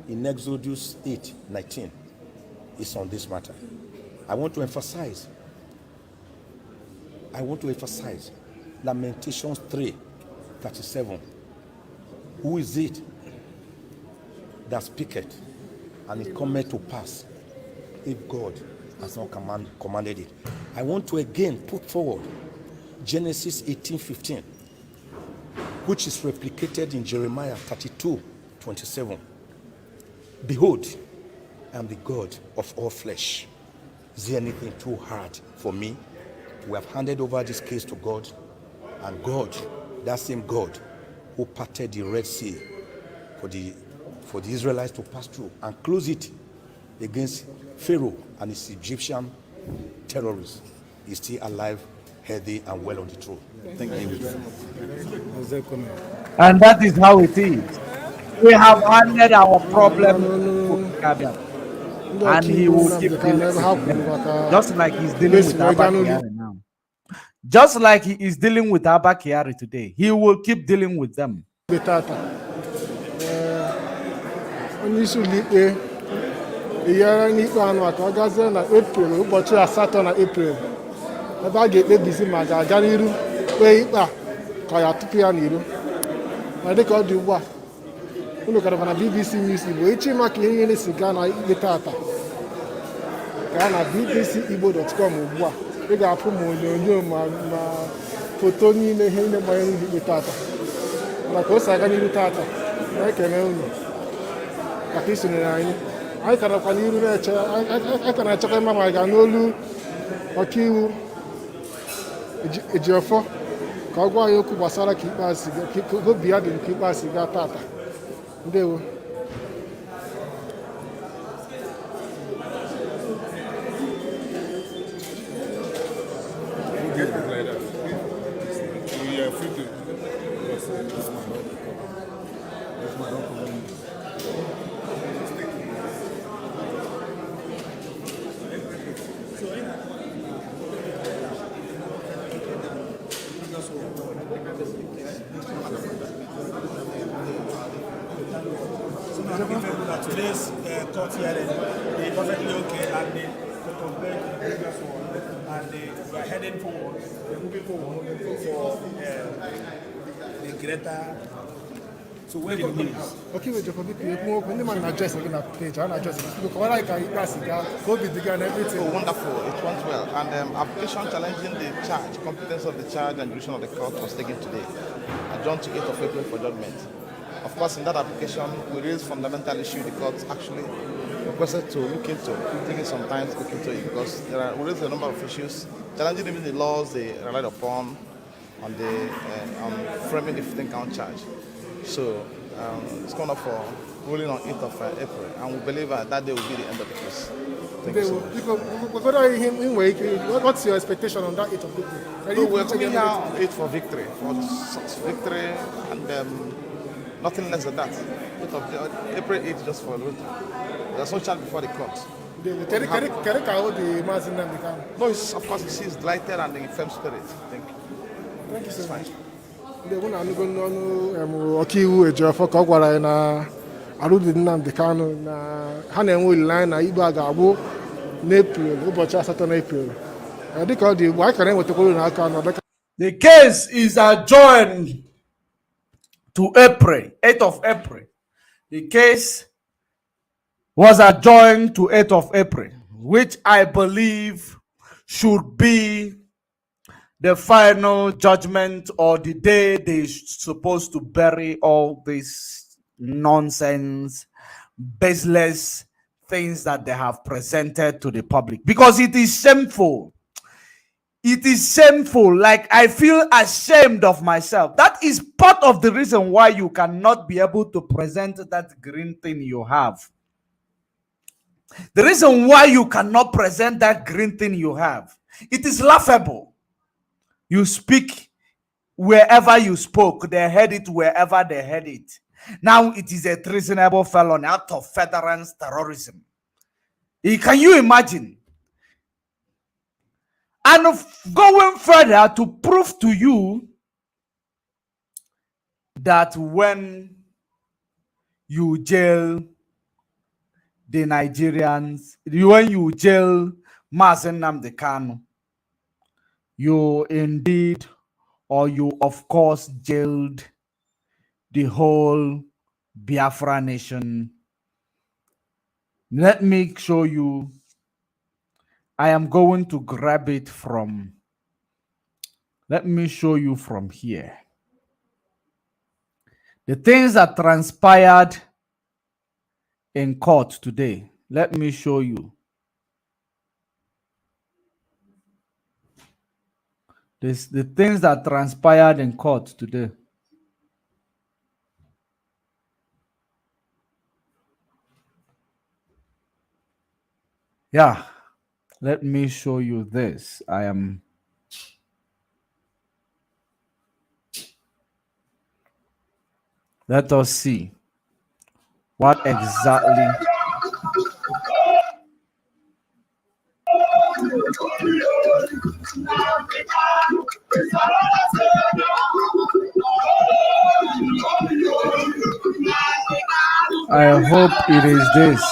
in Exodus 8:19 is on this matter. I want to emphasize Lamentations 3:37. Who is it that speaketh, and it cometh to pass, if God has not commanded it? I want to again put forward Genesis 18:15, which is replicated in Jeremiah 32:27. Behold, I am the God of all flesh. Is there anything too hard for me? We have handed over this case to God, and God, that same God who parted the Red Sea for the Israelites to pass through and close it against Pharaoh and his Egyptian terrorists, is still alive, healthy, and well on the throne. Thank you. And that is how it is. We have handed our problem to Kabia, and he will keep dealing with them, just like he's dealing with Abba Kyari now. Just like he is dealing with Abba Kyari today, he will keep dealing with them. Onye isi ụlọikpe enyere n'ikpe anụ aka ọ gazie na April, ụbọchị 8 na April, ebe a ga-ekpebisi ma ga-aga n'iru kpee ikpe a ka ya tupu ya n'iru. Ma dịka ọ dị ugbu a, unu gara na BBC News Igbo echi maka ihe niile si gaa na ikpe tata, gaa na bbcigbo.com ugbu a, ị ga-afụ ma onyonyo ma foto niile ihe niile gbanyere ikpe tata. Mana ka o si aga n'iru tata, na-ekele unu maka isonyere anyị. anyị ka nakwa n'iru na-eche anyị ka na-echekwa ịma ma anyị ga n'olu ọkaiwu Ejiofọ ka ọ gwa anyị okwu gbasara ka ikpeazụ ka obi ya dị nke ikpeazụ gaa tata. Ndewo. Today's court hearing is perfectly okay, and they compared to the previous one, and we are heading forward, we're moving forward for the greater. So where the news? Okay, we just need to when the man address again at page, and address because what I can pass it, COVID began everything. Oh, wonderful! It went well, and application challenging the charge, competence of the charge, and jurisdiction of the court was taken today, adjourned to 8th of April for judgment. Of course, in that application, we raised fundamental issue the court actually requested to look into, taking some time to look into it because we raised a number of issues, challenging even the laws they relied upon on the framing the 15-count charge. So it's coming up for ruling on 8th of April, and we believe that day will be the end of the case. Thank you so much. What's your expectation on that 8th of April? We're coming here on 8th for victory, and nothing less than that. April 8th just for victory. There's no charge before the court. No, of course, he's delighted and in firm spirit. Thank you. Thank you so much. Ọkaiwu Ejiofọ ka ọ gwara anyị na arụdị Nnamdi Kanu na ha na-enwe olileanya na ikpe a ga-agbụ n'Epril, ụbọchị 8 n'Epril. Dịka ọ dị ugbu anyị ka na-enwetakwara n'aka n'ọdịka. The case is adjourned to April, 8th of April. The case was adjourned to 8th of April, which I believe should be the final judgment or the day they're supposed to bury all this nonsense, baseless things that they have presented to the public. Because it is shameful. It is shameful. Like, I feel ashamed of myself. That is part of the reason why you cannot be able to present that green thing you have. The reason why you cannot present that green thing you have, it is laughable. You speak wherever you spoke. They heard it wherever they heard it. Now it is a treasonable felony out of federal terrorism. Can you imagine? And going further to prove to you that when you jail the Nigerians, when you jail Mazen Nnamdi Kanu, you indeed, or you of course jailed the whole Biafra nation. Let me show you. I am going to grab it from, let me show you from here. The things that transpired in court today. Let me show you. The things that transpired in court today. Yeah, let me show you this. Let us see what exactly. I hope it is this.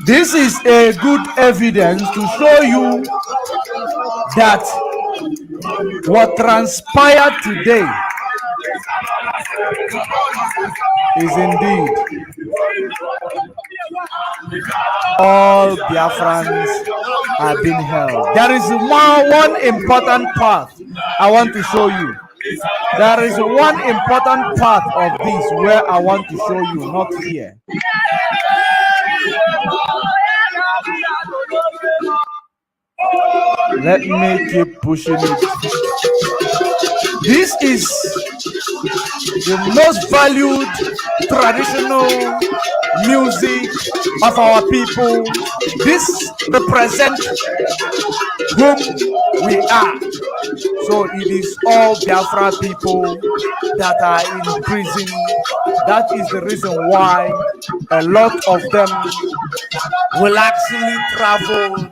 This is a good evidence to show you that what transpired today is indeed all Biafrans are being held. There is one important part I want to show you. There is one important part of this where I want to show you, not here. Let me keep pushing it. This is the most valued traditional music of our people. This represents whom we are. So it is all Biafra people that are in prison. That is the reason why a lot of them will actually travel,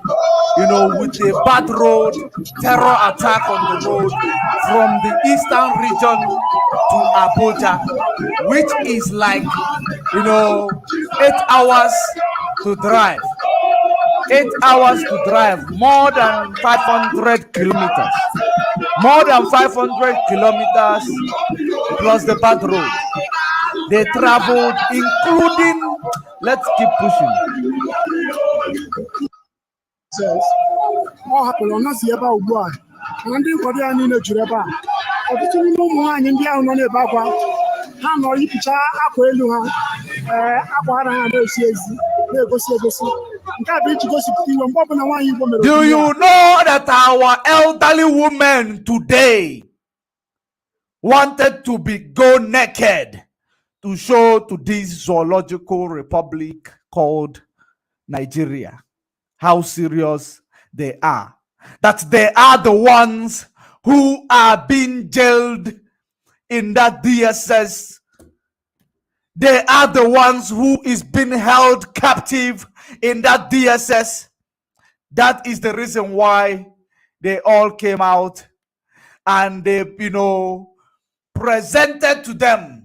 with a bad road, terror attack on the road from the eastern region to Abuja, which is like, 8 hours to drive. 8 hours to drive, more than 500 kilometers. More than 500 kilometers plus the bad road. They traveled, including, let's keep pushing. Ọ hapụrụ ọ nọzi ebe a ugbu a na ndị nkwado ya niile juru ebe a ọtụtụ n'ime ụmụ nwaanyị ndị ahụ nọ n'ebe akwa ha nọ yipụcha akwa elu ha akwa ha na-esi ezi na-egosi egosi nke a bụ iji gosipụta iwe mgbe ọbụla nwaanyị Igbo mere. Do you know that our elderly women today wanted to go naked to show to this zoological republic called Nigeria how serious they are? That they are the ones who are being jailed in that DSS. They are the ones who is being held captive in that DSS. That is the reason why they all came out and they, presented to them.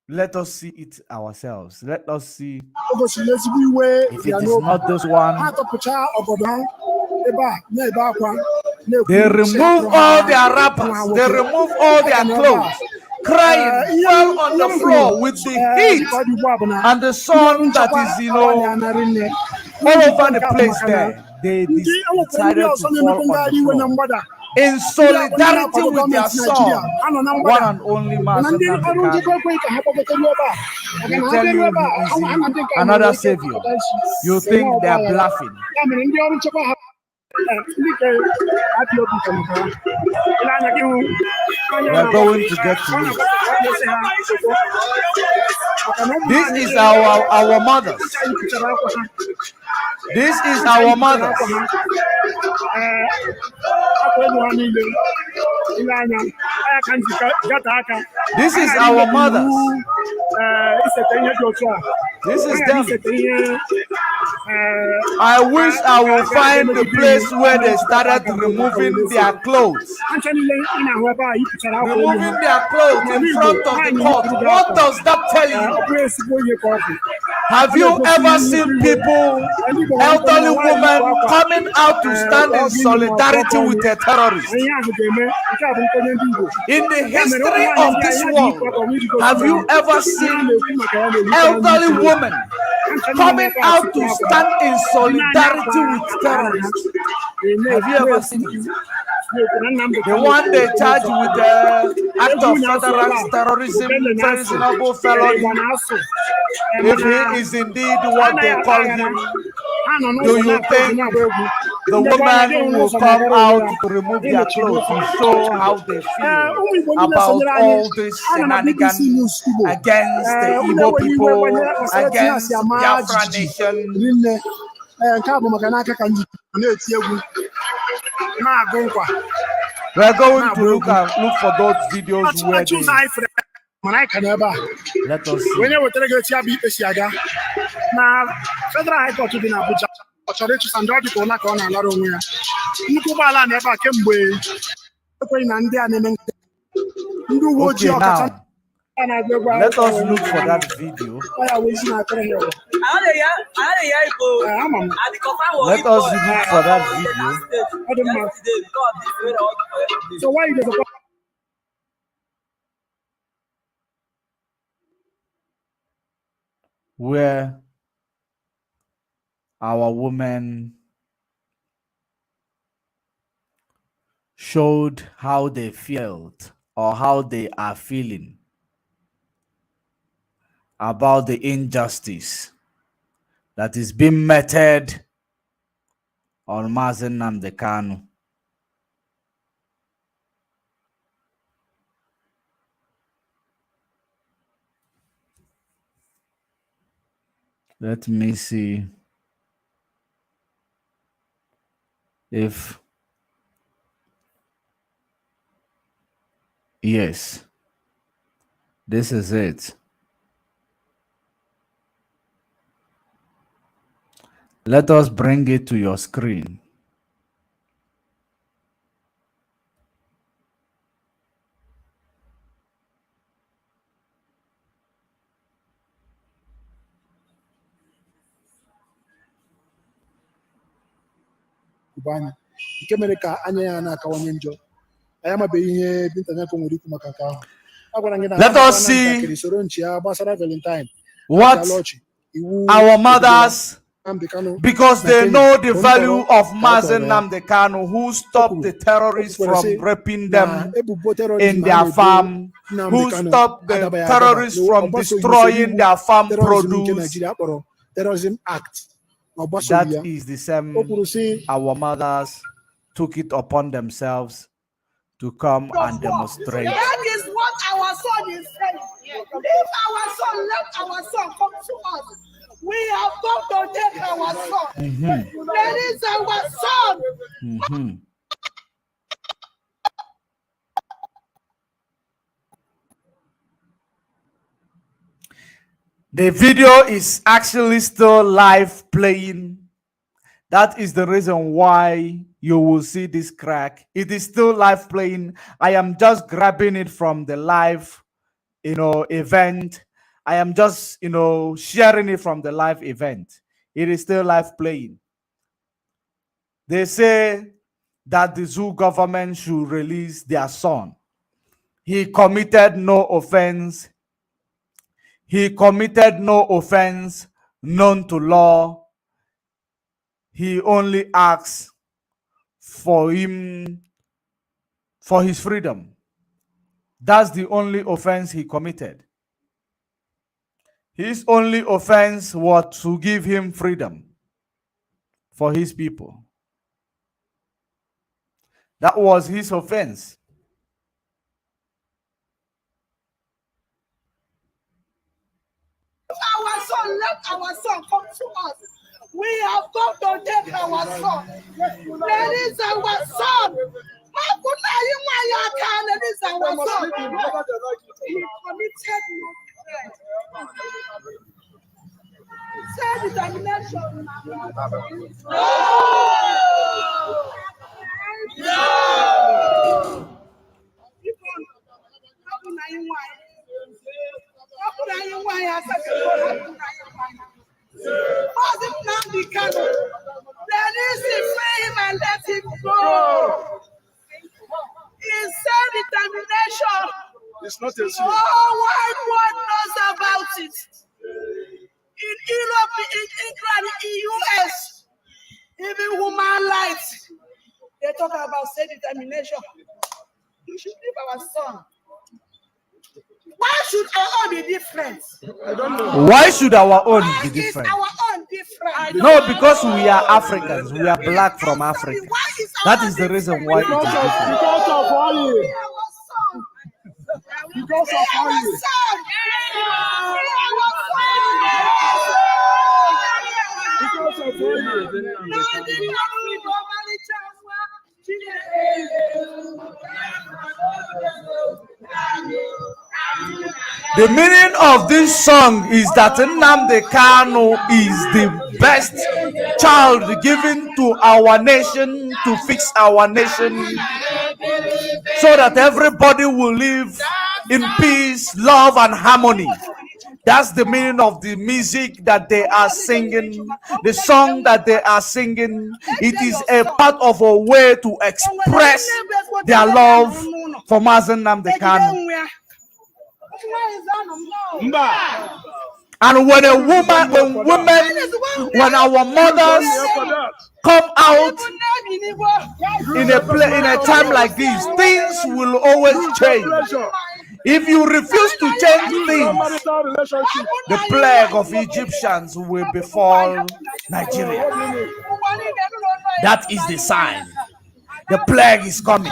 Let us see it ourselves. Let us see if it is not this one. They remove all their wrappers. They remove all their clothes. Crying well on the floor with the heat and the sun that is, all over the place there. They decided to fall on the floor in solidarity with their son, one and only Master Nnamdi Kanu. They tell you he is another savior. You think they are bluffing. We are going to get to it. This is our mothers. This is our mothers. This is our mothers. This is them. I wish I will find the place where they started removing their clothes. Removing their clothes in front of the court. What does that tell you? Have you ever seen people, elderly women, coming out to stand in solidarity with a terrorist? In the history of this world, have you ever seen elderly women coming out to stand in solidarity with terrorists? Have you ever seen it? The one they charge with the act of federal terrorism, treasonable felony. If he is indeed what they call him, do you think the woman will come out to remove their clothes to show how they feel about all this shenanigans against the Igbo people, against Biafra nation? We're going to look for those videos where they... Let us see. Federal High Court dị n'Abuja ọ chọrọ ịchụsa ndị ọdịka ụna ka ọ na-alara onwe ya. Nnukwu ụgbọala na ebe a kemgbe ekweghị na ndị a na-eme ndị uwe ojii ọkacha let us look for that video. Let us look for that video. So why you where our women showed how they felt or how they are feeling about the injustice that is being meted on Mazen Nnamdi Kanu. Let me see if, yes, this is it. Let us bring it to your screen. Kubani nke mere ka anya ya na-akawanye njọ anyị amabeghị ihe Binta Nyako nwere ikwu maka nke ahụ. Agwara gị na Let us see ntakịrị soro nchi ya gbasara Valentine what our mothers, because they know the value of Mazen Nnamdi Kanu, who stopped the terrorists from raping them in their farm, who stopped the terrorists from destroying their farm produce. Terrorism Act. That is the same. Our mothers took it upon themselves to come and demonstrate. That is what our son is saying. If our son, let our son come to us. We have come to take our son. That is our son. The video is actually still live playing. That is the reason why you will see this crack. It is still live playing. I am just grabbing it from the live, event. I am just, sharing it from the live event. It is still live playing. They say that the zoo government should release their son. He committed no offense. He committed no offense known to law. He only asks for his freedom. That's the only offense he committed. His only offense was to give him freedom for his people. That was his offense. Our son, let our son come to us. We have come to take our son. That is our son. That is our son. He committed no crime. Self-determination. Let us free him and let him go. His self-determination. It's not a sin. The whole wide world knows about it. In Europe, in England, in US, even human rights, they talk about self-determination. You should leave our son. Why should our own be different? I don't know. Why should our own be Is different? our own different? No, because we are Africans. We are black from Africa. Why is That our is the reason why it is different. Because of oil. Free our son. Because Free of our oil. son. Free our son. Because of oil. The meaning of this song is that Nnamdi Kanu is the best child given to our nation to fix our nation so that everybody will live in peace, love, and harmony. That's the meaning of the music that they are singing, the song that they are singing. It is a part of a way to express their love for Mazen Nnamdi Kanu. And when when our mothers come out in a time like this, things will always change. If you refuse to change things, the plague of Egyptians will befall Nigeria. That is the sign. The plague is coming.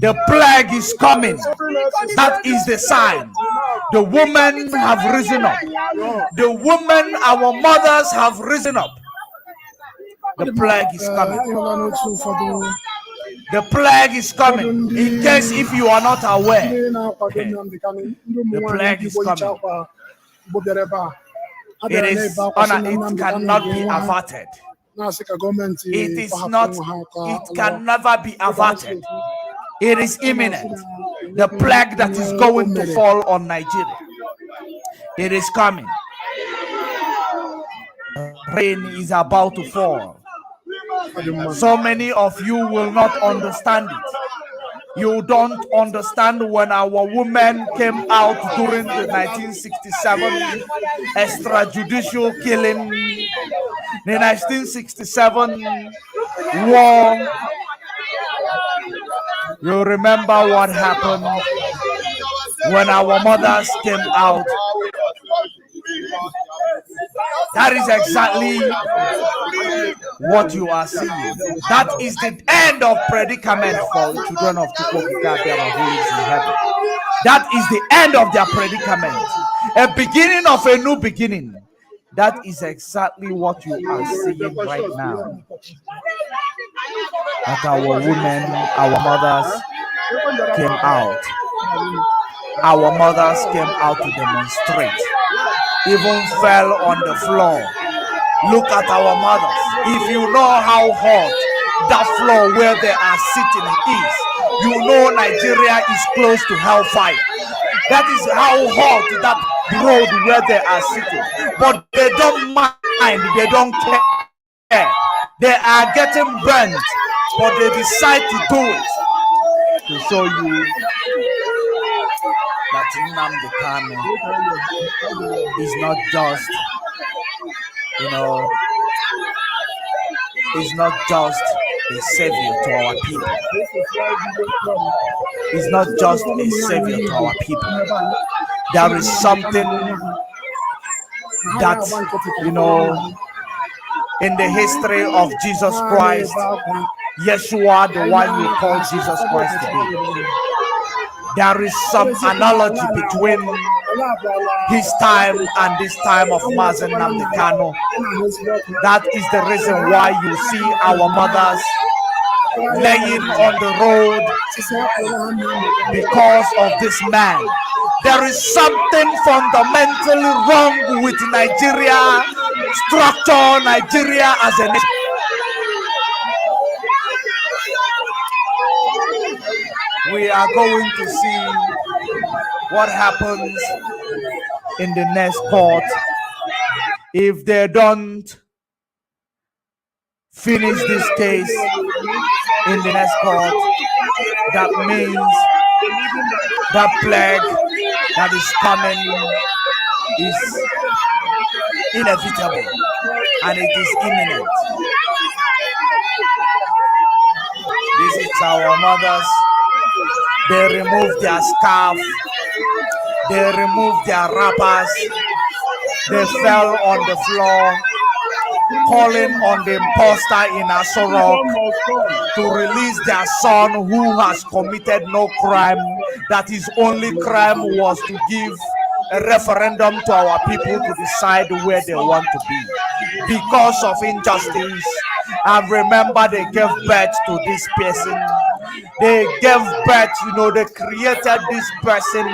The plague is coming. That is the sign. The women have risen up. The women, our mothers, have risen up. The plague is coming. The plague is coming. In case if you are not aware, the plague is coming. It cannot be averted. It is not, it can never be averted. It is imminent. The plague that is going to fall on Nigeria. It is coming. Rain is about to fall. So many of you will not understand it. You don't understand when our women came out during the 1967 extrajudicial killing, the 1967 war. You remember what happened when our mothers came out. That is exactly what you are seeing. That is the end of predicament for children of Chukwokika who lives in heaven. That is the end of their predicament. A beginning of a new beginning. That is exactly what you are seeing right now. That our women, our mothers came out. Our mothers came out to demonstrate. Even fell on the floor. Look at our mothers. If you know how hot that floor where they are sitting is, you know Nigeria is close to hellfire. That is how hot that road where they are sitting. But they don't mind, they don't care. They are getting burnt, but they decide to do it to show you that Nnamdi Kanu is not just, is not just a savior to our people. He's not just a savior to our people. There is something that, in the history of Jesus Christ, Yeshua, the one you call Jesus Christ today, there is some analogy between his time and this time of Mazen Nnamdi Kanu. That is the reason why you see our mothers laying on the road because of this man. There is something fundamentally wrong with Nigeria structure, Nigeria as a nation. We are going to see what happens in the next court. If they don't finish this case in the next court, that means that plague that is coming is inevitable and it is imminent. This is our mothers. They removed their scarf, they removed their wrappers, they fell on the floor, calling on the imposter in Asorok to release their son who has committed no crime, that his only crime was to give a referendum to our people to decide where they want to be. Because of injustice, and remember they gave birth to this person. They gave birth, they created this person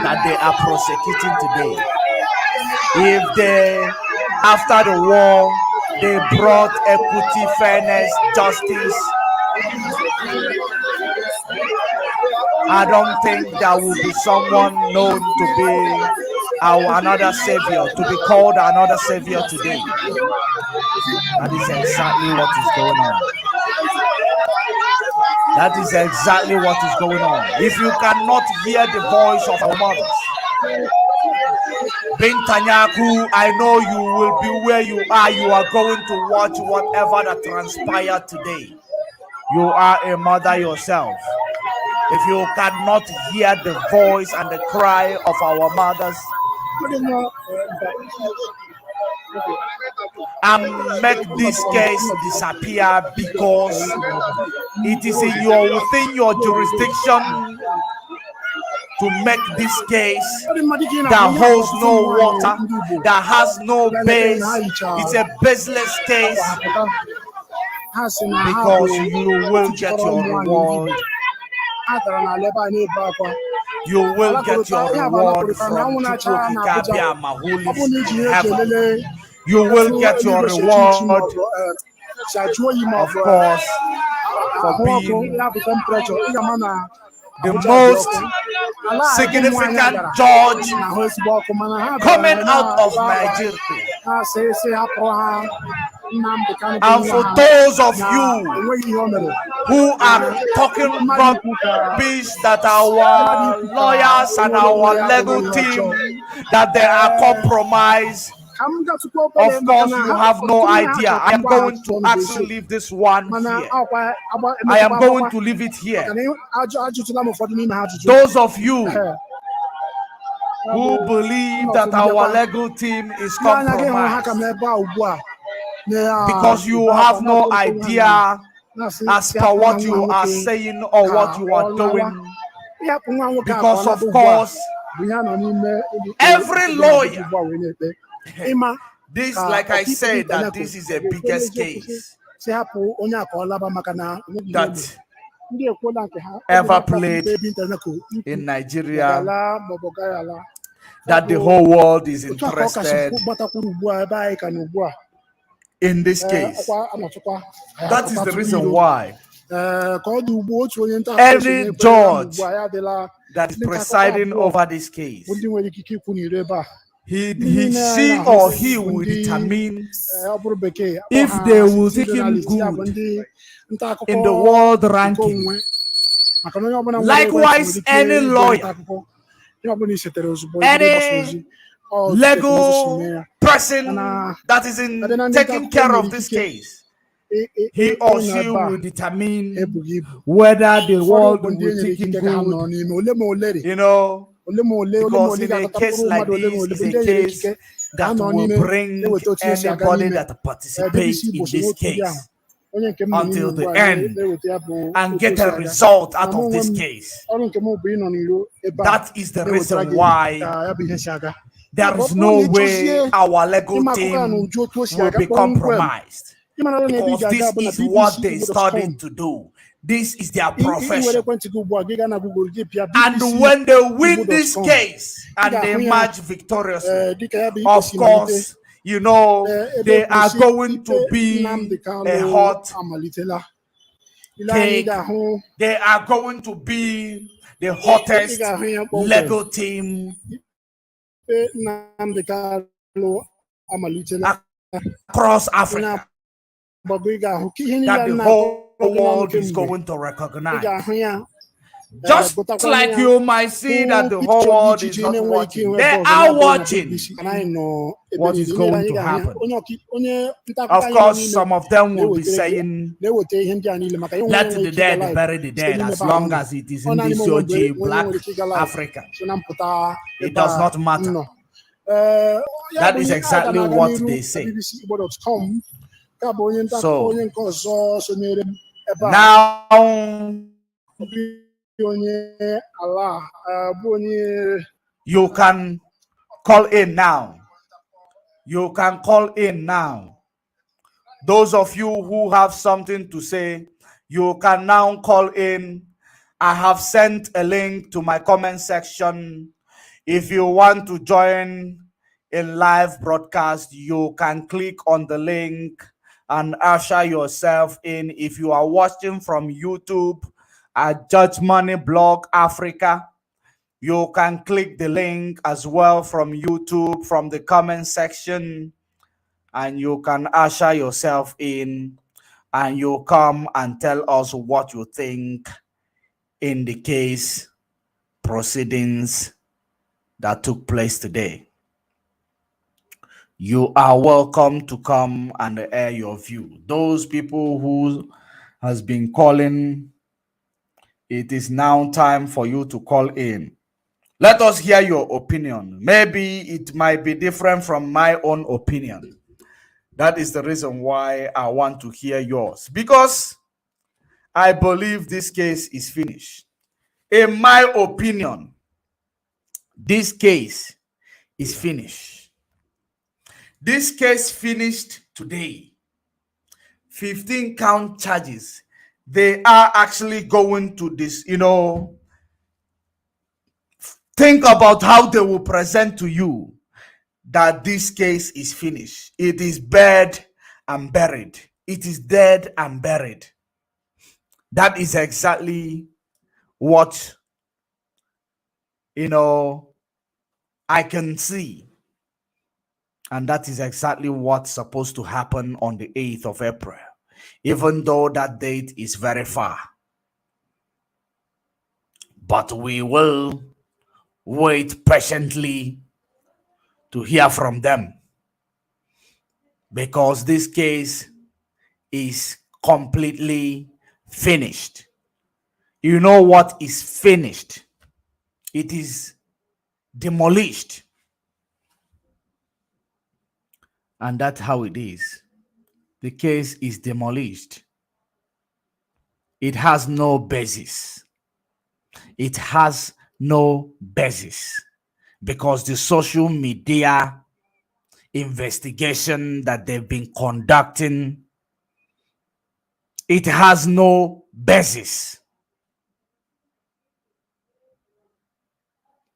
that they are prosecuting today. If they, after the war, they brought equity, fairness, justice, I don't think there will be someone known to be another savior, to be called another savior today. That is exactly what is going on. That is exactly what is going on. If you cannot hear the voice of our mothers, Bintanyaku, I know you will be where you are. You are going to watch whatever that transpired today. You are a mother yourself. If you cannot hear the voice and the cry of our mothers, and make this case disappear, because it is in your within your jurisdiction to make this case that holds no water, that has no base. It's a baseless case, because you will get your reward. You will get your reward from Chukwukabiyama, who lives in heaven. You will get your reward, of course, for being the most significant judge coming out of Nigeria. And for those of you who are talking rubbish that our lawyers and our legal team, that they are compromised, of course you have no idea. I am going to actually leave this one here. I am going to leave it here. Those of you who believe that our legal team is compromised, because you have no idea as per what you are saying or what you are doing. Because of course, every lawyer, this, like I said, that this is the biggest case that ever played in Nigeria, that the whole world is interested in this case. That is the reason why every judge that is presiding over this case, she or he will determine if they will take him good in the world ranking. Likewise, any lawyer, any legal person that is in taking care of this case, he or she will determine whether the world will take him good. You know, because in a case like this, it's a case that will bring anybody that participates in this case until the end and get a result out of this case. That is the reason why there is no way our legal team will be compromised, because this is what they studied to do. This is their profession. And when they win this case and they emerge victoriously, of course, you know, they are going to be a hot cake. They are going to be the hottest legal team across Africa, that the whole world is going to recognize. Just like you might see that the whole world is not watching, they are watching what is going to happen. Of course, some of them will be saying, let the dead bury the dead, as long as it is in this OG Black Africa. It does not matter. That is exactly what they say. So now you can call in now. You can call in now. Those of you who have something to say, you can now call in. I have sent a link to my comment section. If you want to join in live broadcast, you can click on the link and usher yourself in. If you are watching from YouTube at Judge Money Blog Africa, you can click the link as well from YouTube, from the comment section, and you can usher yourself in, and you come and tell us what you think in the case proceedings that took place today. you are welcome to come and air your view. Those people who has been calling, it is now time for you to call in. Let us hear your opinion. Maybe it might be different from my own opinion. That is the reason why I want to hear yours, because I believe this case is finished. In my opinion, this case is finished. This case finished today. 15 count charges. They are actually going to this, think about how they will present to you that this case is finished. It is dead and buried. It is dead and buried. That is exactly what, I can see. And that is exactly what's supposed to happen on the 8th of April, even though that date is very far. But we will wait patiently to hear from them, because this case is completely finished. You know what is finished? It is demolished. And that's how it is. The case is demolished. It has no basis. It has no basis, because the social media investigation that they've been conducting, it has no basis.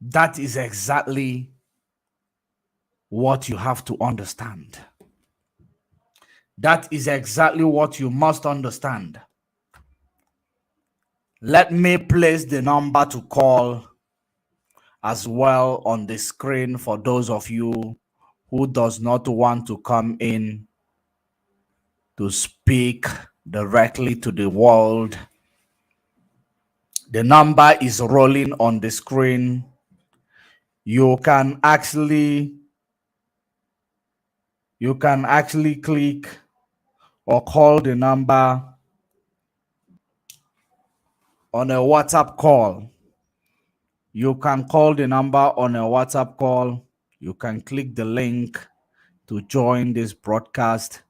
That is exactly what you have to understand. That is exactly what you must understand. Let me place the number to call as well on the screen for those of you who does not want to come in to speak directly to the world. The number is rolling on the screen. You can actually click or call the number on a WhatsApp call. You can call the number on a WhatsApp call. You can click the link to join this broadcast.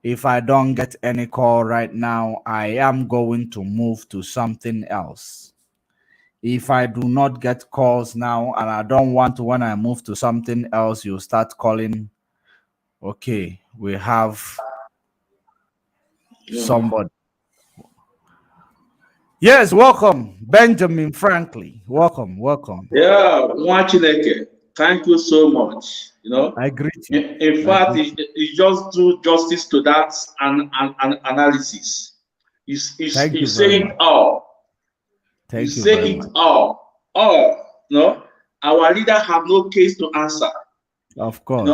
If I don't get any call right now, I am going to move to something else. If I do not get calls now, and I don't want to, when I move to something else, you start calling. Okay, we have somebody. Yes, welcome, Benjamin Franklin. Welcome. Yeah, Chineke, thank you so much. I greet you. In fact, it just do justice to that analysis. Thank You you say very it much. all. Thank you say very it much. all. Our leader have no case to answer. Of course.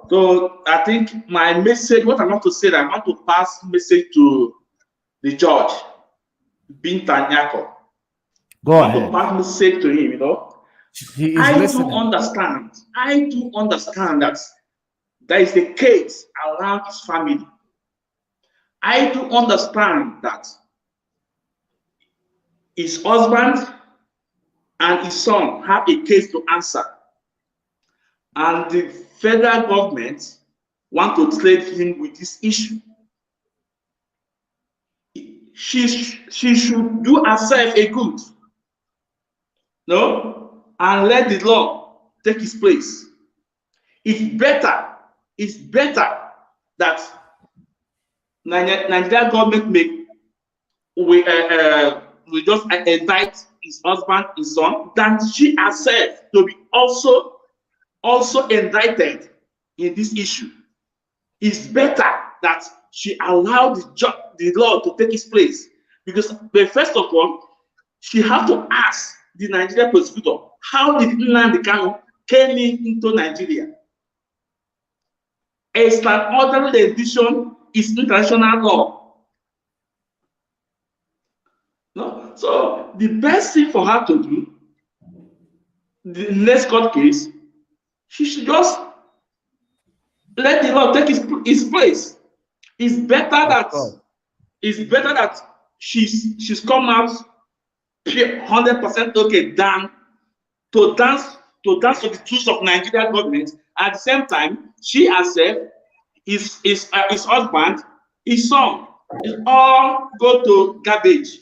So I think my message, what I want to say, I want to pass message to the judge, Bintanyako. Go I want ahead. to pass message to him, He is listening. I do understand that there is a case around his family. I do understand that his husband and his son have a case to answer. And the federal government want to trade him with this issue. She should do herself a good, and let the law take its place. It's better that Nigeria government we just indict his husband, his son, than she herself to be also indicted in this issue. It's better that she allowed the law to take its place, because first of all, she have to ask the Nigerian prosecutor how did Nnamdi Kanu came into Nigeria. Extraordinary rendition is international law. No? So the best thing for her to do, the next court case, she should just Let the law take its place. It's better that she's come out 100% okay than to dance to the truth of Nigerian government. At the same time, she herself, his husband, his son, it all go to garbage.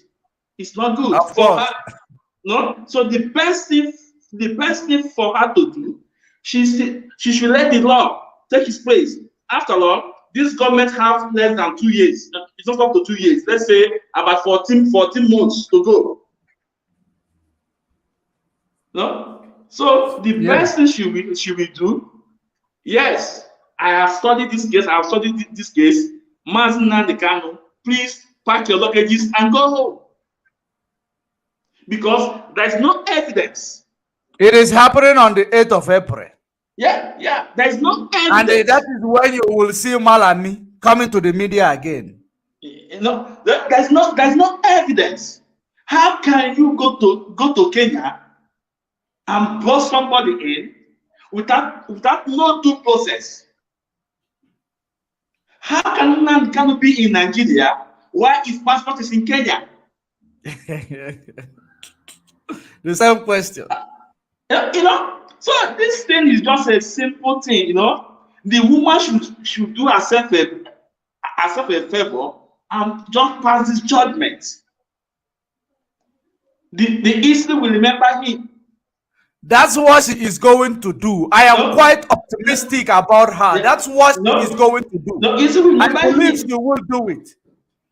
It's not good Of for course. her. No, so the best thing for her to do, she should let the law take its place. After all, this government have less than 2 years. It's not up to 2 years. Let's say about 14 months to go. No, so the best thing she will do. Yes, I have studied this case. I have studied this case. Mazi Nnamdi Kanu, please pack your luggages and go home because there is no evidence. It is happening on the 8th of April. Yeah, there is no And evidence. that is when you will see Malami coming to the media again. You know, there's no evidence. How can you go to Kenya and bust somebody in without no due process? How can Nnamdi Kanu be in Nigeria while his passport is in Kenya? The same question. You know, so this thing is just a simple thing. You know, the woman should do herself a favor and just pass this judgment. The history will remember him. That's what she is going to do. I am quite optimistic about her. That's what she is going to do. The history will remember I believe him. she will do it.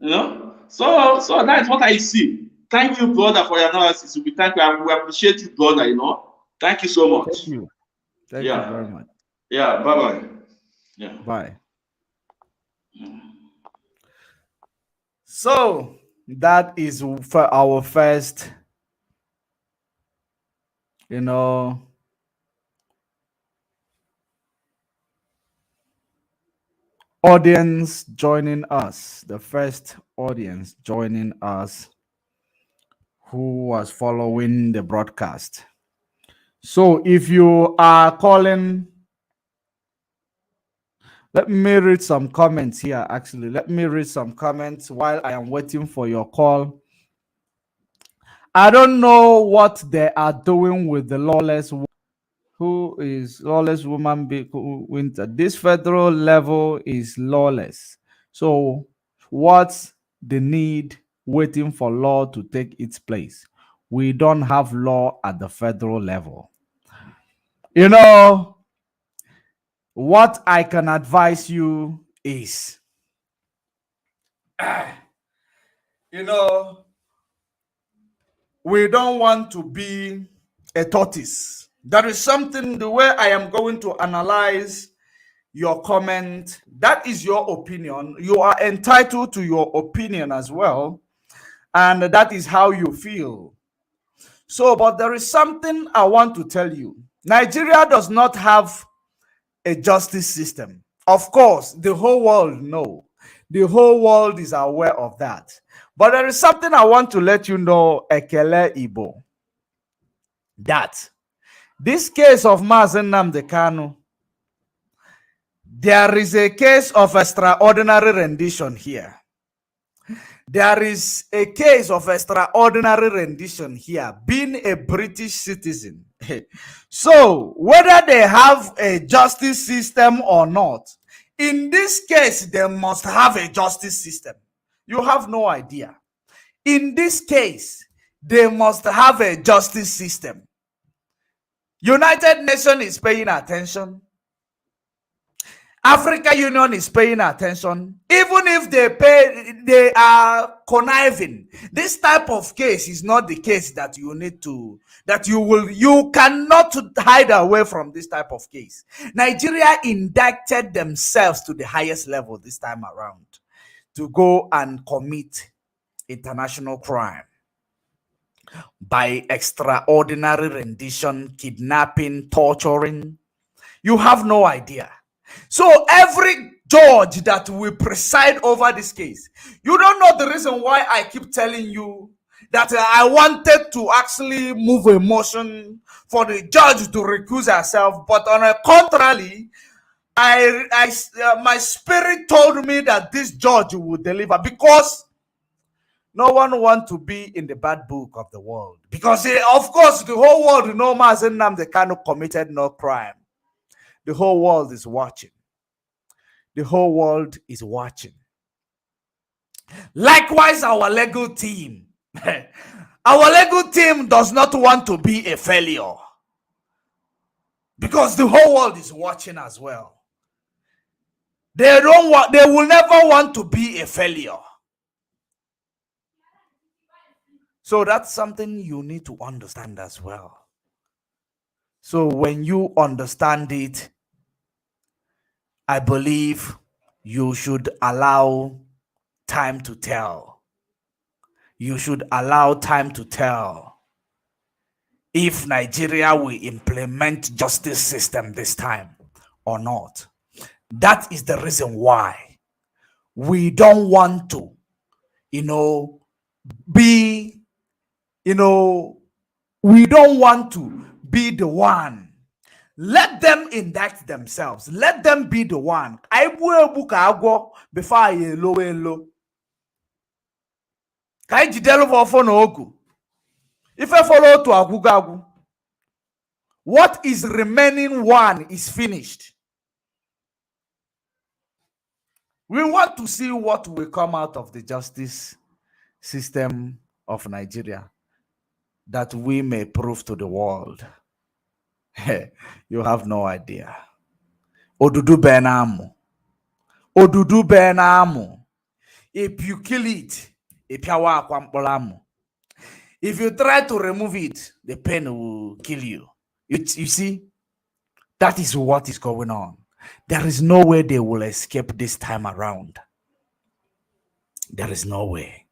You know, so that's what I see. Thank you, brother, for your analysis. We appreciate you, brother. You know, thank you so much. Thank you. Thank you very much. Yeah, bye. Yeah. Bye. So that is for our first, audience joining us. The first audience joining us who was following the broadcast. So if you are calling, let me read some comments here. Actually, let me read some comments while I am waiting for your call. I don't know what they are doing with the lawless. Who is lawless woman winter? This federal level is lawless. So what's the need waiting for law to take its place? We don't have law at the federal level. You know, what I can advise you is, we don't want to be a tortoise. That is something, the way I am going to analyze your comment, that is your opinion. You are entitled to your opinion as well. And that is how you feel. So, but there is something I want to tell you. Nigeria does not have a justice system. Of course, the whole world knows. The whole world is aware of that. But there is something I want to let you know, Ekele Igbo, that this case of Mazi Nnamdi Kanu, there is a case of extraordinary rendition here. There is a case of extraordinary rendition here, being a British citizen. So, whether they have a justice system or not, in this case, they must have a justice system. You have no idea. In this case, they must have a justice system. United Nations is paying attention. Africa Union is paying attention. Even if they are conniving. This type of case is not the case that you need to, you cannot hide away from this type of case. Nigeria indicted themselves to the highest level this time around to go and commit international crime by extraordinary rendition, kidnapping, torturing. You have no idea. So every judge that will preside over this case, you don't know the reason why I keep telling you that I wanted to actually move a motion for the judge to recuse herself, but on a contrary, My spirit told me that this judge will deliver, because no one wants to be in the bad book of the world. Because of course, the whole world knows Mazen Nnamdi Kanu committed no crime. The whole world is watching. The whole world is watching. Likewise, our legal team. Our legal team does not want to be a failure, because the whole world is watching as well. They will never want to be a failure. So that's something you need to understand as well. So when you understand it, I believe you should allow time to tell. You should allow time to tell if Nigeria will implement justice system this time or not. That is the reason why we don't want to, be, we don't want to be the one. Let them indict themselves. Let them be the one. I will book agwo before I low. Kai jidelu for no ogu. If I follow to agugagu, what is remaining one is finished. We want to see what will come out of the justice system of Nigeria, that we may prove to the world. You have no idea. Odudu benamu. Odudu benamu. If you kill it, if you try to remove it, the pain will kill you. You see, that is what is going on. There is no way they will escape this time around. There is no way.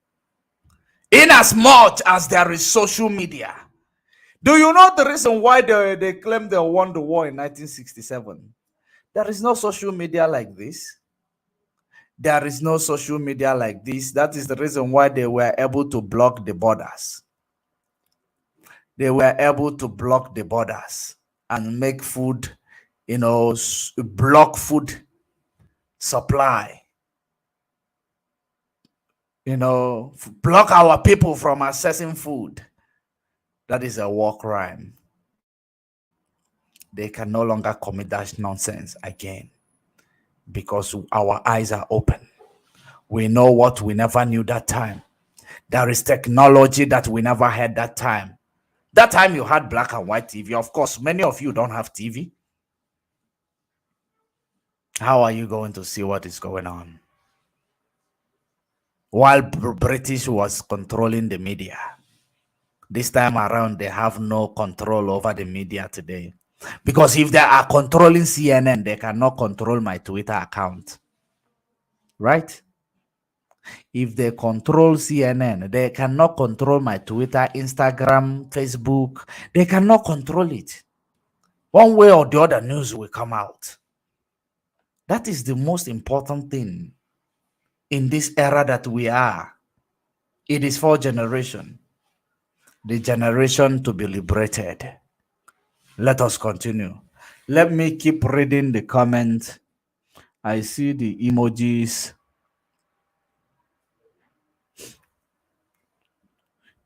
In as much as there is social media. Do you know the reason why they claim they won the war in 1967? There is no social media like this. There is no social media like this. That is the reason why they were able to block the borders. They were able to block the borders and make food, block food supply. Block our people from accessing food. That is a war crime. They can no longer commit that nonsense again, because our eyes are open. We know what we never knew that time. There is technology that we never had that time. That time you had black and white TV. Of course, many of you don't have TV. How are you going to see what is going on? While British was controlling the media. This time around, they have no control over the media today. Because if they are controlling CNN, they cannot control my Twitter account. Right? If they control CNN, they cannot control my Twitter, Instagram, Facebook. They cannot control it. One way or the other, news will come out. That is the most important thing in this era that we are. It is for generation. The generation to be liberated. Let us continue. Let me keep reading the comments. I see the emojis.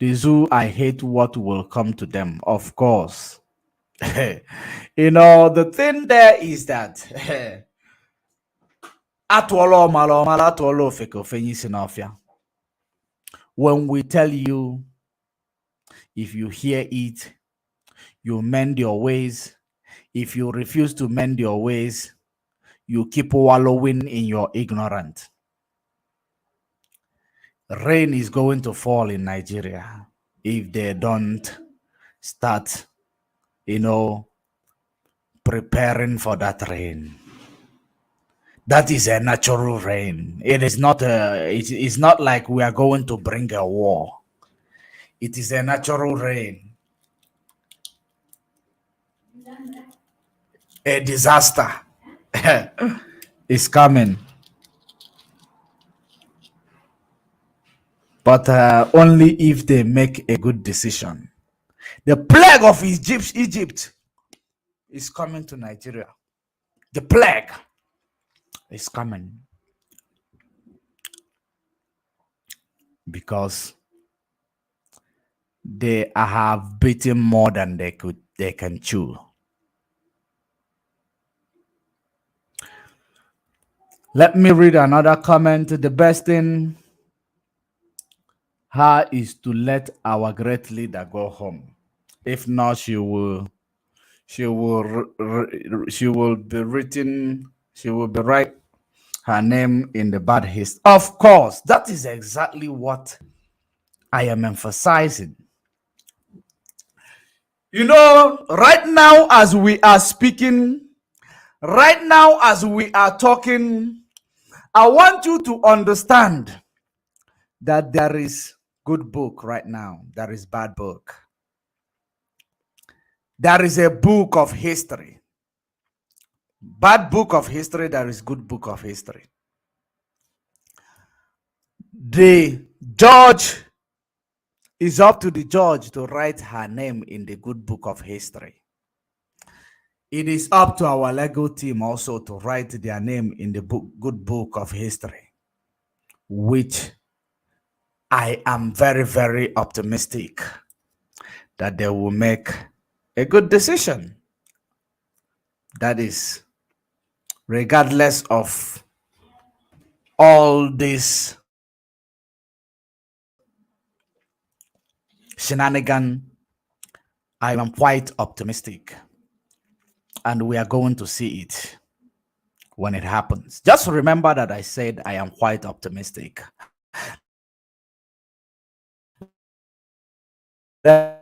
The zoo, I hate what will come to them. Of course. The thing there is that when we tell you, if you hear it, you mend your ways. If you refuse to mend your ways, you keep wallowing in your ignorance. Rain is going to fall in Nigeria if they don't start, preparing for that rain. That is a natural rain. It is not it's not like we are going to bring a war. It is a natural rain. A disaster is coming. But only if they make a good decision. The plague of Egypt is coming to Nigeria. The plague is coming because they have beaten more than they can chew. Let me read another comment. The best thing her is to let our great leader go home. If not, she will be written, she will be write her name in the bad history. Of course, that is exactly what I am emphasizing. You know, right now as we are speaking, right now as we are talking, I want you to understand that there is good book right now, there is bad book. There is a book of history. Bad book of history, there is good book of history. The judge is up to the judge to write her name in the good book of history. It is up to our legal team also to write their name in the good book of history, which I am very, very optimistic that they will make a good decision. That is, regardless of all this shenanigan, I am quite optimistic. And we are going to see it when it happens. Just remember that I said I am quite optimistic. Let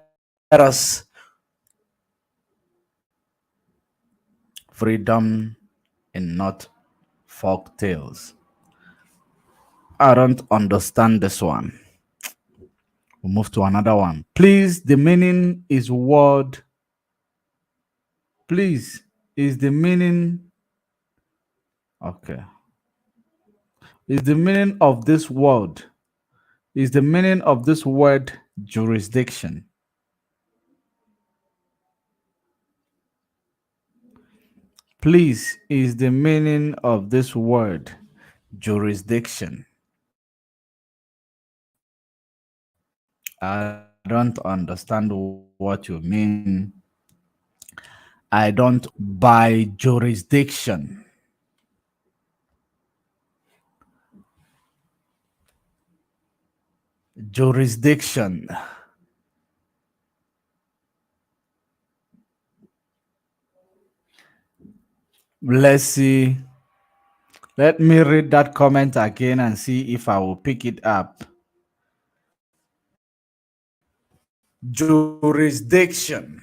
us freedom in not folk tales. I don't understand this one. We'll move to another one. Please, the meaning is word. Please, is the meaning. Okay. Is the meaning of this word. Is the meaning of this word jurisdiction? Please, is the meaning of this word jurisdiction? I don't understand what you mean. I don't by jurisdiction. Jurisdiction. Let's see. Let me read that comment again and see if I will pick it up. Jurisdiction.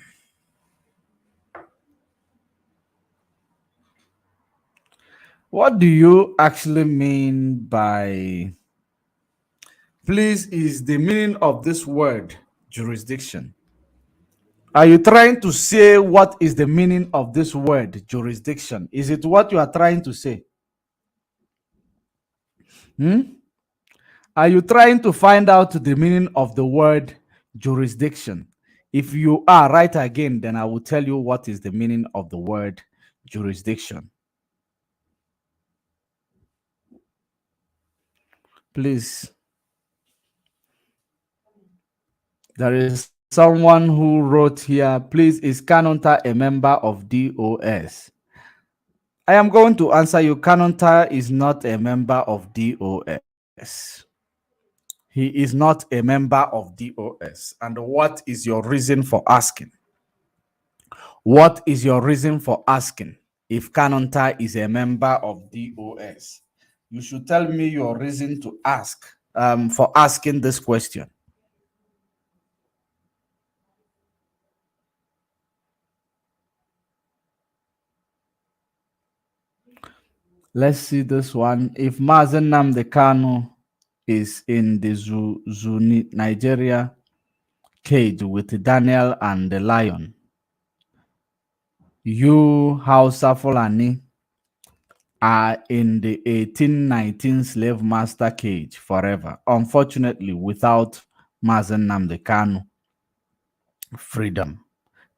What do you actually mean by, please, is the meaning of this word jurisdiction? Are you trying to say what is the meaning of this word jurisdiction? Is it what you are trying to say? Are you trying to find out the meaning of the word jurisdiction? If you are, right again, then I will tell you what is the meaning of the word jurisdiction. Please. There is someone who wrote here, please, is Kanonta a member of DOS? I am going to answer you. Kanonta is not a member of DOS. He is not a member of DOS. And what is your reason for asking? What is your reason for asking if Kanonta is a member of DOS? You should tell me your reason to ask, for asking this question. Let's see this one. If Mazen Nnamdi Kanu is in the Nigeria cage with Daniel and the lion, you, Hausa Fulani, are in the 1819 slave master cage forever. Unfortunately, without Mazen Nnamdi Kanu freedom,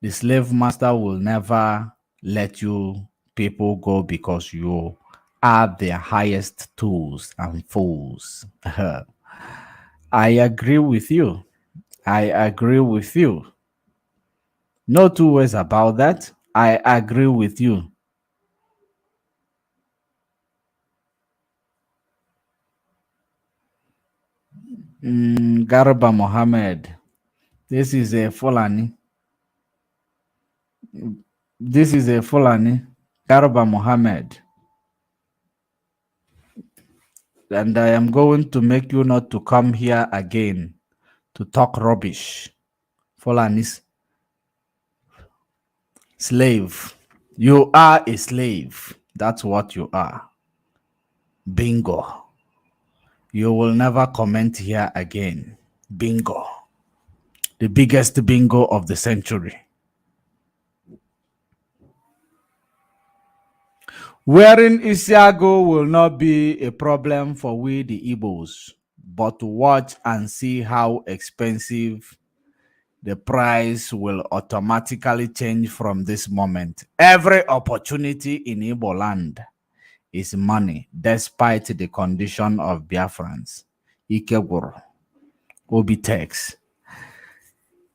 the slave master will never let you people go because you are their highest tools and fools. I agree with you. I agree with you. No two ways about that. I agree with you. Garba Mohammed. This is a Fulani. This is a Fulani. Garba Mohammed. And I am going to make you not to come here again to talk rubbish. Fulani's slave. You are a slave. That's what you are. Bingo. You will never comment here again. Bingo. The biggest bingo of the century. Wearing Isiago will not be a problem for we the Igbos, but watch and see how expensive the price will automatically change from this moment. Every opportunity in Igbo land is money, despite the condition of Biafrans. Ikegwuru, Obitex.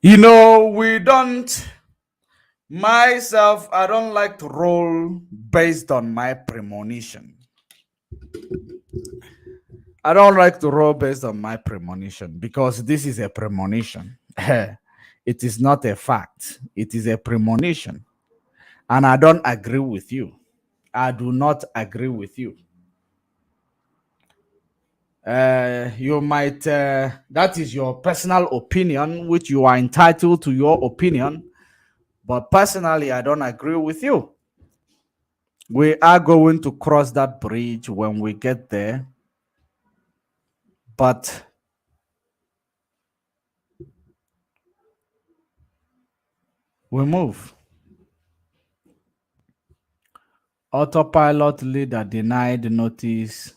You know, myself, I don't like to roll based on my premonition. I don't like to roll based on my premonition because this is a premonition. It is not a fact. It is a premonition. And I don't agree with you. I do not agree with you. You might, that is your personal opinion, which you are entitled to your opinion. But personally, I don't agree with you. We are going to cross that bridge when we get there. But we move. Autopilot leader noticed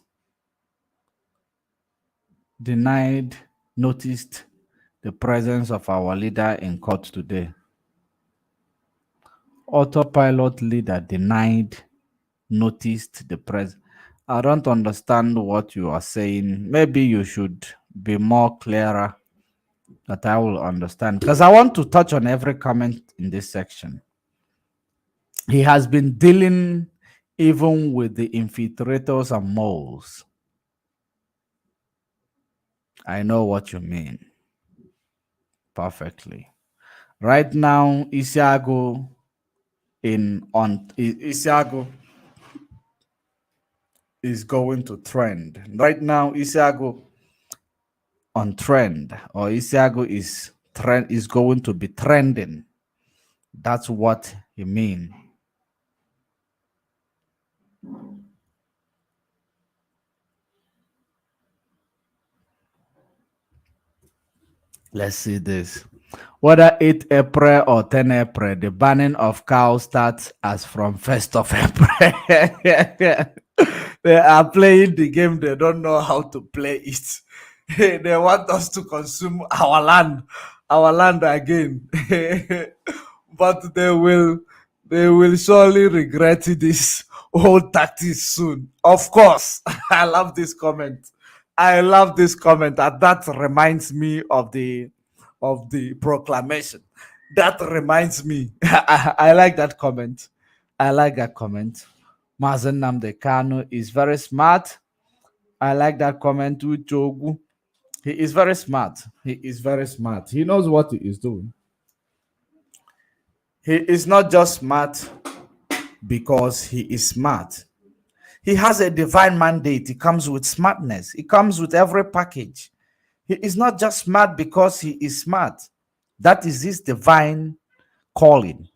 the presence of our leader in court today. Autopilot leader noticed the presence. I don't understand what you are saying. Maybe you should be more clearer that I will understand. Because I want to touch on every comment in this section. He has been dealing even with the infiltrators and moles. I know what you mean perfectly. Right now, Isiago is going to trend. Right now, Isiago on trend, or Isiago is going to be trending. That's what he means. Let's see this. Whether 8 April or 10 April, the banning of cows starts as from 1st of April. They are playing the game. They don't know how to play it. They want us to consume our land again. But they will surely regret this old tactics soon. Of course. I love this comment. I love this comment. And that reminds me of the proclamation. That reminds me. I like that comment. I like that comment. Mazen Namde Kanu is very smart. I like that comment with Jogu. He is very smart. He is very smart. He knows what he is doing. He is not just smart because he is smart. He has a divine mandate. It comes with smartness. It comes with every package. He is not just smart because he is smart. That is his divine calling.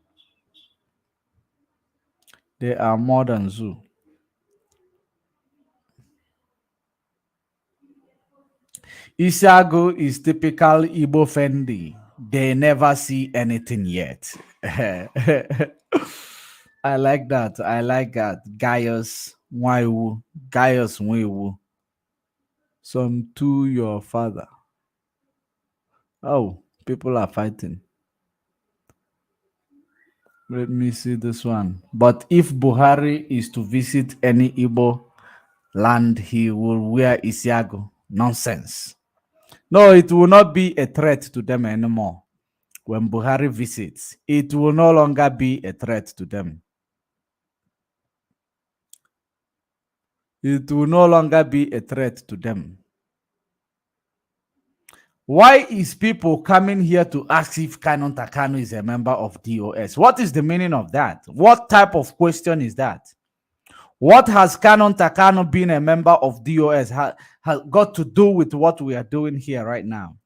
They are more than zoo. Isago is typical Igbo Fendi. They never see anything yet. I like that. I like that. Gaius Waiwu. Gaius Waiwu. Some to your father. Oh, people are fighting. Let me see this one. But if Buhari is to visit any Igbo land, he will wear Isiago. Nonsense. No, it will not be a threat to them anymore. When Buhari visits, it will no longer be a threat to them. It will no longer be a threat to them. Why is people coming here to ask if Canon Takano is a member of DOS? What is the meaning of that? What type of question is that? What has Canon Takano being a member of DOS got to do with what we are doing here right now?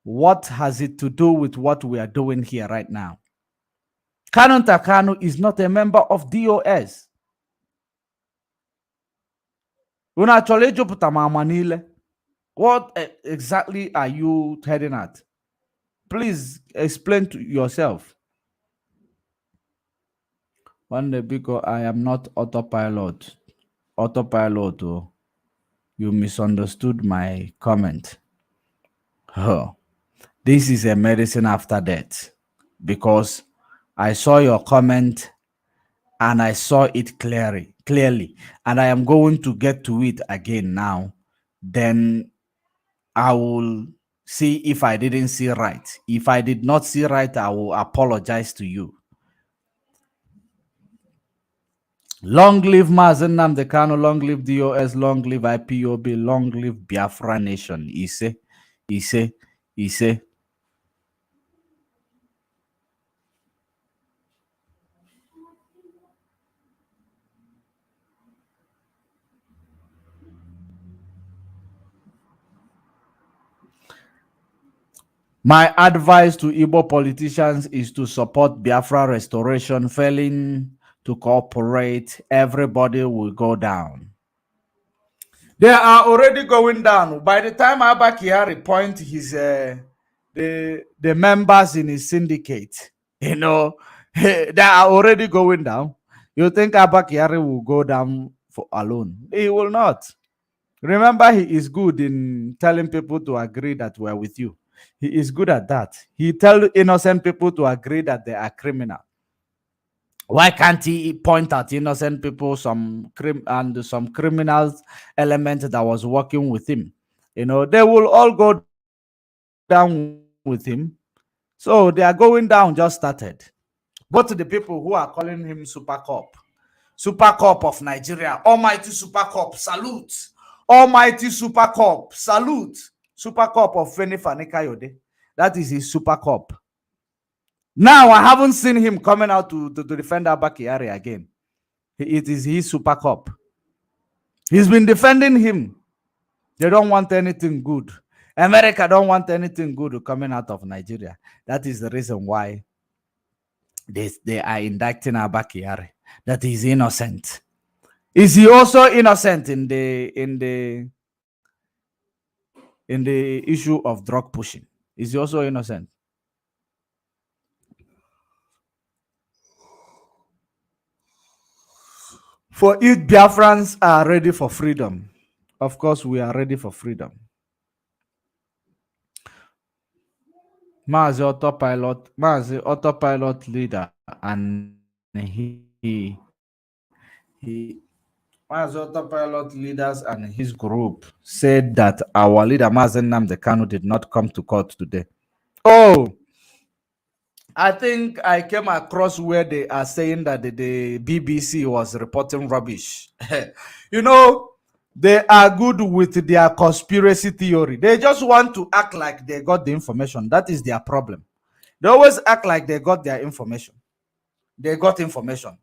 What has it to do with what we are doing here right now? Canon Takano is not a member of DOS. What exactly are you heading at? Please explain to yourself. One day, because I am not autopilot. Autopilot, oh, you misunderstood my comment. Huh. This is a medicine after death, because I saw your comment and I saw it clearly, and I am going to get to it again now. Then I will see if I didn't see right. If I did not see right, I will apologize to you. Long live Mazen Namdekano, long live DOS, long live IPOB, long live Biafra Nation. Ise. My advice to Igbo politicians is to support Biafra restoration. Failing to cooperate, everybody will go down. They are already going down. By the time Abba Kyari point his the members in his syndicate, they are already going down. You think Abba Kyari will go down for alone? He will not. Remember, he is good in telling people to agree that we're with you. He is good at that. He tells innocent people to agree that they are criminal. Why can't he point at innocent people, some criminals element that was working with him? They will all go down with him. So they are going down, just started. But to the people who are calling him Super Cop of Nigeria, Almighty Super Cop, salute. Almighty Super Cop, salute. Super Cop of Feni Fani Kayode. That is his Super Cop. Now I haven't seen him coming out to defend Abba Kyari again. It is his Super Cop. He's been defending him. They don't want anything good. America don't want anything good coming out of Nigeria. That is the reason why they are indicting Abba Kyari. That he's innocent. Is he also innocent in the issue of drug pushing? Is he also innocent? For if Biafrans are ready for freedom, of course we are ready for freedom. Mazi autopilot leader, and he Mazi autopilot leaders and his group said that our leader Mazen Namdekano did not come to court today. Oh, I think I came across where they are saying that the BBC was reporting rubbish. They are good with their conspiracy theory. They just want to act like they got the information. That is their problem. They always act like they got their information. They got information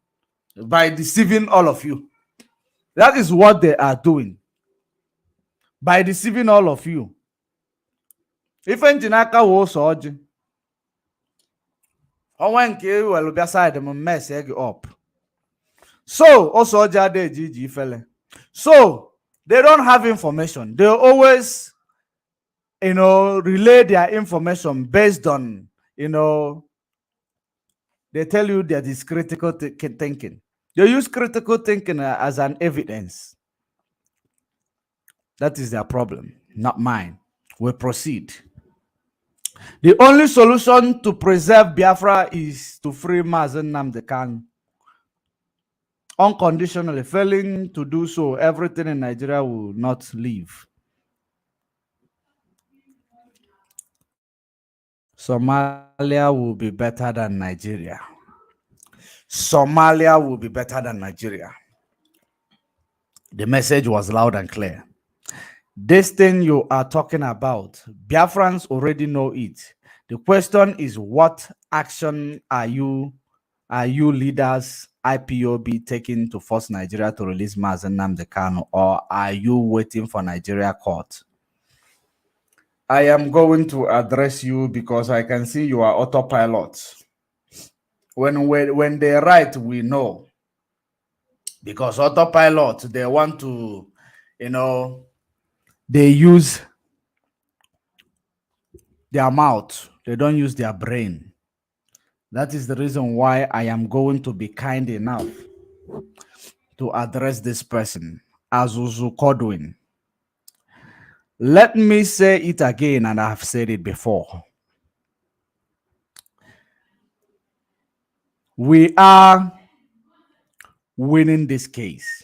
by deceiving all of you. That is what they are doing. By deceiving all of you. If Njinaka was urging, I want to well be side them mess egg up. So also GG fella. So they don't have information. They always relay their information based on they tell you that it's critical thinking. They use critical thinking as an evidence. That is their problem, not mine. We proceed. The only solution to preserve Biafra is to free Mazen Nnamdi Kanu. Unconditionally. Failing to do so, everything in Nigeria will not leave. Somalia will be better than Nigeria. Somalia will be better than Nigeria. The message was loud and clear. This thing you are talking about, Biafrans already know it. The question is, what action are you leaders, IPOB, taking to force Nigeria to release Mazen Nnamdi Kanu, or are you waiting for Nigeria court? I am going to address you because I can see you are autopilot. When they write, we know. Because autopilot, they want to, they use their mouth. They don't use their brain. That is the reason why I am going to be kind enough to address this person, Azuzu Kodwin. Let me say it again, and I have said it before. We are winning this case.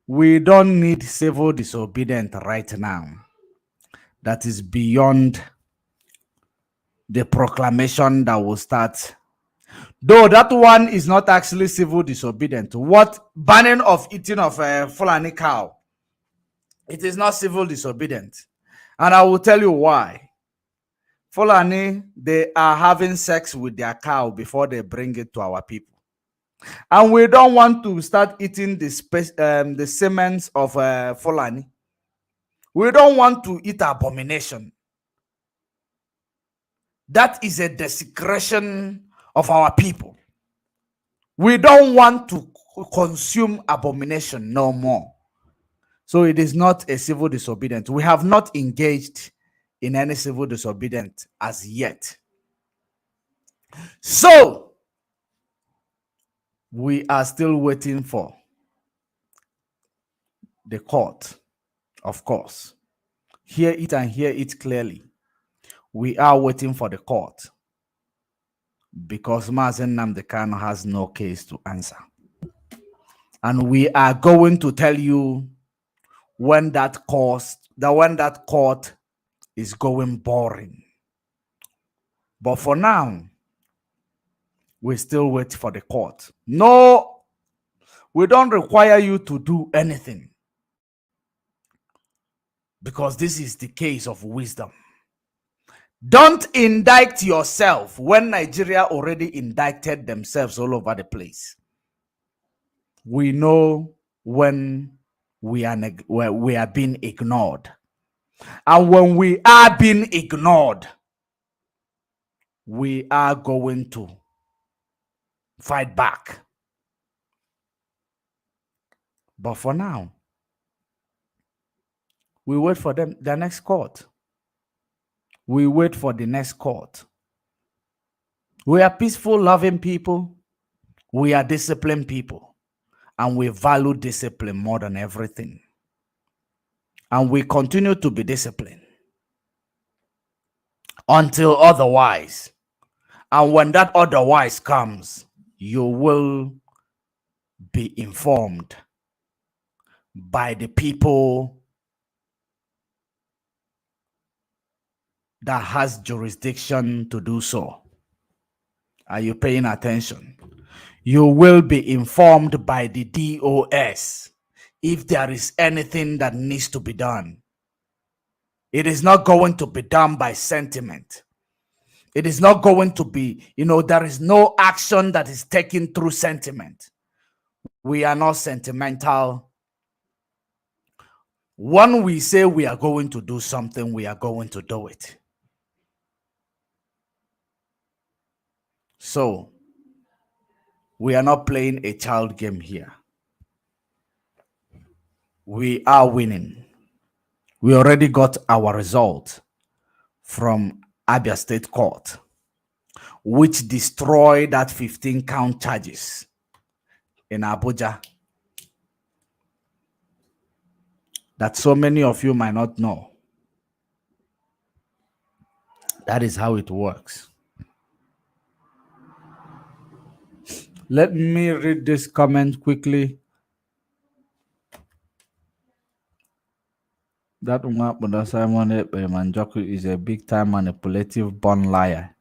We don't need civil disobedience right now. That is beyond the proclamation that will start. Though that one is not actually civil disobedience. What banning of eating of a Fulani cow? It is not civil disobedience. And I will tell you why. Fulani, they are having sex with their cow before they bring it to our people. And we don't want to start eating the semens of Fulani. We don't want to eat abomination. That is a desecration of our people. We don't want to consume abomination no more. So it is not a civil disobedience. We have not engaged in any civil disobedience as yet. So we are still waiting for the court, of course. Hear it and hear it clearly. We are waiting for the court because Mazen Nnamdi Kanu has no case to answer. And we are going to tell you when that court is going boring. But for now, we still wait for the court. No, we don't require you to do anything because this is the case of wisdom. Don't indict yourself when Nigeria already indicted themselves all over the place. We know when we are being ignored. And when we are being ignored, we are going to fight back. But for now, we wait for the next court. We wait for the next court. We are peaceful, loving people. We are disciplined people. And we value discipline more than everything. And we continue to be disciplined until otherwise. And when that otherwise comes, you will be informed by the people that has jurisdiction to do so. Are you paying attention? You will be informed by the DOS if there is anything that needs to be done. It is not going to be done by sentiment. It is not going to be, there is no action that is taken through sentiment. We are not sentimental. When we say we are going to do something, we are going to do it. So, we are not playing a child game here. We are winning. We already got our result from Abia State Court, which destroyed that 15-count charges in Abuja that so many of you might not know. That is how it works. Let me read this comment quickly. That Umar Simon Manjoku is a big-time manipulative born liar.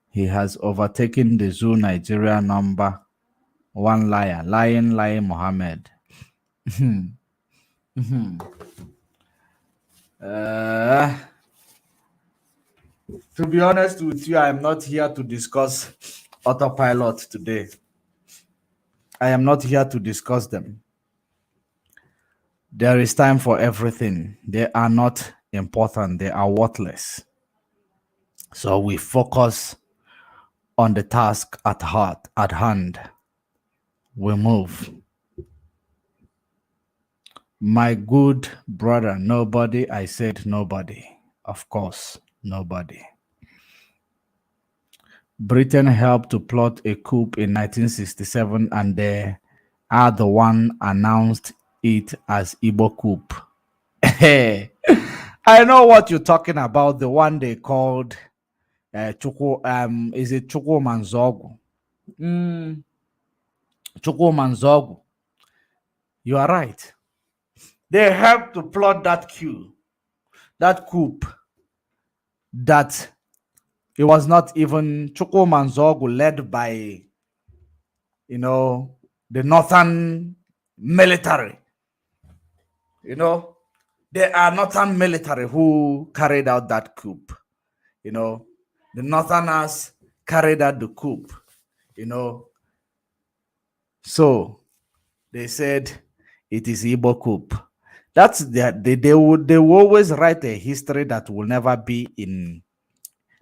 He has overtaken the Zoo Nigeria number one liar, lying Mohammed. To be honest with you, I am not here to discuss autopilot today. I am not here to discuss them. There is time for everything. They are not important. They are worthless. So we focus on the task at hand. We move. My good brother, nobody, I said nobody. Of course, nobody. Britain helped to plot a coup in 1967 and they are the one announced it as Igbo coup. Hey, I know what you're talking about. The one they called is it Chukwu Manzogu? Chukwu Manzogu. You are right. They helped to plot that coup that it was not even Chukwu Manzogu led by, the northern military. They are northern military who carried out that coup. The northerners carried out the coup. So they said it is Igbo coup. That's that they will always write a history that will never be in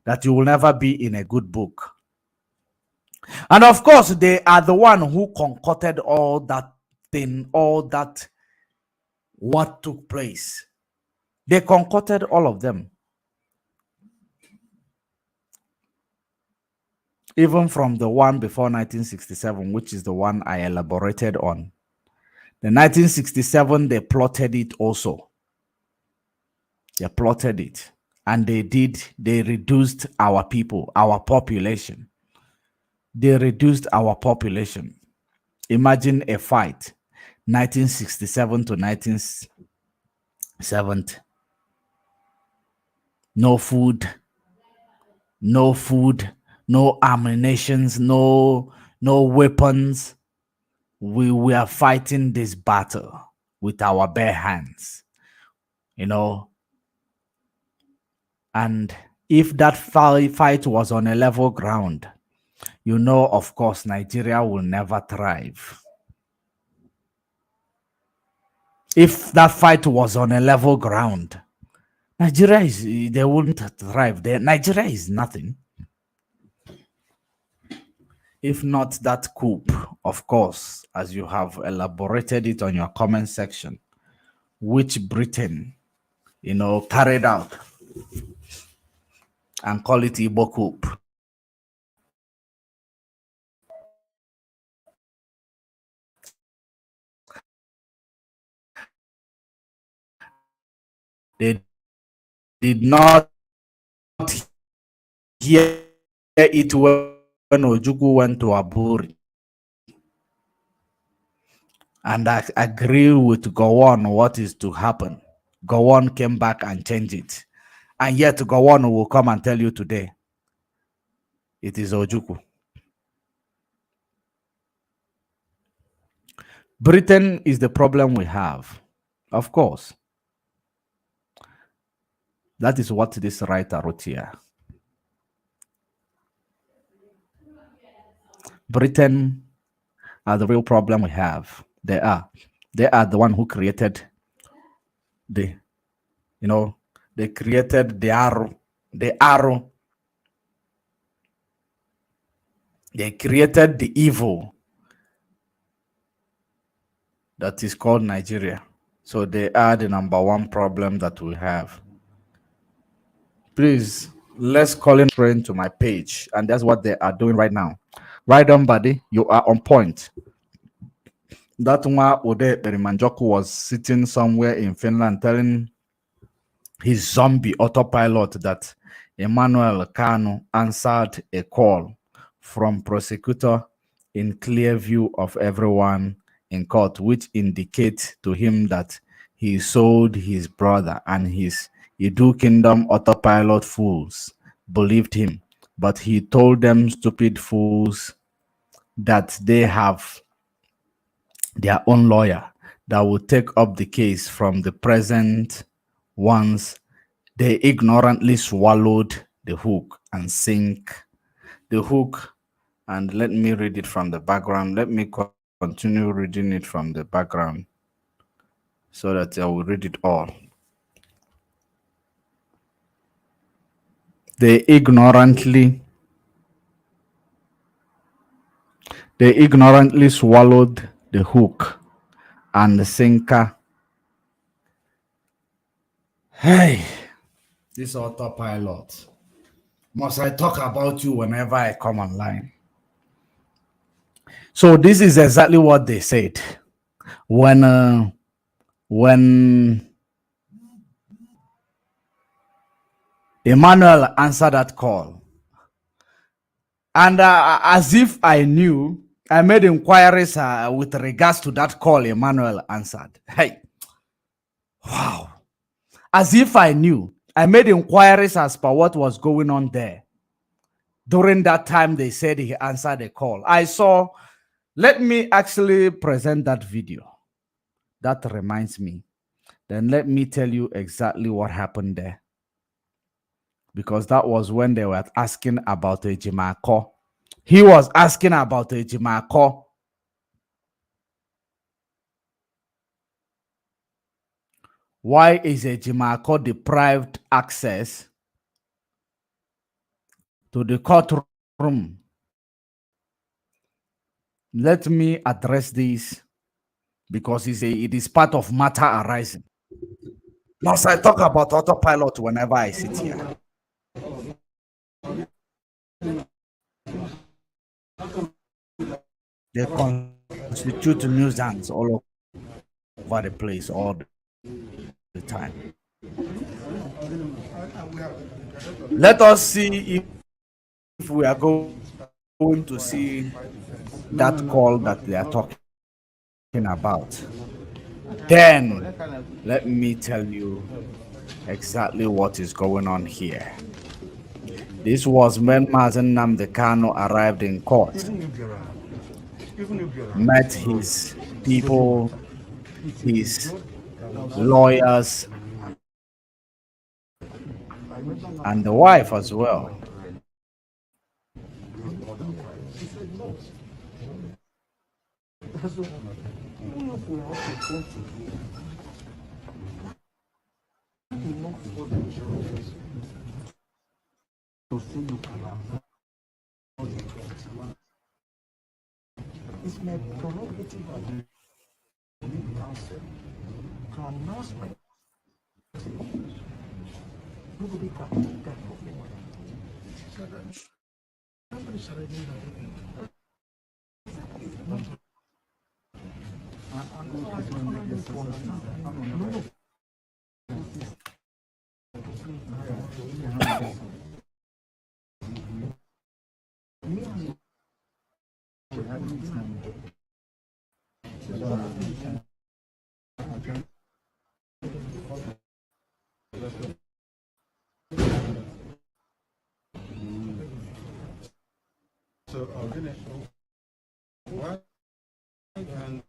a good book. And of course, they are the one who concocted all that thing, what took place. They concocted all of them. Even from the one before 1967, which is the one I elaborated on. The 1967, they plotted it also. They plotted it. And they reduced our people, our population. They reduced our population. Imagine a fight, 1967 to 1970. No food, no ammunitions, no weapons. We were fighting this battle with our bare hands, And if that fight was on a level ground, of course, Nigeria will never thrive. If that fight was on a level ground, they wouldn't thrive. Nigeria is nothing. If not that coup, of course, as you have elaborated it on your comment section, which Britain, carried out and call it Igbo coup. They did not hear it when Ojukwu went to Aburi. And I agree with Gowon what is to happen. Gowon came back and changed it. And yet Gowon will come and tell you today, it is Ojukwu. Britain is the problem we have. Of course. That is what this writer wrote here. Britain are the real problem we have. They are the one who created they created the arrow. They created the evil that is called Nigeria. So they are the number one problem that we have. Please, let's call in friend to my page. And that's what they are doing right now. Right on, buddy. You are on point. That one, Ode Perimanjoku was sitting somewhere in Finland telling his zombie autopilot that Emmanuel Kanu answered a call from prosecutor in clear view of everyone in court, which indicates to him that he sold his brother, and his Edu Kingdom autopilot fools believed him. But he told them stupid fools that they have their own lawyer that will take up the case from the present ones. They ignorantly swallowed the hook and sink the hook. And let me read it from the background. Let me continue reading it from the background so that I will read it all. They ignorantly swallowed the hook and the sinker. Hey, this autopilot. Must I talk about you whenever I come online? So this is exactly what they said when Emmanuel answered that call. And as if I knew, I made inquiries with regards to that call Emmanuel answered. Hey, wow. As if I knew, I made inquiries as per what was going on there. During that time, they said he answered a call. I saw, let me actually present that video. That reminds me. Then let me tell you exactly what happened there. Because that was when they were asking about Ejimako. He was asking about Ejimako. Why is Ejimako deprived access to the courtroom? Let me address this because it is part of matter arising. Must I talk about autopilot whenever I sit here? They constitute nuisance all over the place all the time. Let us see if we are going to see that call that they are talking about. Then let me tell you exactly what is going on here. This was when Mazen Nnamdi Kanu arrived in court, met his people, his lawyers, and the wife as well. It's my prerogative to leave the answer to announce my nobody can do that for me. So I'll finish. Why can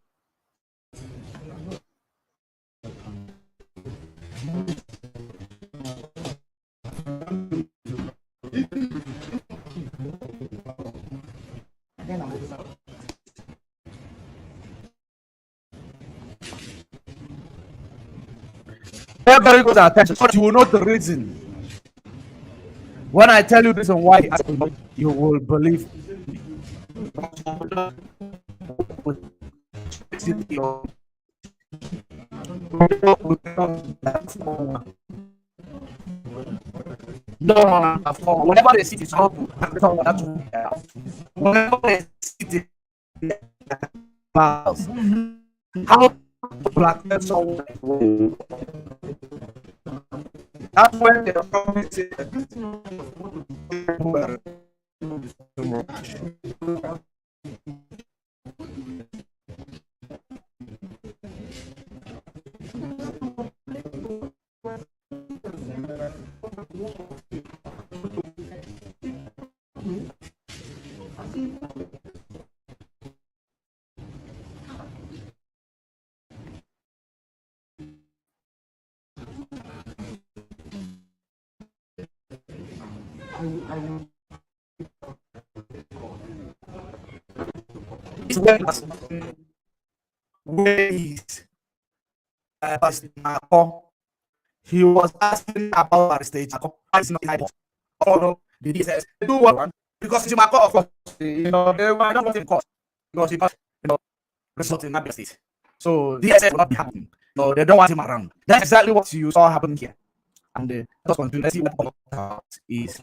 Pay very good attention, but you will know the reason. When I tell you the reason why, you will believe. No. Whenever they see this trouble, whenever they see the house, how to blackmail someone That's when they promise it. This where is he was asking about our stage. That's not type of the DSS. They do what because it's Marco, of course, they were not in court because result in that state. So DSS will not be happening. No, they don't want him around. That's exactly what you saw happen here. And let's continue. Let's see what is.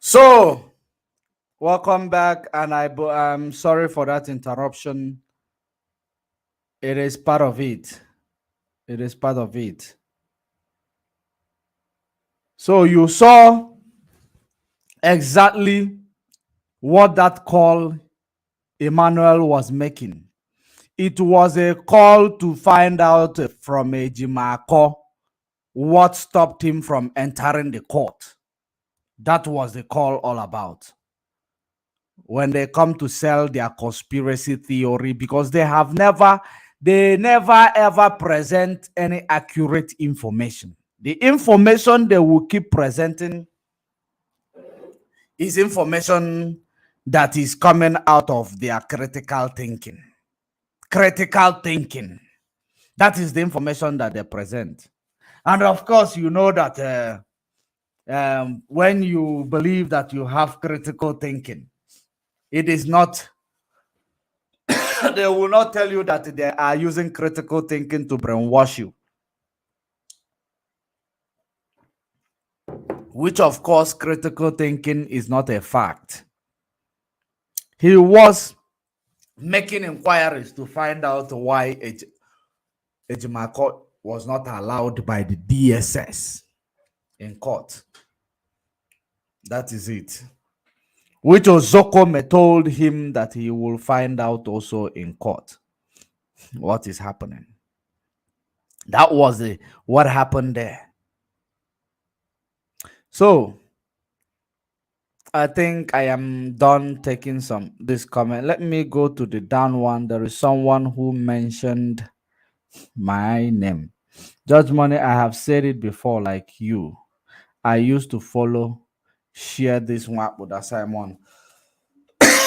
So, welcome back, and I'm sorry for that interruption. It is part of it. It is part of it. So you saw exactly what that call Emmanuel was making. It was a call to find out from Ejimako what stopped him from entering the court. That was the call all about. When they come to sell their conspiracy theory, because they never ever present any accurate information. The information they will keep presenting is information that is coming out of their critical thinking. Critical thinking. That is the information that they present. And of course, you know that when you believe that you have critical thinking, it is not, they will not tell you that they are using critical thinking to brainwash you. Which, of course, critical thinking is not a fact. He was making inquiries to find out why Ejimako was not allowed by the DSS in court. That is it. Which Ozokome told him that he will find out also in court what is happening. That was what happened there. So I think I am done taking this comment. Let me go to the down one. There is someone who mentioned my name. Judge Money, I have said it before, like you. I used to share this one with Simon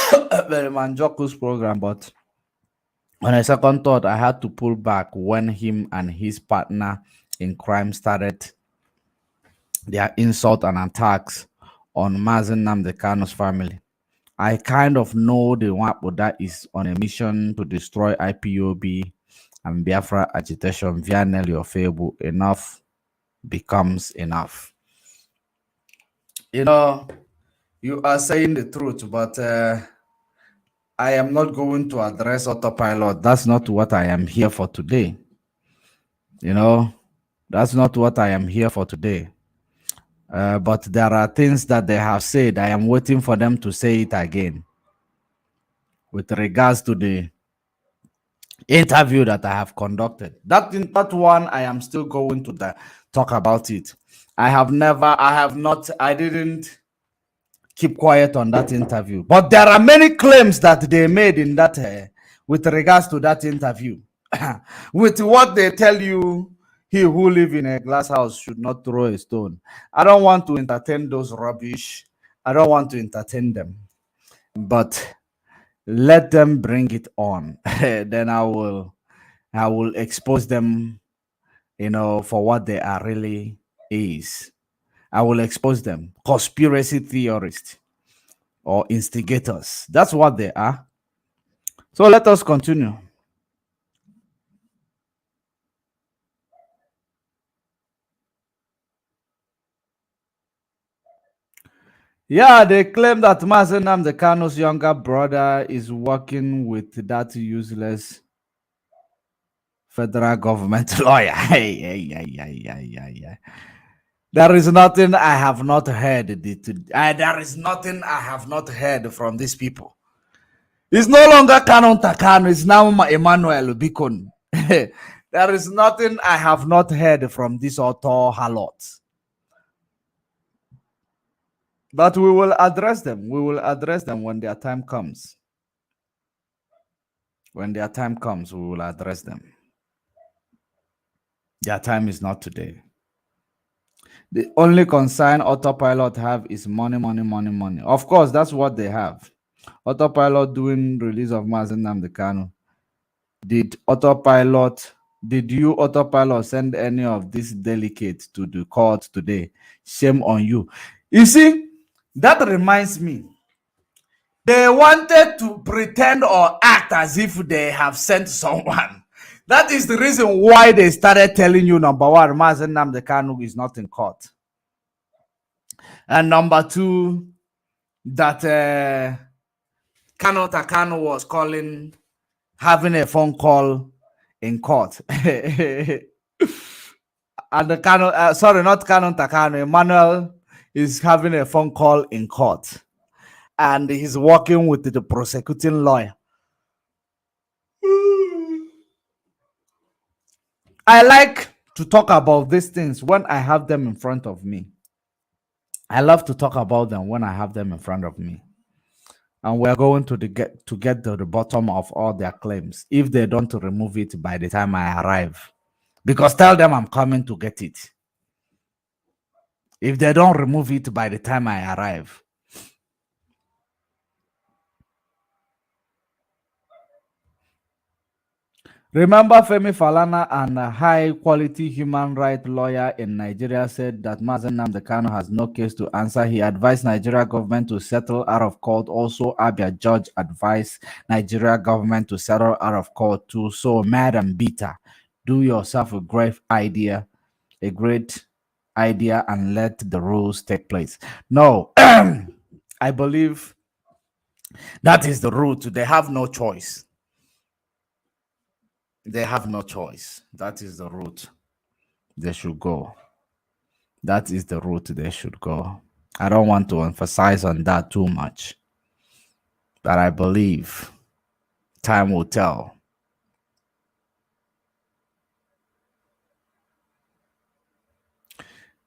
Manjoku's program, but on a second thought, I had to pull back when him and his partner in crime started their insult and attacks on Mazen Namdekano's family. I kind of know the one that is on a mission to destroy IPOB and Biafra agitation via Nelly Ofebu. Enough becomes enough. You know, you are saying the truth, but I am not going to address autopilot. That's not what I am here for today. You know, that's not what I am here for today. But there are things that they have said. I am waiting for them to say it again. With regards to the interview that I have conducted. That one, I am still going to talk about it. I didn't keep quiet on that interview. But there are many claims that they made in that, with regards to that interview. With what they tell you, he who live in a glass house should not throw a stone. I don't want to entertain those rubbish. I don't want to entertain them. But let them bring it on. Then I will expose them, you know, for what they are really is. I will expose them. Conspiracy theorists or instigators. That's what they are. So let us continue. Yeah, they claim that Mazen Namdekano's younger brother is working with that useless federal government lawyer. There is nothing I have not heard. There is nothing I have not heard from these people. It's no longer Canon Takano, it's now Emmanuel Bikon. There is nothing I have not heard from this author Halot. But we will address them. We will address them when their time comes. When their time comes, we will address them. Their time is not today. The only concern Autopilot have is money, money, money, money. Of course, that's what they have. Autopilot doing release of Mazen Namdekano. Did you Autopilot send any of these delegates to the court today? Shame on you. You see, that reminds me. They wanted to pretend or act as if they have sent someone. That is the reason why they started telling you, number one, Mazen Namdekano is not in court. And number two, that Kano Takano was having a phone call in court. And the Kano, sorry, not Kano Takano, Emmanuel is having a phone call in court. And he's working with the prosecuting lawyer. I like to talk about these things when I have them in front of me. I love to talk about them when I have them in front of me. And we're going to get to the bottom of all their claims if they don't remove it by the time I arrive. Because tell them I'm coming to get it. If they don't remove it by the time I arrive. Remember Femi Falana, and a high-quality human rights lawyer in Nigeria, said that Mazen Nnamdi Kanu has no case to answer. He advised Nigeria government to settle out of court. Also, Abia judge advised Nigeria government to settle out of court too. So, Madam Bita, do yourself a great idea, and let the rules take place. No, I believe that is the route. They have no choice. They have no choice. That is the route they should go. That is the route they should go. I don't want to emphasize on that too much, but I believe time will tell.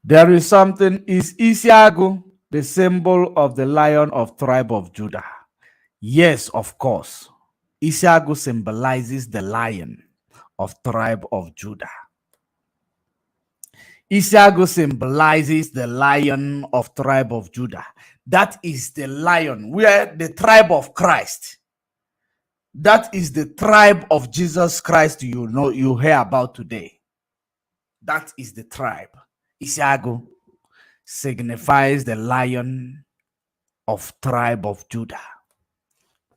There is something. Is Isiagu the symbol of the lion of tribe of Judah? Yes, of course. Isiagu symbolizes the lion of tribe of Judah. Isiagu symbolizes the lion of tribe of Judah. That is the lion. We are the tribe of Christ. That is the tribe of Jesus Christ you hear about today. That is the tribe. Isiagu signifies the lion of tribe of Judah.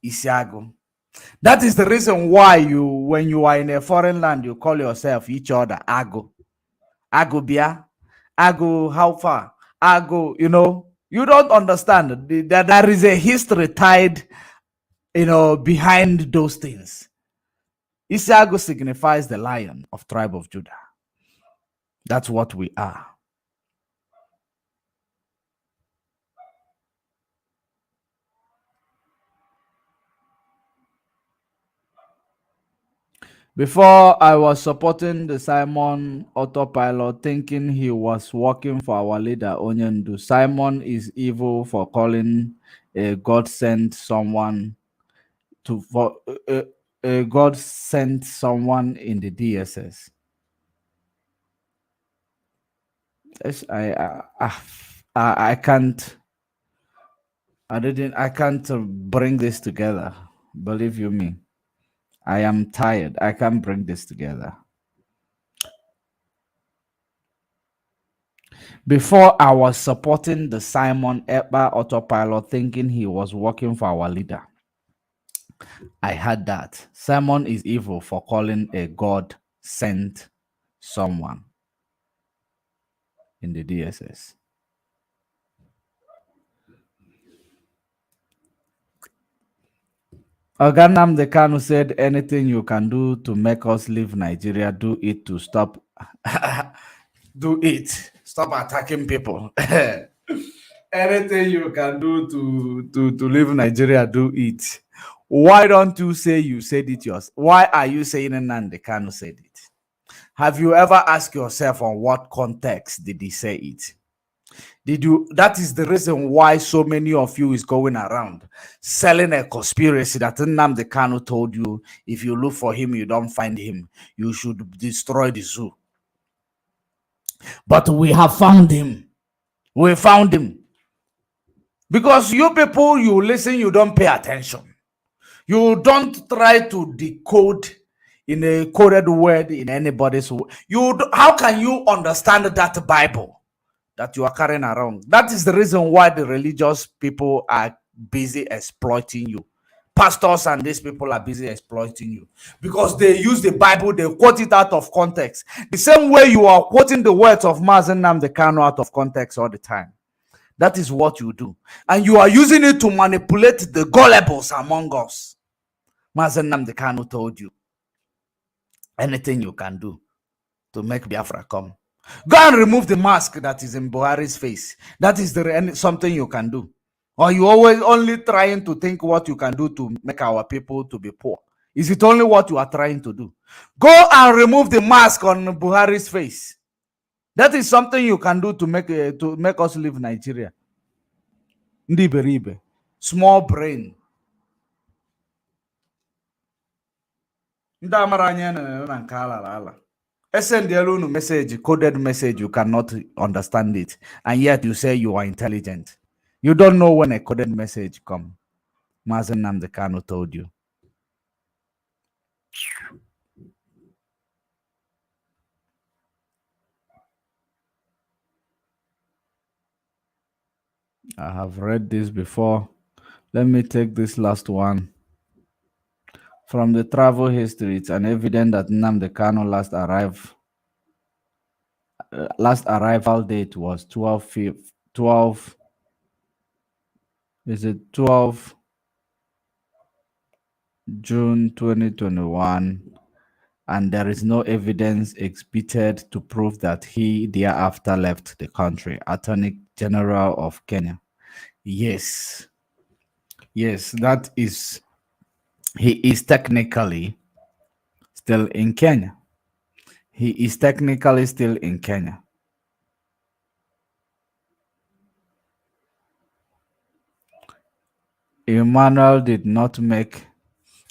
Isiagu. That is the reason why when you are in a foreign land, you call yourself each other Ago. Ago Bia. Ago, how far? Ago, you don't understand. There is a history tied, behind those things. Isiagu signifies the lion of tribe of Judah. That's what we are. Before, I was supporting the Simon autopilot, thinking he was working for our leader, Onyendu. Simon is evil for calling a God sent someone God sent someone in the DSS. I can't. I can't bring this together. Believe you me. I am tired. I can't bring this together. Before, I was supporting the Simon Ekpa autopilot, thinking he was working for our leader. I had that. Simon is evil for calling a God sent someone in the DSS. Oga Nnamdi Kanu said, anything you can do to make us leave Nigeria, do it to stop. Do it. Stop attacking people. Anything you can do to leave Nigeria, do it. Why don't you say you said it yourself? Why are you saying Nnamdi Kanu said it? Have you ever asked yourself on what context did he say it? That is the reason why so many of you is going around selling a conspiracy that Nnamdi Kanu told you, if you look for him, you don't find him. You should destroy the zoo. But we have found him. We found him. Because you people, you listen, you don't pay attention. You don't try to decode in a coded word in anybody's word. How can you understand that Bible that you are carrying around? That is the reason why the religious people are busy exploiting you. Pastors and these people are busy exploiting you because they use the Bible, they quote it out of context. The same way you are quoting the words of Mazen Nnamdi Kanu out of context all the time. That is what you do. And you are using it to manipulate the gullibles among us. Mazen Nnamdi Kanu told you anything you can do to make Biafra come. Go and remove the mask that is in Buhari's face. That is something you can do. Or you always only trying to think what you can do to make our people to be poor? Is it only what you are trying to do? Go and remove the mask on Buhari's face. That is something you can do to make us leave Nigeria. Ndiberibe, small brain. Send the message, coded message, you cannot understand it, and yet you say you are intelligent. You don't know when a coded message comes. Mazen Nnamdi Kanu told you. I have read this before. Let me take this last one. From the travel history, it's an evidence that Nnamdi Kanu last arrival date was 12 June 2021, and there is no evidence exhibited to prove that he thereafter left the country. Attorney General of Kenya. Yes, that is, he is technically still in Kenya. He is technically still in Kenya. Emmanuel did not make,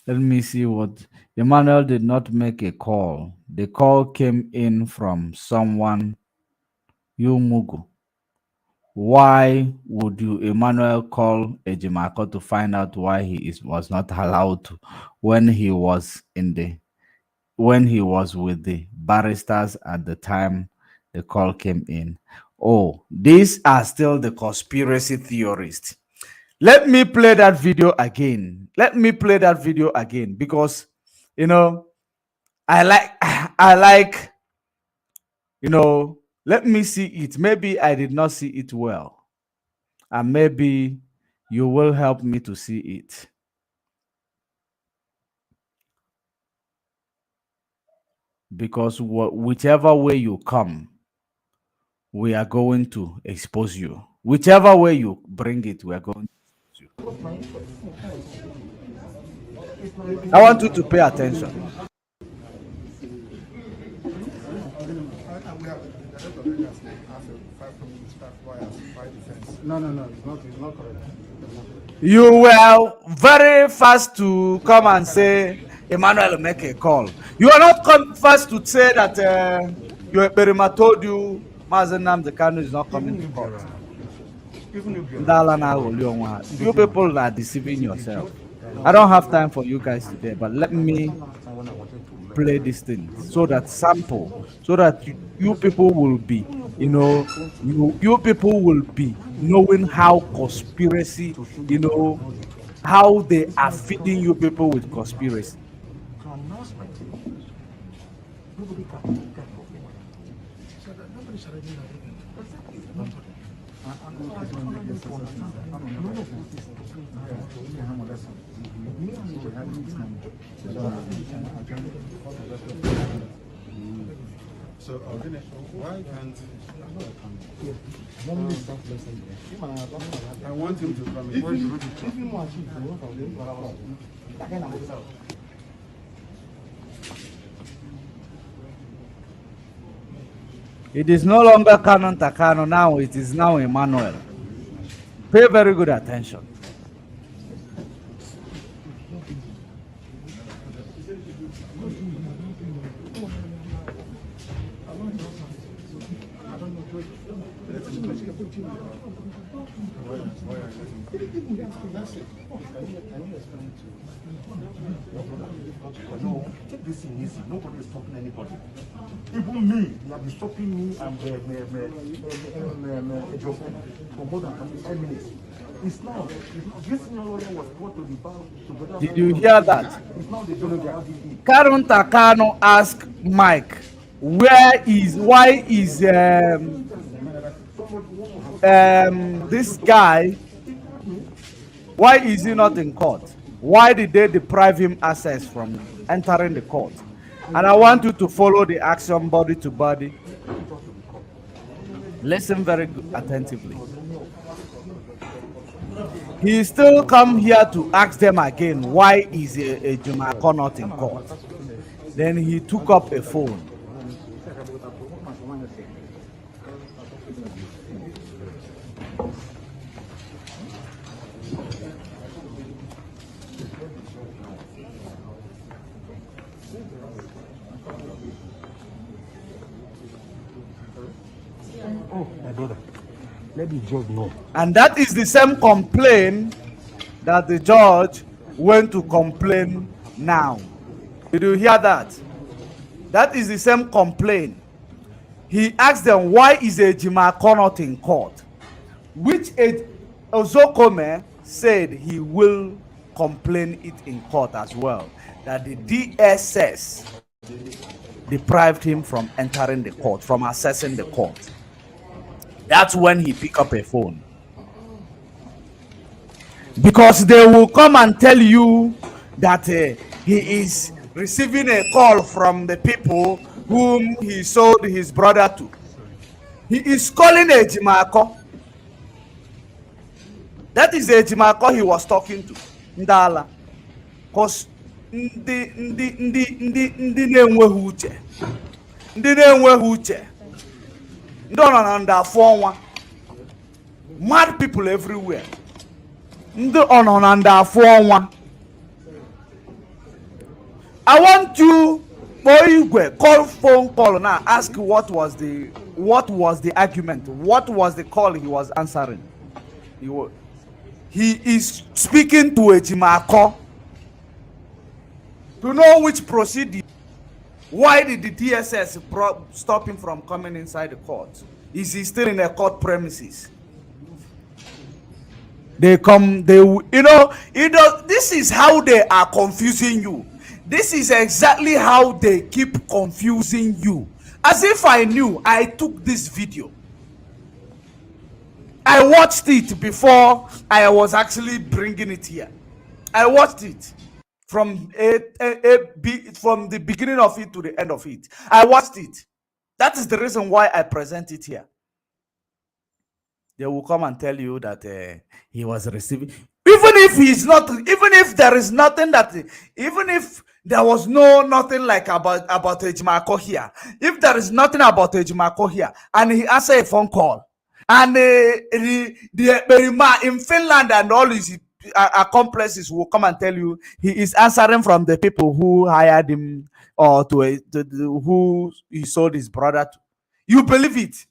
let me see what, Emmanuel did not make a call. The call came in from someone, Yumugu. Why would you, Emmanuel, call Ejimako to find out why he was not allowed to when he was with the barristers at the time the call came in? Oh, these are still the conspiracy theorists. Let me play that video again. Because, I like, let me see it. Maybe I did not see it well. And maybe you will help me to see it. Because whichever way you come, we are going to expose you. Whichever way you bring it, we are going to expose you. I want you to pay attention. No, it's not correct. You were very fast to come and say, Emmanuel, make a call. You are not fast to say that your Perima told you Mazen Nnamdi Kanu is not coming to court. You people are deceiving yourself. I don't have time for you guys today, but let me play this thing so that you people will be, you people will be knowing how conspiracy, how they are feeding you people with conspiracy. So, why can't I want him to come in. It is no longer Canon Takano now, it is now Emmanuel. Pay very good attention. No, take this thing easy. Nobody is stopping anybody. Even me, you have been stopping me and for more than 5 minutes. It's now. This lawyer was brought to the bar. Did you hear that? Canon Takano asked Mike, why is this guy, why is he not in court? Why did they deprive him access from entering the court? And I want you to follow the action body to body. Listen very attentively. He still come here to ask them again, why is a Jumako not in court? Then he took up a phone. Oh, my brother, let the judge know. And that is the same complaint that the judge went to complain now. Did you hear that? That is the same complaint. He asked them, why is Ejimako not in court? Which Ozokome said he will complain it in court as well. That the DSS deprived him from entering the court, from accessing the court. That's when he picked up a phone. Because they will come and tell you that he is receiving a call from the people whom he sold his brother to. He is calling Ejimako. That is the Ejimako he was talking to. Ndala. Because ndị na-enweghị uche. Ndị na-enweghị uche. Ndị ọ nọ na ndafọ ọnwa. Mad people everywhere. Ndị ọ nọ na ndafọ ọnwa. I want you, call phone call now. Ask what was the argument? What was the call he was answering? He is speaking to Ejimako to know which procedure. Why did the DSS stop him from coming inside the court? Is he still in the court premises? This is how they are confusing you. This is exactly how they keep confusing you. As if I knew. I took this video. I watched it before I was actually bringing it here. I watched it from the beginning of it to the end of it. I watched it. That is the reason why I present it here. They will come and tell you that he was receiving. Even if he's not, even if there is nothing that, even if there was nothing like about Ejimako here, if there is nothing about Ejimako here, and he answered a phone call, and the man in Finland and all his accomplices will come and tell you he is answering from the people who hired him or who he sold his brother to. You believe it?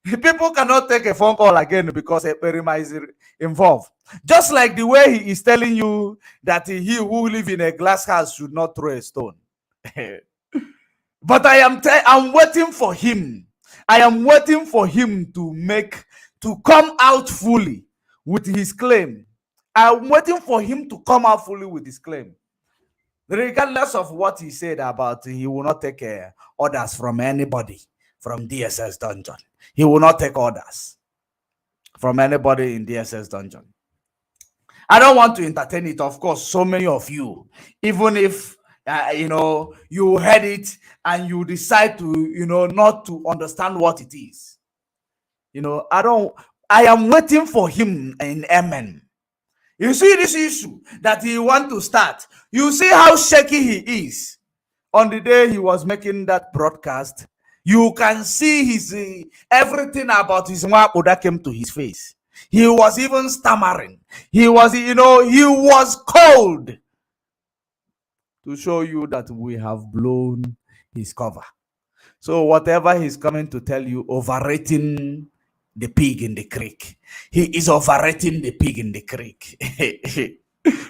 People cannot take a phone call again because a perima is involved. Just like the way he is telling you that he who live in a glass house should not throw a stone. But I'm waiting for him. I am waiting for him to come out fully with his claim. I'm waiting for him to come out fully with his claim. Regardless of what he said about he will not take orders from anybody from DSS dungeon. He will not take orders from anybody in DSS dungeon. I don't want to entertain it. Of course, so many of you, even if you heard it and you decide to not to understand what it is. I am waiting for him in Amen. You see this issue that he want to start. You see how shaky he is on the day he was making that broadcast. You can see his everything about his that came to his face. He was even stammering. He was, he was cold to show you that we have blown his cover. So whatever he's coming to tell you, overrating the pig in the creek. He is overrating the pig in the creek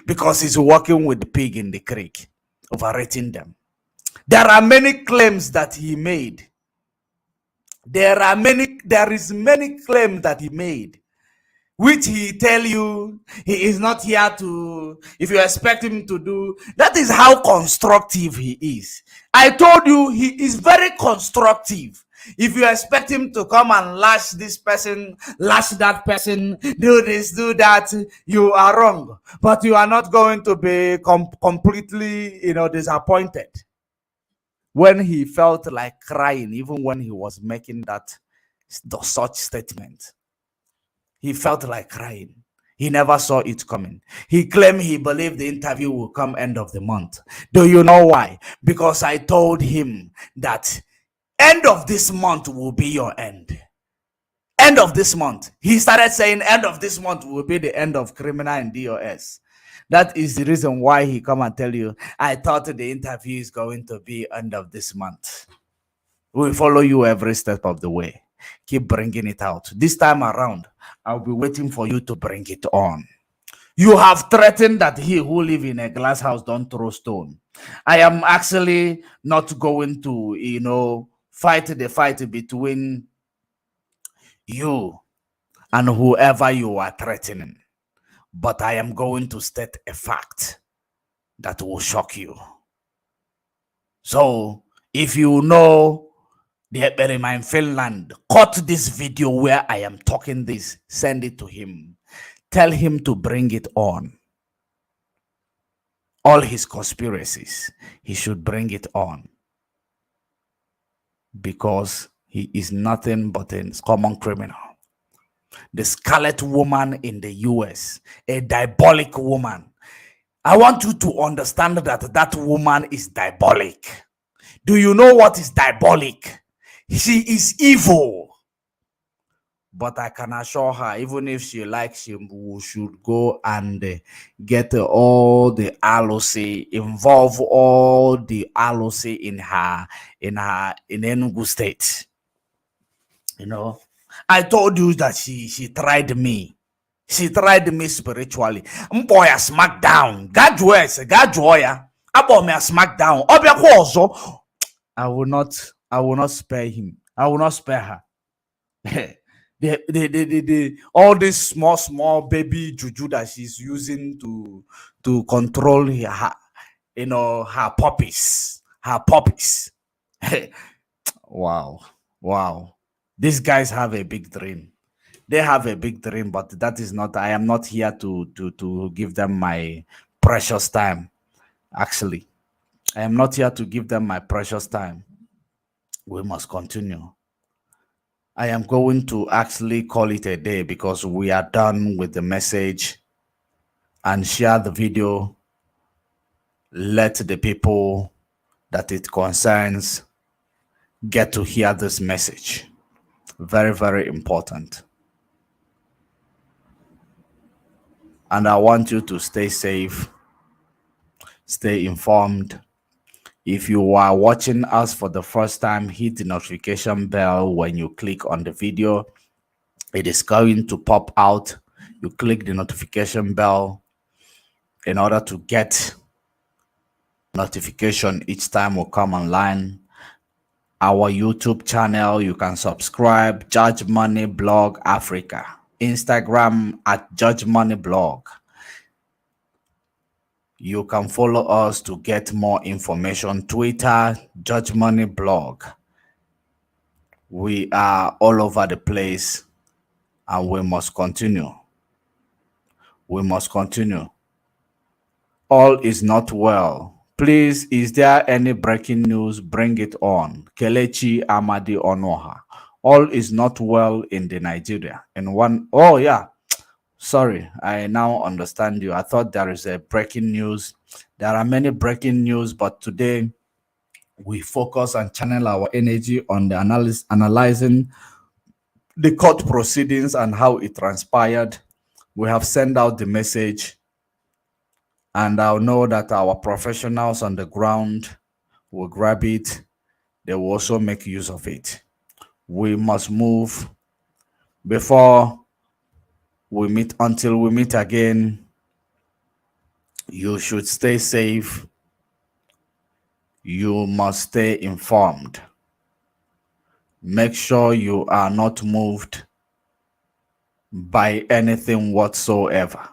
because he's working with the pig in the creek, overrating them. There are many claims that he made. There is many claims that he made, which he tell you he is not here to, if you expect him to do, that is how constructive he is. I told you he is very constructive. If you expect him to come and lash this person, lash that person, do this, do that, you are wrong. But you are not going to be completely, disappointed. When he felt like crying, even when he was making such statement, he felt like crying. He never saw it coming. He claimed he believed the interview will come end of the month. Do you know why? Because I told him that end of this month will be your end. End of this month. He started saying end of this month will be the end of criminal and DOS. That is the reason why he come and tell you, I thought the interview is going to be end of this month. We'll follow you every step of the way. Keep bringing it out. This time around, I'll be waiting for you to bring it on. You have threatened that he who live in a glass house don't throw stone. I am actually not going to, fight the fight between you and whoever you are threatening. But I am going to state a fact that will shock you. So, if you know the Ekperima in Finland, cut this video where I am talking this, send it to him. Tell him to bring it on. All his conspiracies, he should bring it on. Because he is nothing but a common criminal. The Scarlet Woman in the US, a diabolic woman. I want you to understand that that woman is diabolic. Do you know what is diabolic? She is evil. But I can assure her, even if she likes, she should go and get all the Analyse, involve all the Analyse in Enugu State. I told you that she tried me. She tried me spiritually. Mpoya smackdown. God joya. Abo me a smackdown. I will not spare him. I will not spare her. All this small baby juju that she's using to control her puppies. Her puppies. Wow. These guys have a big dream. They have a big dream, but that is not. I am not here to give them my precious time. Actually, I am not here to give them my precious time. We must continue. I am going to actually call it a day because we are done with the message, and share the video. Let the people that it concerns get to hear this message. Very, very important. And I want you to stay safe, stay informed. If you are watching us for the first time, hit the notification bell when you click on the video. It is going to pop out. You click the notification bell in order to get notification each time we come online. Our YouTube channel, you can subscribe, Judge Money Blog Africa. Instagram at Judge Money Blog. You can follow us to get more information. Twitter, Judge Money Blog. We are all over the place, and we must continue. We must continue. All is not well. Please, is there any breaking news? Bring it on. Kelechi Amadi Onoha. All is not well in the Nigeria. Oh yeah. Sorry, I now understand you. I thought there is a breaking news. There are many breaking news, but today we focus and channel our energy on the analyzing the court proceedings and how it transpired. We have sent out the message, and I know that our professionals on the ground will grab it. They will also make use of it. We must move before we meet. Until we meet again, you should stay safe. You must stay informed. Make sure you are not moved by anything whatsoever.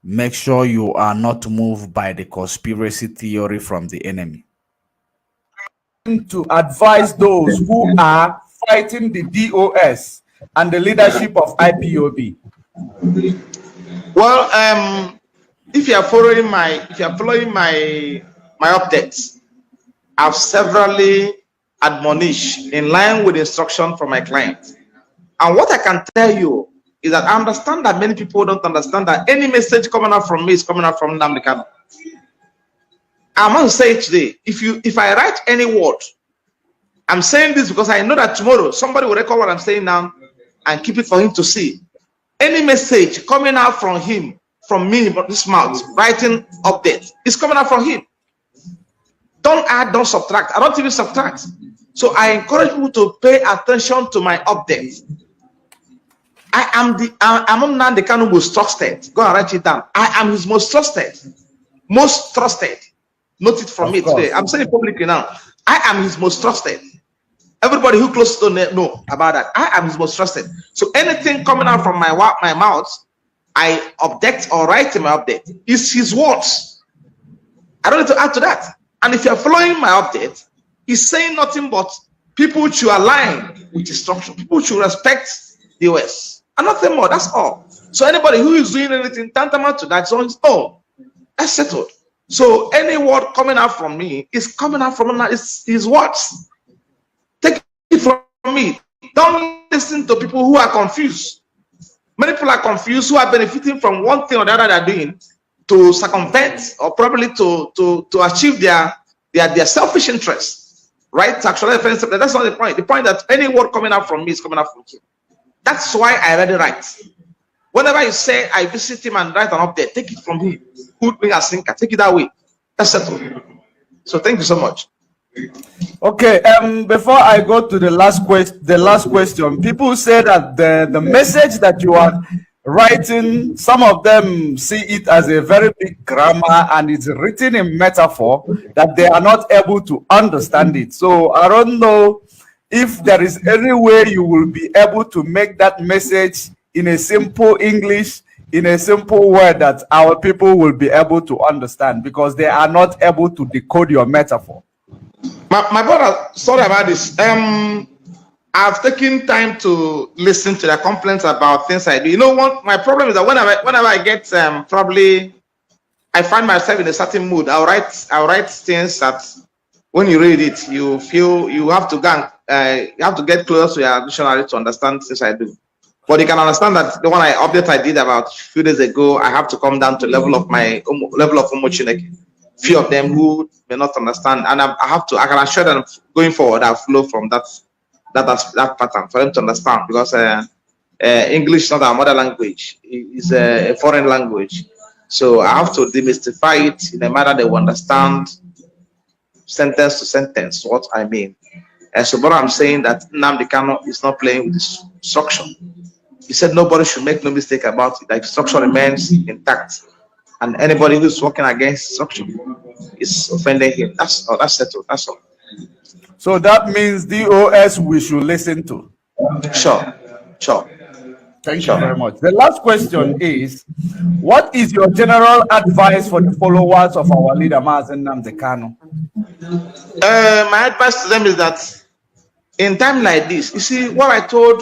Make sure you are not moved by the conspiracy theory from the enemy. to advise those who are fighting the DOS and the leadership of IPOB? Well, if you are following my updates, I've severally admonished in line with instruction from my client. And what I can tell you is that I understand that many people don't understand that any message coming out from me is coming out from Nnamdi Kanu. I'm going to say it today. If I write any word, I'm saying this because I know that tomorrow somebody will record what I'm saying now and keep it for him to see. Any message coming out from him, from me, but this mouth, writing update, is coming out from him. Don't add, don't subtract. I don't even subtract. So I encourage people to pay attention to my updates. I'm Nnamdi Kanu most trusted. Go and write it down. I am his most trusted. Most trusted. Note it from me today. I'm saying it publicly now. I am his most trusted. Everybody who close to know about that. I am his most trusted. So anything coming out from my mouth, I update or write in my update. It's his words. I don't need to add to that. And if you're following my update, he's saying nothing but people should align with his structure. People should respect the US. And nothing more. That's all. So anybody who is doing anything tantamount to that is on his own. That's settled. So any word coming out from me is coming out from his words. Take it from me. Don't listen to people who are confused. Many people are confused who are benefiting from one thing or the other they're doing to circumvent or probably to achieve their selfish interests. Right? Actually, that's not the point. The point that any word coming out from me is coming out from him. That's why I read it right. Whenever you say I visit him and write an update, take it from him. Put me as thinker. Take it that way. That's settled. So thank you so much. Okay. Before I go to the last question, people say that the message that you are writing, some of them see it as a very big grammar and it's written in metaphor that they are not able to understand it. So I don't know if there is any way you will be able to make that message in a simple English, in a simple word that our people will be able to understand, because they are not able to decode your metaphor. My brother, sorry about this. I've taken time to listen to the complaints about things I do. You know what? My problem is that whenever I get probably I find myself in a certain mood, I'll write things that when you read it, you feel you have to go you have to get close to your dictionary to understand things I do. But you can understand that the one update I did about a few days ago, I have to come down to level of my level of Umochineke. Few of them who may not understand, and I can assure them going forward I'll flow from that pattern for them to understand, because English is not our mother language, it's a foreign language. So I have to demystify it in a manner they will understand, sentence to sentence, what I mean. And so what I'm saying that Nnamdi Kanu is not playing with this structure. He said nobody should make no mistake about it. Like, structure remains intact, and anybody who's working against structure is offending him. That's settled. That's all. So that means DOS we should listen to. Sure. Thank you very much. The last question is, what is your general advice for the followers of our leader, Mazen Nnamdi Kanu? My advice to them is that in time like this, you see what I told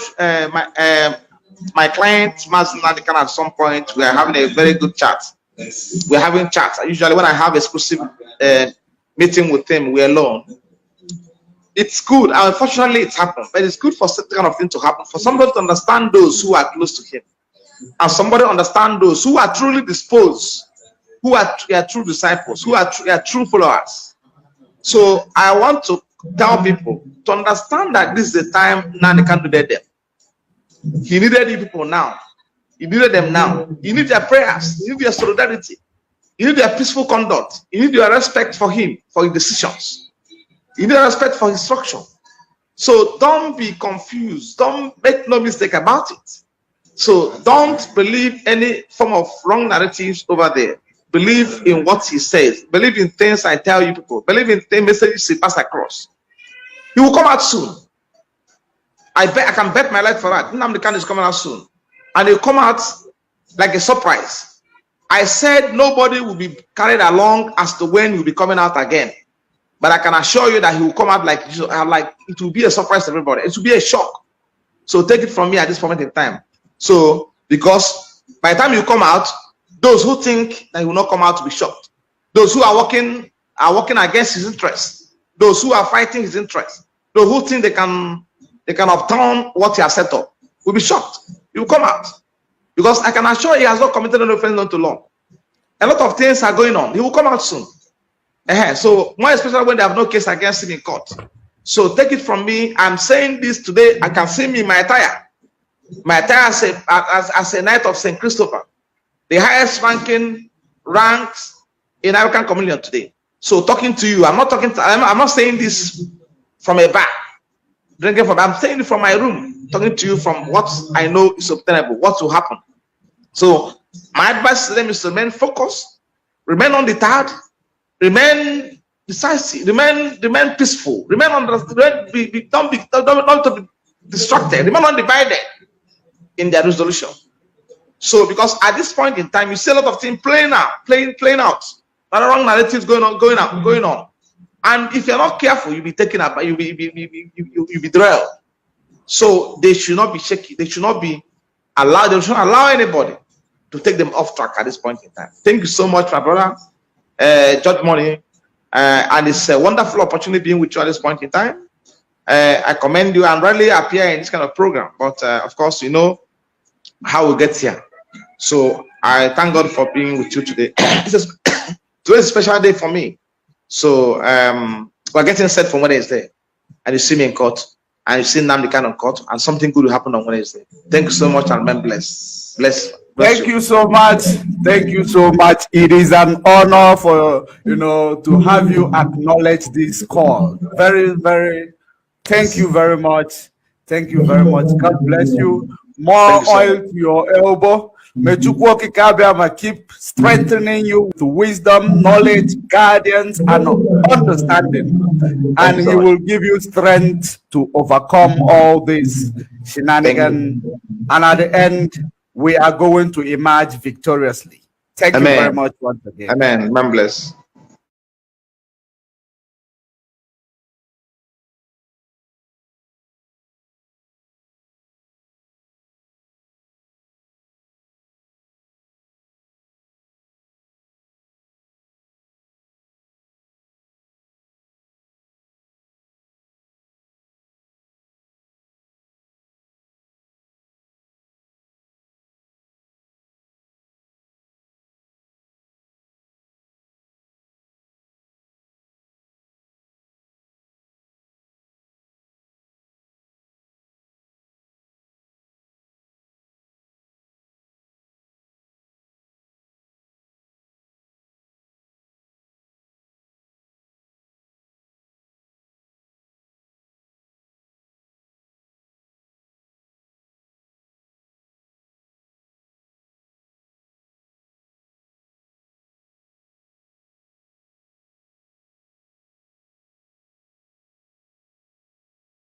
my client, Mazen Nnamdi Kanu, at some point, we are having a very good chat. We're having chats. Usually when I have exclusive meeting with him, we're alone. It's good. Unfortunately, it's happened, but it's good for that kind of thing to happen, for somebody to understand those who are close to him, and somebody to understand those who are truly disposed, who are true disciples, who are true followers. So I want to tell people to understand that this is the time Nnamdi Kanu needed them. He needed you people now. He needed them now. You need their prayers. You need their solidarity. You need their peaceful conduct. You need your respect for him, for his decisions. You need respect for his structure. So don't be confused. Don't make no mistake about it. So don't believe any form of wrong narratives over there. Believe in what he says. Believe in things I tell you people. Believe in the messages he pass across. He will come out soon. I can bet my life for that. Nnamdi Kanu is coming out soon. And he'll come out like a surprise. I said nobody will be carried along as to when he'll be coming out again. But I can assure you that he will come out like it will be a surprise to everybody. It will be a shock. So take it from me at this moment in time. So because by the time you come out, those who think that he will not come out will be shocked. Those who are working against his interest. Those who are fighting his interest. Those who think they can upturn what he has set up will be shocked. He will come out. Because I can assure you he has not committed any offense unto law. A lot of things are going on. He will come out soon. So more especially when they have no case against him in court. So take it from me. I'm saying this today. I can see me in my attire. My attire as a knight of St. Christopher, the highest ranking ranks in African communion today. So talking to you, I'm not saying this from a bar, drinking from. I'm saying it from my room, talking to you from what I know is obtainable, what will happen. So my advice to them is to remain focused, remain undeterred, remain decisive, remain peaceful, remain don't be distracted, remain undivided in their resolution. So because at this point in time, you see a lot of things playing out, a lot of wrong narratives going on. And if you're not careful, you'll be taken up, you'll be derailed. So they should not be shaky, they should not allow anybody to take them off track at this point in time. Thank you so much, my brother, Judge Money. And it's a wonderful opportunity being with you at this point in time. I commend you and rarely appear in this kind of program, but of course, you know how we get here. So I thank God for being with you today. Today's a special day for me. So we're getting set for Wednesday, and you see me in court, and you see Nnamdi Kanu in court, and something good will happen on Wednesday. Thank you so much, and man bless. Thank you so much. Thank you so much. It is an honor for to have you acknowledge this call. Very, very. Thank you very much. Thank you very much. God bless you. More oil to your elbow. May Chukwu Okike keep strengthening you with wisdom, knowledge, guidance, and understanding. And he will give you strength to overcome all these shenanigans. And at the end, we are going to emerge victoriously. Thank you very much once again. Amen. Man bless.